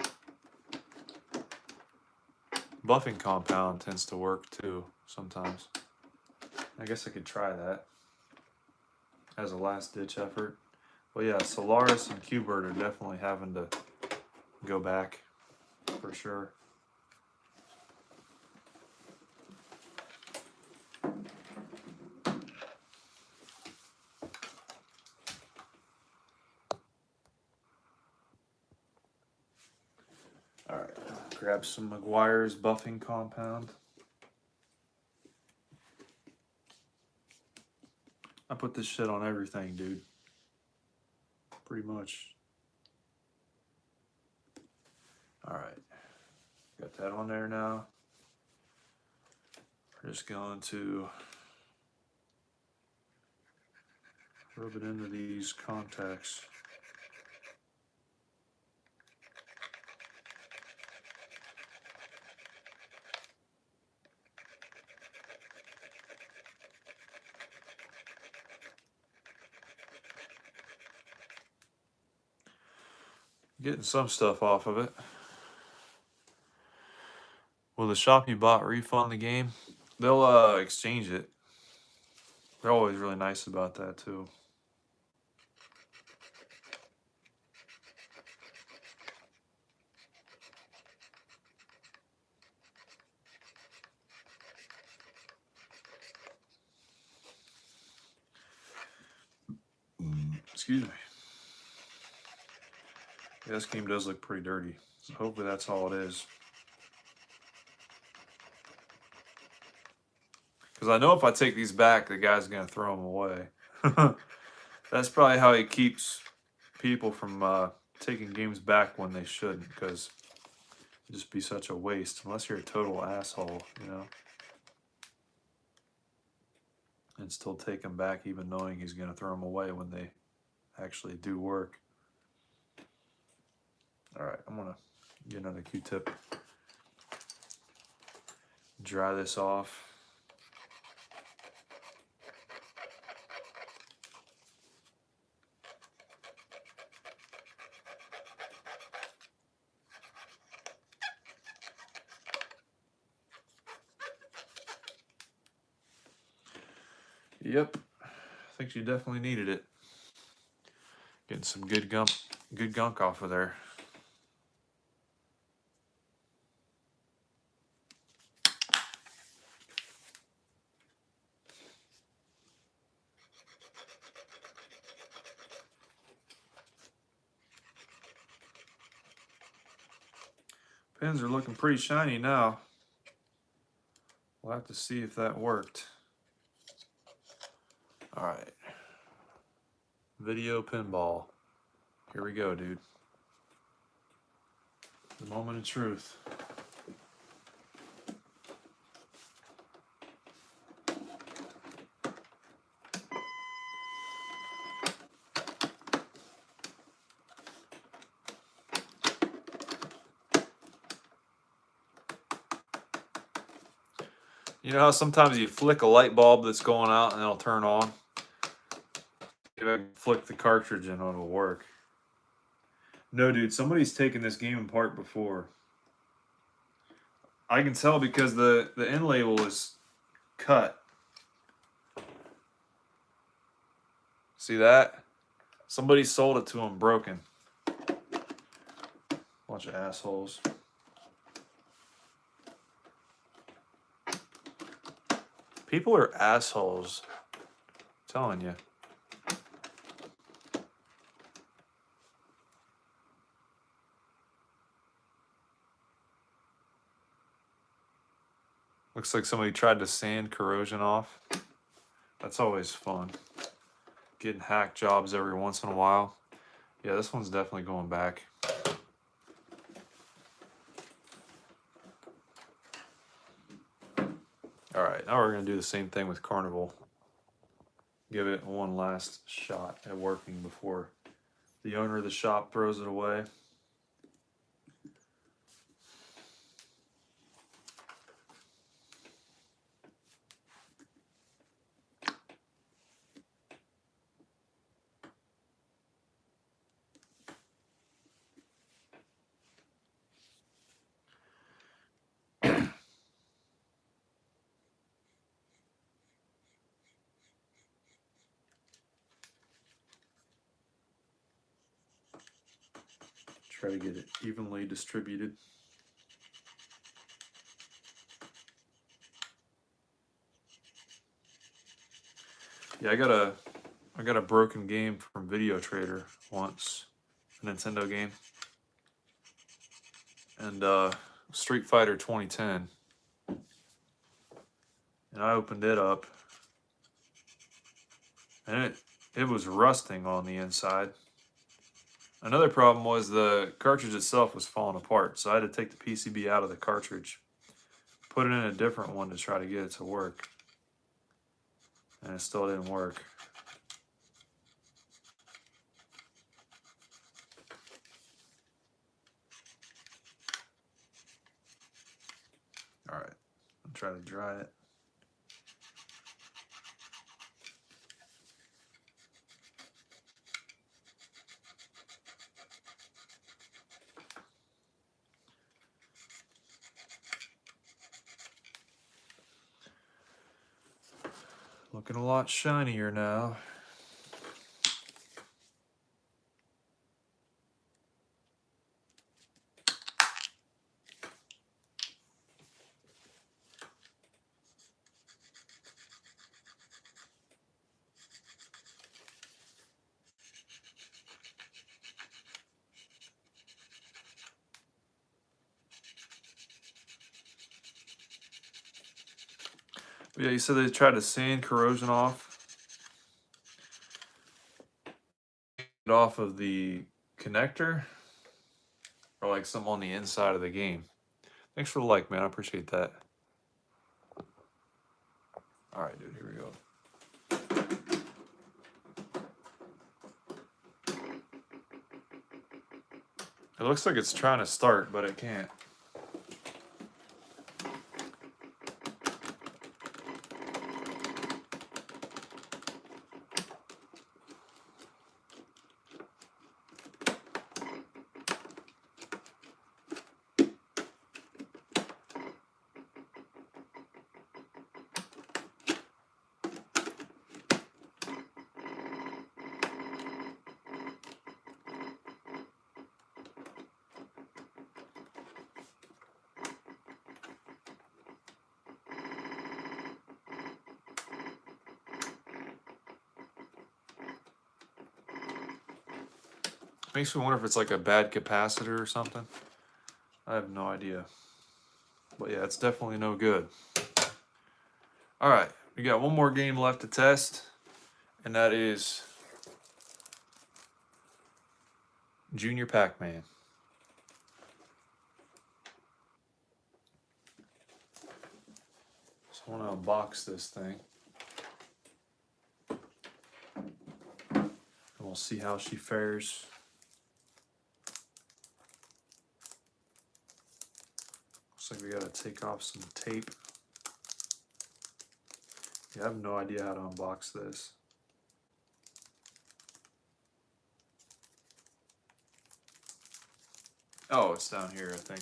Buffing compound tends to work too sometimes. I guess I could try that as a last ditch effort. But yeah, Solaris and Qbert are definitely having to go back for sure. All right, grab some McGuire's buffing compound. I put this shit on everything, dude. Pretty much. All right, got that on there now. We're just going to rub it into these contacts. Getting some stuff off of it. Will the shop you bought refund the game? They'll exchange it. They're always really nice about that too. Excuse me. Yeah, this game does look pretty dirty. So hopefully that's all it is. Because I know if I take these back, the guy's going to throw them away. That's probably how he keeps people from taking games back when they shouldn't. Because it'd just be such a waste. Unless you're a total asshole, you know. And still take them back even knowing he's going to throw them away when they actually do work. Alright, I'm going to get another Q-tip. Dry this off. Yep, I think she definitely needed it. Getting some good gunk off of there. Pins are looking pretty shiny now. We'll have to see if that worked. All right. Video pinball. Here we go, dude. The moment of truth. You know how sometimes you flick a light bulb that's going out and it'll turn on? If I flick the cartridge in, it'll work. No, dude, somebody's taken this game apart before. I can tell because the end label is cut. See that? Somebody sold it to him broken. Bunch of assholes. People are assholes. I'm telling you. Looks like somebody tried to sand corrosion off. That's always fun. Getting hack jobs every once in a while. Yeah, this one's definitely going back. All right, now we're going to do the same thing with Carnival. Give it one last shot at working before the owner of the shop throws it away. Try to get it evenly distributed. Yeah, I got a broken game from Video Trader once, a Nintendo game, and Street Fighter 2010, and I opened it up, and it was rusting on the inside. Another problem was the cartridge itself was falling apart, so I had to take the PCB out of the cartridge, put it in a different one to try to get it to work, and it still didn't work. All right, I'll try to dry it. Looking a lot shinier now. But yeah, you said they tried to sand corrosion off of the connector, or like some on the inside of the game. Thanks for the like, man. I appreciate that. All right, dude, here we go. It looks like it's trying to start, but it can't. Makes me wonder if it's like a bad capacitor or something. I have no idea. But yeah, it's definitely no good. All right, we got one more game left to test, and that is Junior Pac-Man. So I want to unbox this thing. And we'll see how she fares. Looks like we gotta take off some tape. Yeah, I have no idea how to unbox this. Oh, it's down here, I think.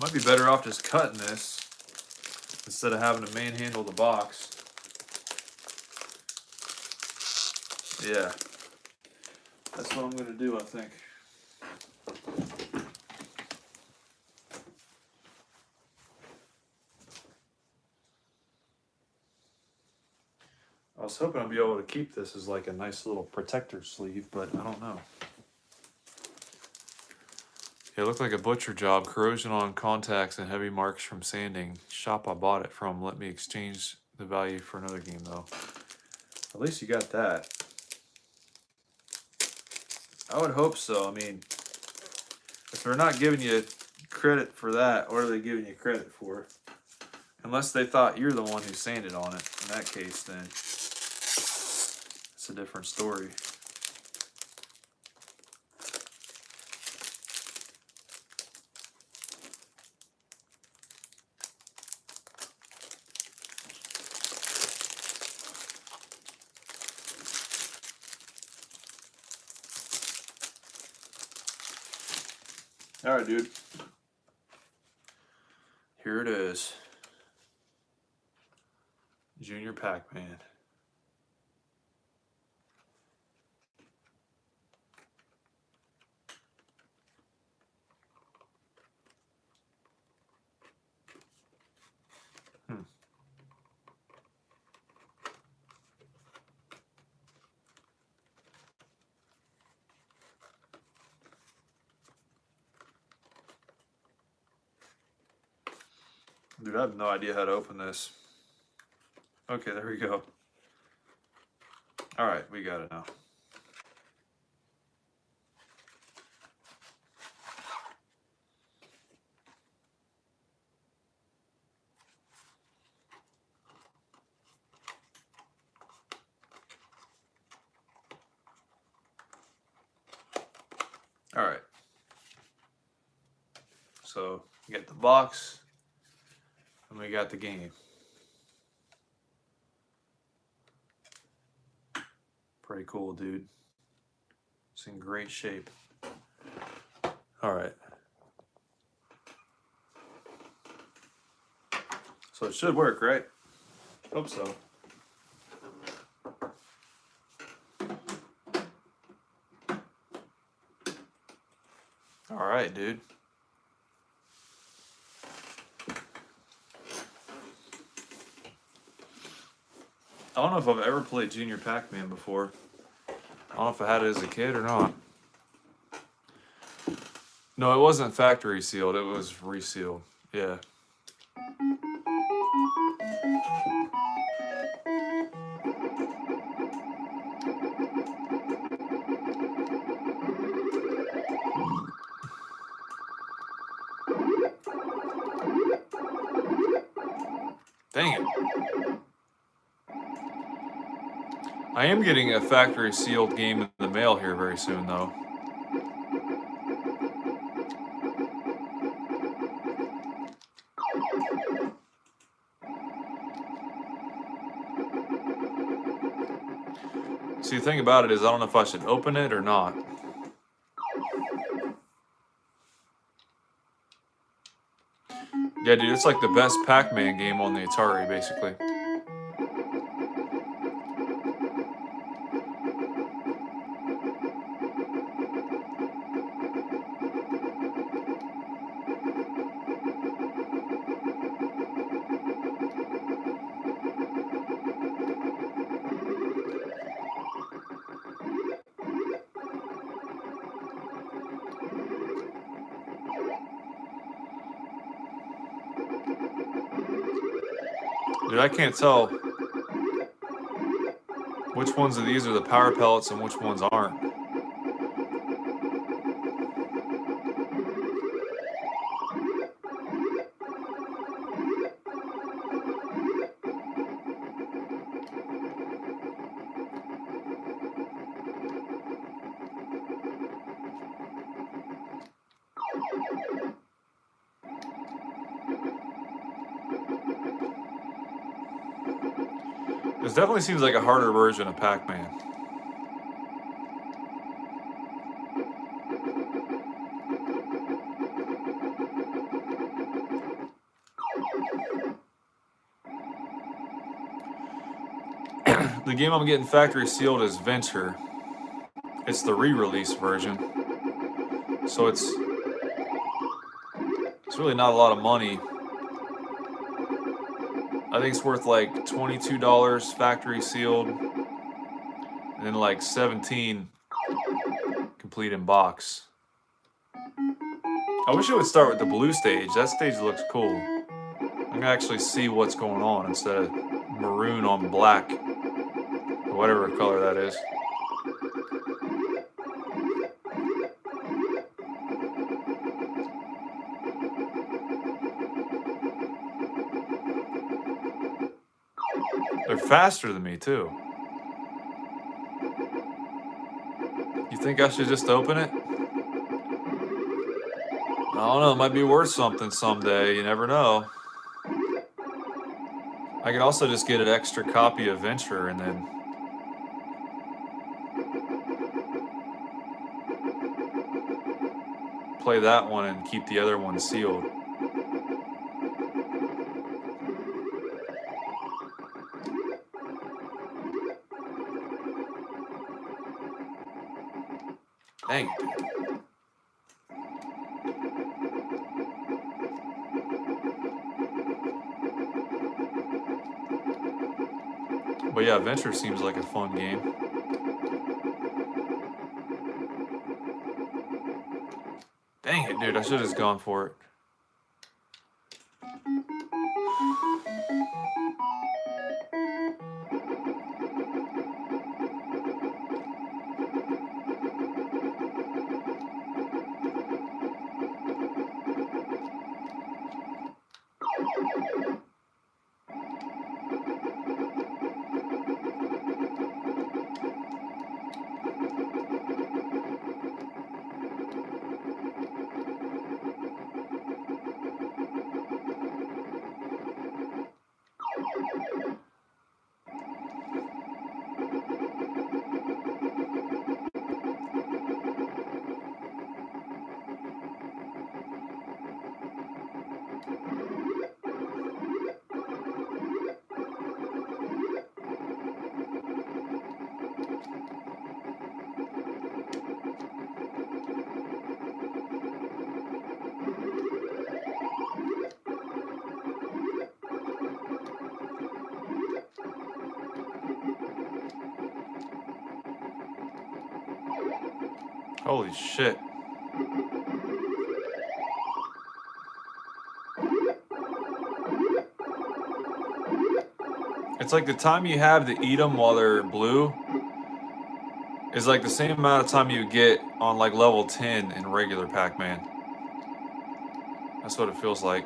Might be better off just cutting this instead of having to manhandle the box. Yeah, that's what I'm gonna do, I think. I was hoping I'd be able to keep this as like a nice little protector sleeve, but I don't know. Yeah, it looked like a butcher job. Corrosion on contacts and heavy marks from sanding. Shop I bought it from let me exchange the value for another game, though. At least you got that. I would hope so. I mean, if they're not giving you credit for that, what are they giving you credit for? Unless they thought you're the one who sanded on it. In that case, then it's a different story. All right, dude. Here it is. Junior Pac-Man. Dude, I have no idea how to open this. Okay, there we go. All right, we got it now. All right. So, we got the box, and we got the game. Pretty cool, dude. It's in great shape. All right. So it should work, right? Hope so. All right, dude. I don't know if I've ever played Junior Pac-Man before. I don't know if I had it as a kid or not. No, it wasn't factory sealed. It was resealed. Yeah. Dang it. I am getting a factory sealed game in the mail here very soon, though. See, the thing about it is I don't know if I should open it or not. Yeah, dude, it's like the best Pac-Man game on the Atari, basically. Dude, I can't tell which ones of these are the power pellets and which ones aren't. This definitely seems like a harder version of Pac-Man. The game I'm getting factory sealed is Venture. It's the re-release version. So it's really not a lot of money. I think it's worth like $22 factory sealed, and then like $17 complete in box. I wish it would start with the blue stage. That stage looks cool. I'm gonna actually see what's going on instead of maroon on black, or whatever color that is. They're faster than me too. You think I should just open it? I don't know, it might be worth something someday, you never know. I could also just get an extra copy of Venture and then... play that one and keep the other one sealed. Dang it, dude. But yeah, Venture seems like a fun game. Dang it, dude. I should have just gone for it. Holy shit. It's like the time you have to eat them while they're blue is like the same amount of time you get on like level 10 in regular Pac-Man. That's what it feels like.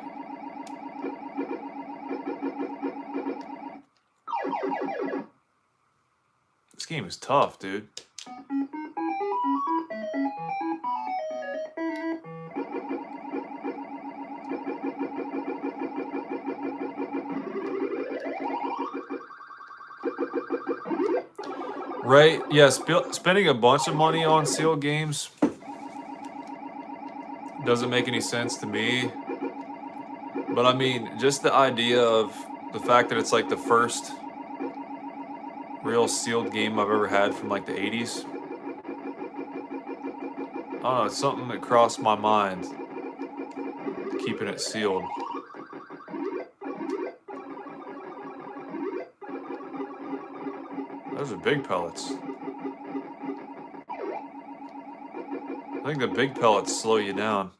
This game is tough, dude. Right? Yeah, spending a bunch of money on sealed games doesn't make any sense to me. But I mean, just the idea of the fact that it's like the first real sealed game I've ever had from like the 80s. I don't know, it's something that crossed my mind, keeping it sealed. Those are big pellets. I think the big pellets slow you down.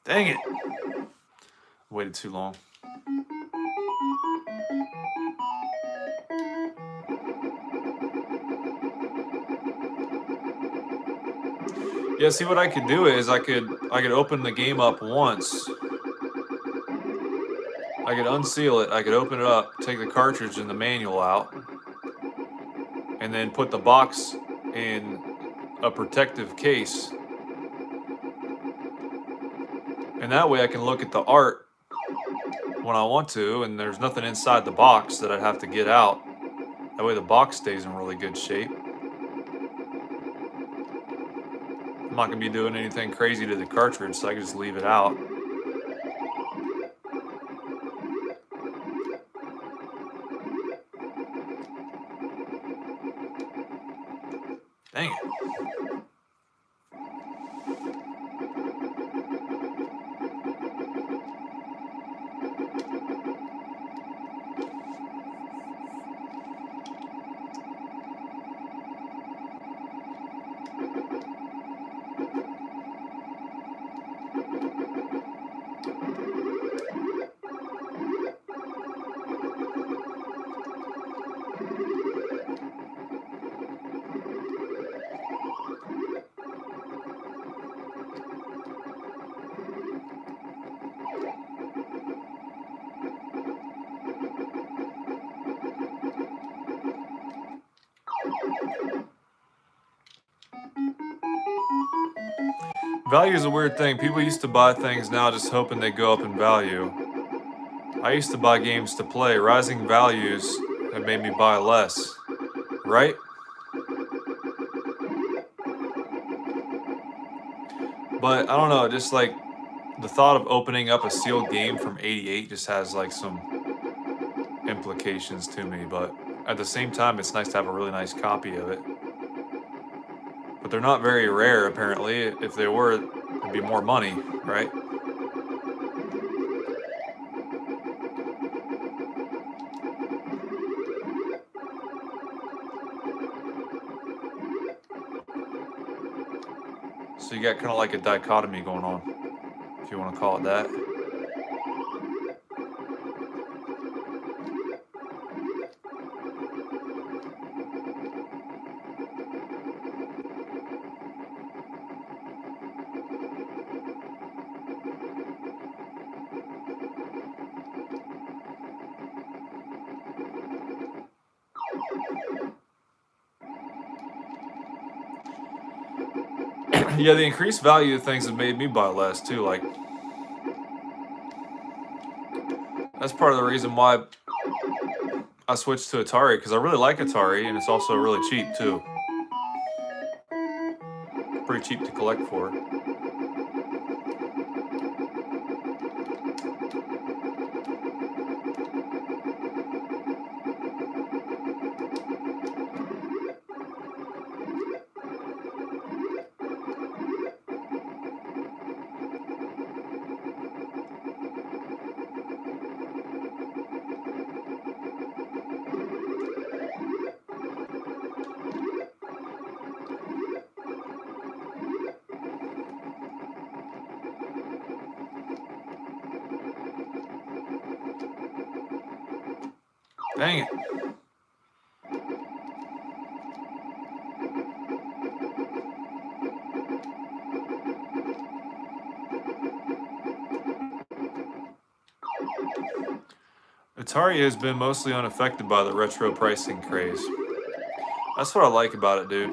Dang it. Waited too long. Yeah, see what I could do is I could open the game up once. I could unseal it, I could open it up, take the cartridge and the manual out, and then put the box in a protective case. And that way I can look at the art when I want to, and there's nothing inside the box that I'd have to get out. That way the box stays in really good shape. I'm not gonna be doing anything crazy to the cartridge, so I can just leave it out. Dang it. Value is a weird thing. People used to buy things now just hoping they go up in value. I used to buy games to play. Rising values have made me buy less, right? But I don't know, just like the thought of opening up a sealed game from '88 just has like some implications to me. But at the same time, it's nice to have a really nice copy of it. But they're not very rare, apparently. If they were, it'd be more money, right? So you got kind of like a dichotomy going on, if you want to call it that. Yeah, the increased value of things have made me buy less too. Like, that's part of the reason why I switched to Atari, because I really like Atari and it's also really cheap too. Pretty cheap to collect for. Dang it. Atari has been mostly unaffected by the retro pricing craze. That's what I like about it, dude.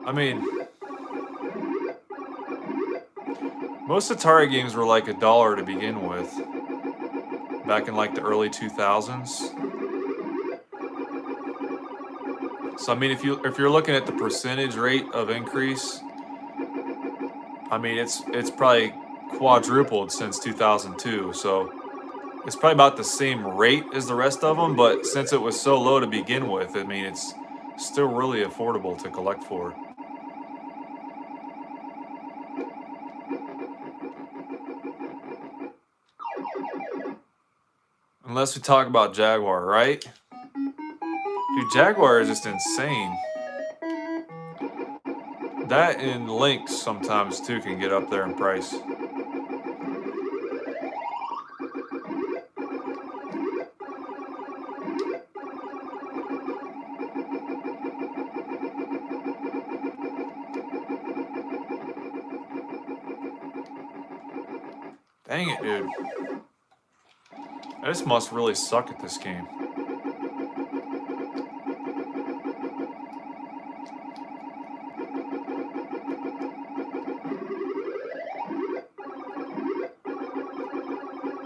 I mean, most Atari games were like $1 to begin with, back in like the early 2000s. So I mean, if you're looking at the percentage rate of increase, I mean it's probably quadrupled since 2002. So it's probably about the same rate as the rest of them, but since it was so low to begin with, I mean it's still really affordable to collect for. Unless we talk about Jaguar, right? Dude, Jaguar is just insane. That and Lynx sometimes too can get up there in price. Dang it, dude. I just must really suck at this game.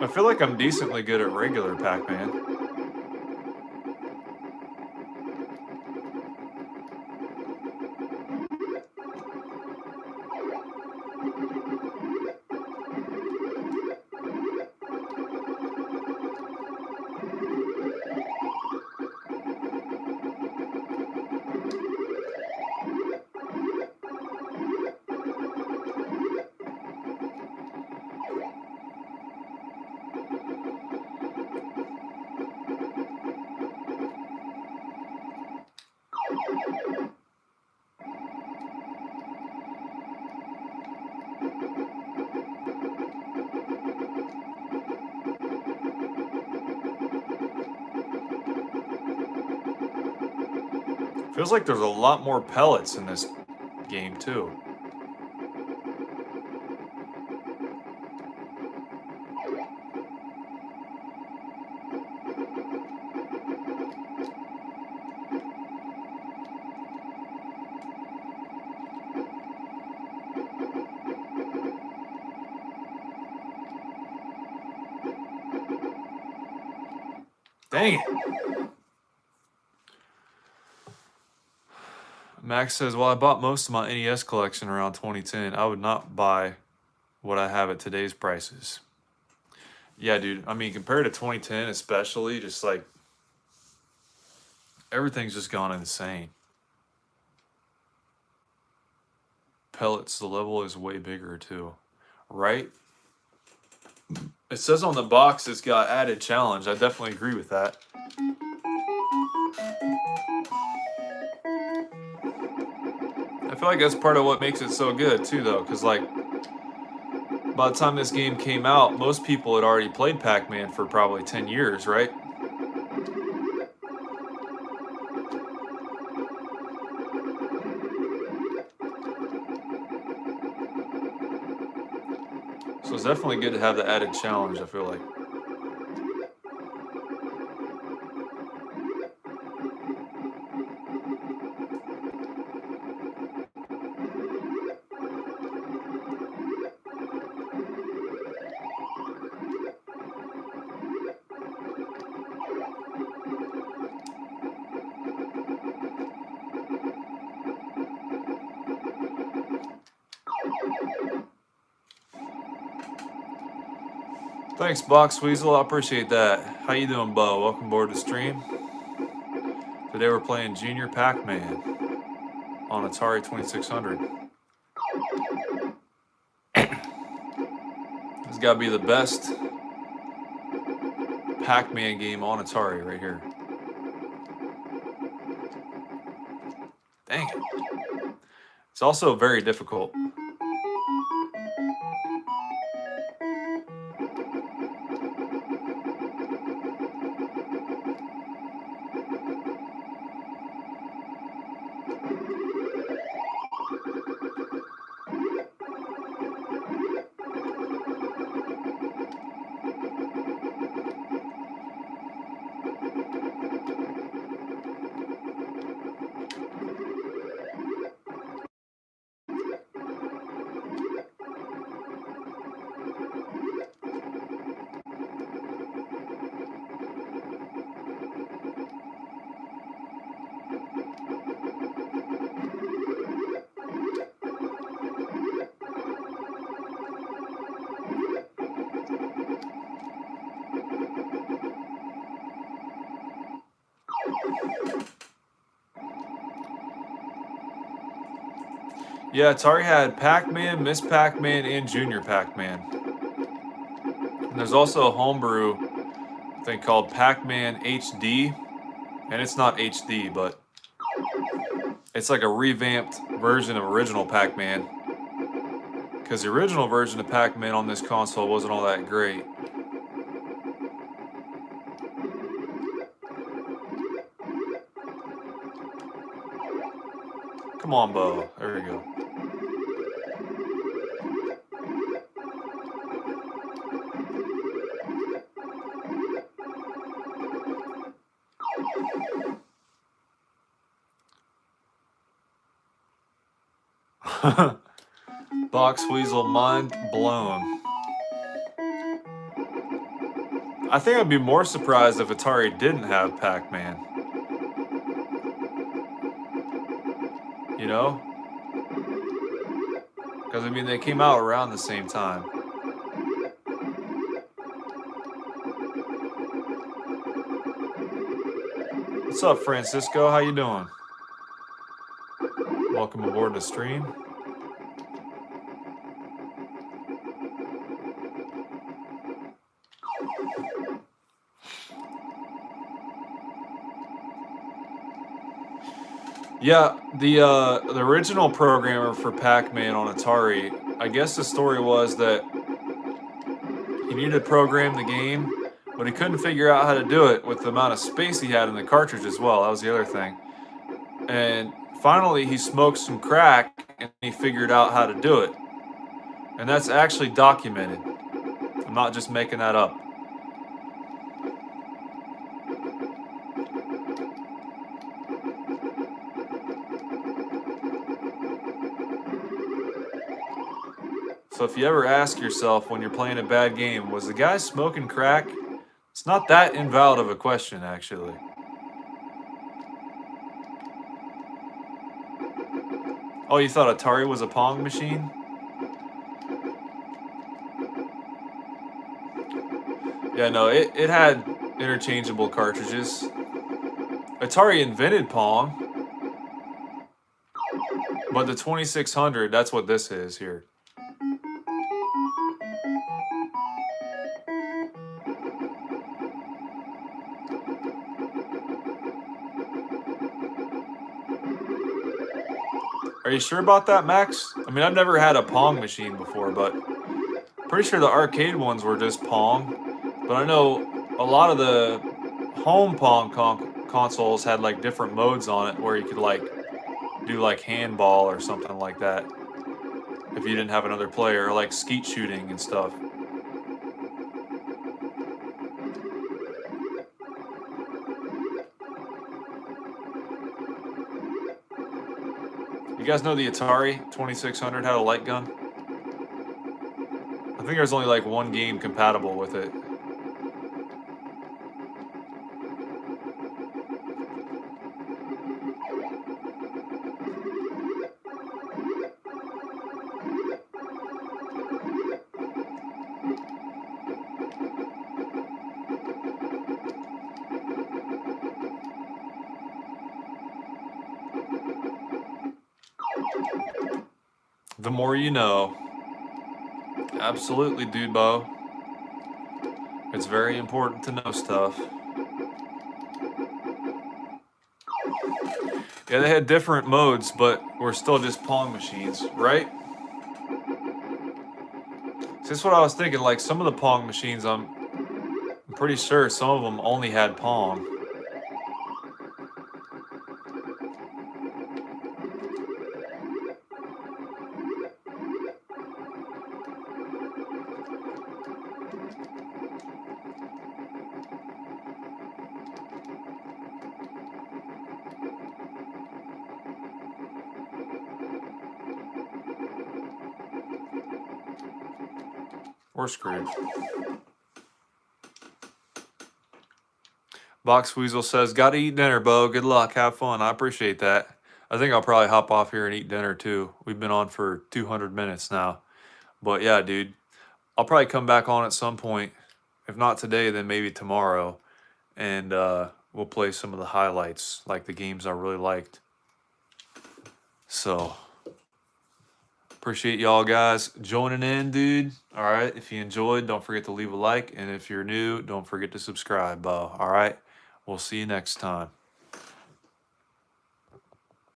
I feel like I'm decently good at regular Pac-Man. Feels like there's a lot more pellets in this game too. Dang it. Max says, well, I bought most of my NES collection around 2010. I would not buy what I have at today's prices. Yeah, dude. I mean, compared to 2010, especially, just like everything's just gone insane. Pellets, the level is way bigger too. Right? It says on the box it's got added challenge. I definitely agree with that. I feel like that's part of what makes it so good too, though, because like by the time this game came out, most people had already played Pac-Man for probably 10 years, right? So it's definitely good to have the added challenge, I feel like. Thanks, Box Weasel. I appreciate that. How you doing, Bo? Welcome aboard the stream. Today we're playing Junior Pac-Man on Atari 2600. This has got to be the best Pac-Man game on Atari right here. Dang it. It's also very difficult. Yeah, Atari had Pac-Man, Miss Pac-Man, and Junior Pac-Man. And there's also a homebrew thing called Pac-Man HD. And it's not HD, but it's like a revamped version of original Pac-Man. Because the original version of Pac-Man on this console wasn't all that great. Come on, Bo. There we go. Box Weasel, mind blown. I think I'd be more surprised if Atari didn't have Pac-Man. You know? Because, I mean, they came out around the same time. What's up, Francisco? How you doing? Welcome aboard the stream. Yeah, the original programmer for Pac-Man on Atari, I guess the story was that he needed to program the game, but he couldn't figure out how to do it with the amount of space he had in the cartridge as well. That was the other thing. And finally, he smoked some crack and he figured out how to do it. And that's actually documented. I'm not just making that up. So if you ever ask yourself when you're playing a bad game, was the guy smoking crack It's not that invalid of a question, actually. Oh, you thought Atari was a Pong machine? Yeah, no, it had interchangeable cartridges. Atari invented Pong, but the 2600, that's what this is here. Are you sure about that, Max? I mean, I've never had a Pong machine before, but pretty sure the arcade ones were just Pong. But I know a lot of the home Pong consoles had like different modes on it where you could like do like handball or something like that if you didn't have another player, or like skeet shooting and stuff. You guys know the Atari 2600 had a light gun? I think there's only like one game compatible with it. The more you know. Absolutely, dude, Bo. It's very important to know stuff. Yeah, they had different modes, but we're still just Pong machines, right? So that's what I was thinking. Like some of the Pong machines, I'm pretty sure some of them only had Pong. We're screwed. Box Weasel says, "Gotta eat dinner, Bo. Good luck. Have fun." I appreciate that. I think I'll probably hop off here and eat dinner too. We've been on for 200 minutes now. But yeah, dude, I'll probably come back on at some point. If not today, then maybe tomorrow. And we'll play some of the highlights, like the games I really liked. So, appreciate y'all guys joining in, dude. All right. If you enjoyed, don't forget to leave a like. And if you're new, don't forget to subscribe, Bo. All right. We'll see you next time.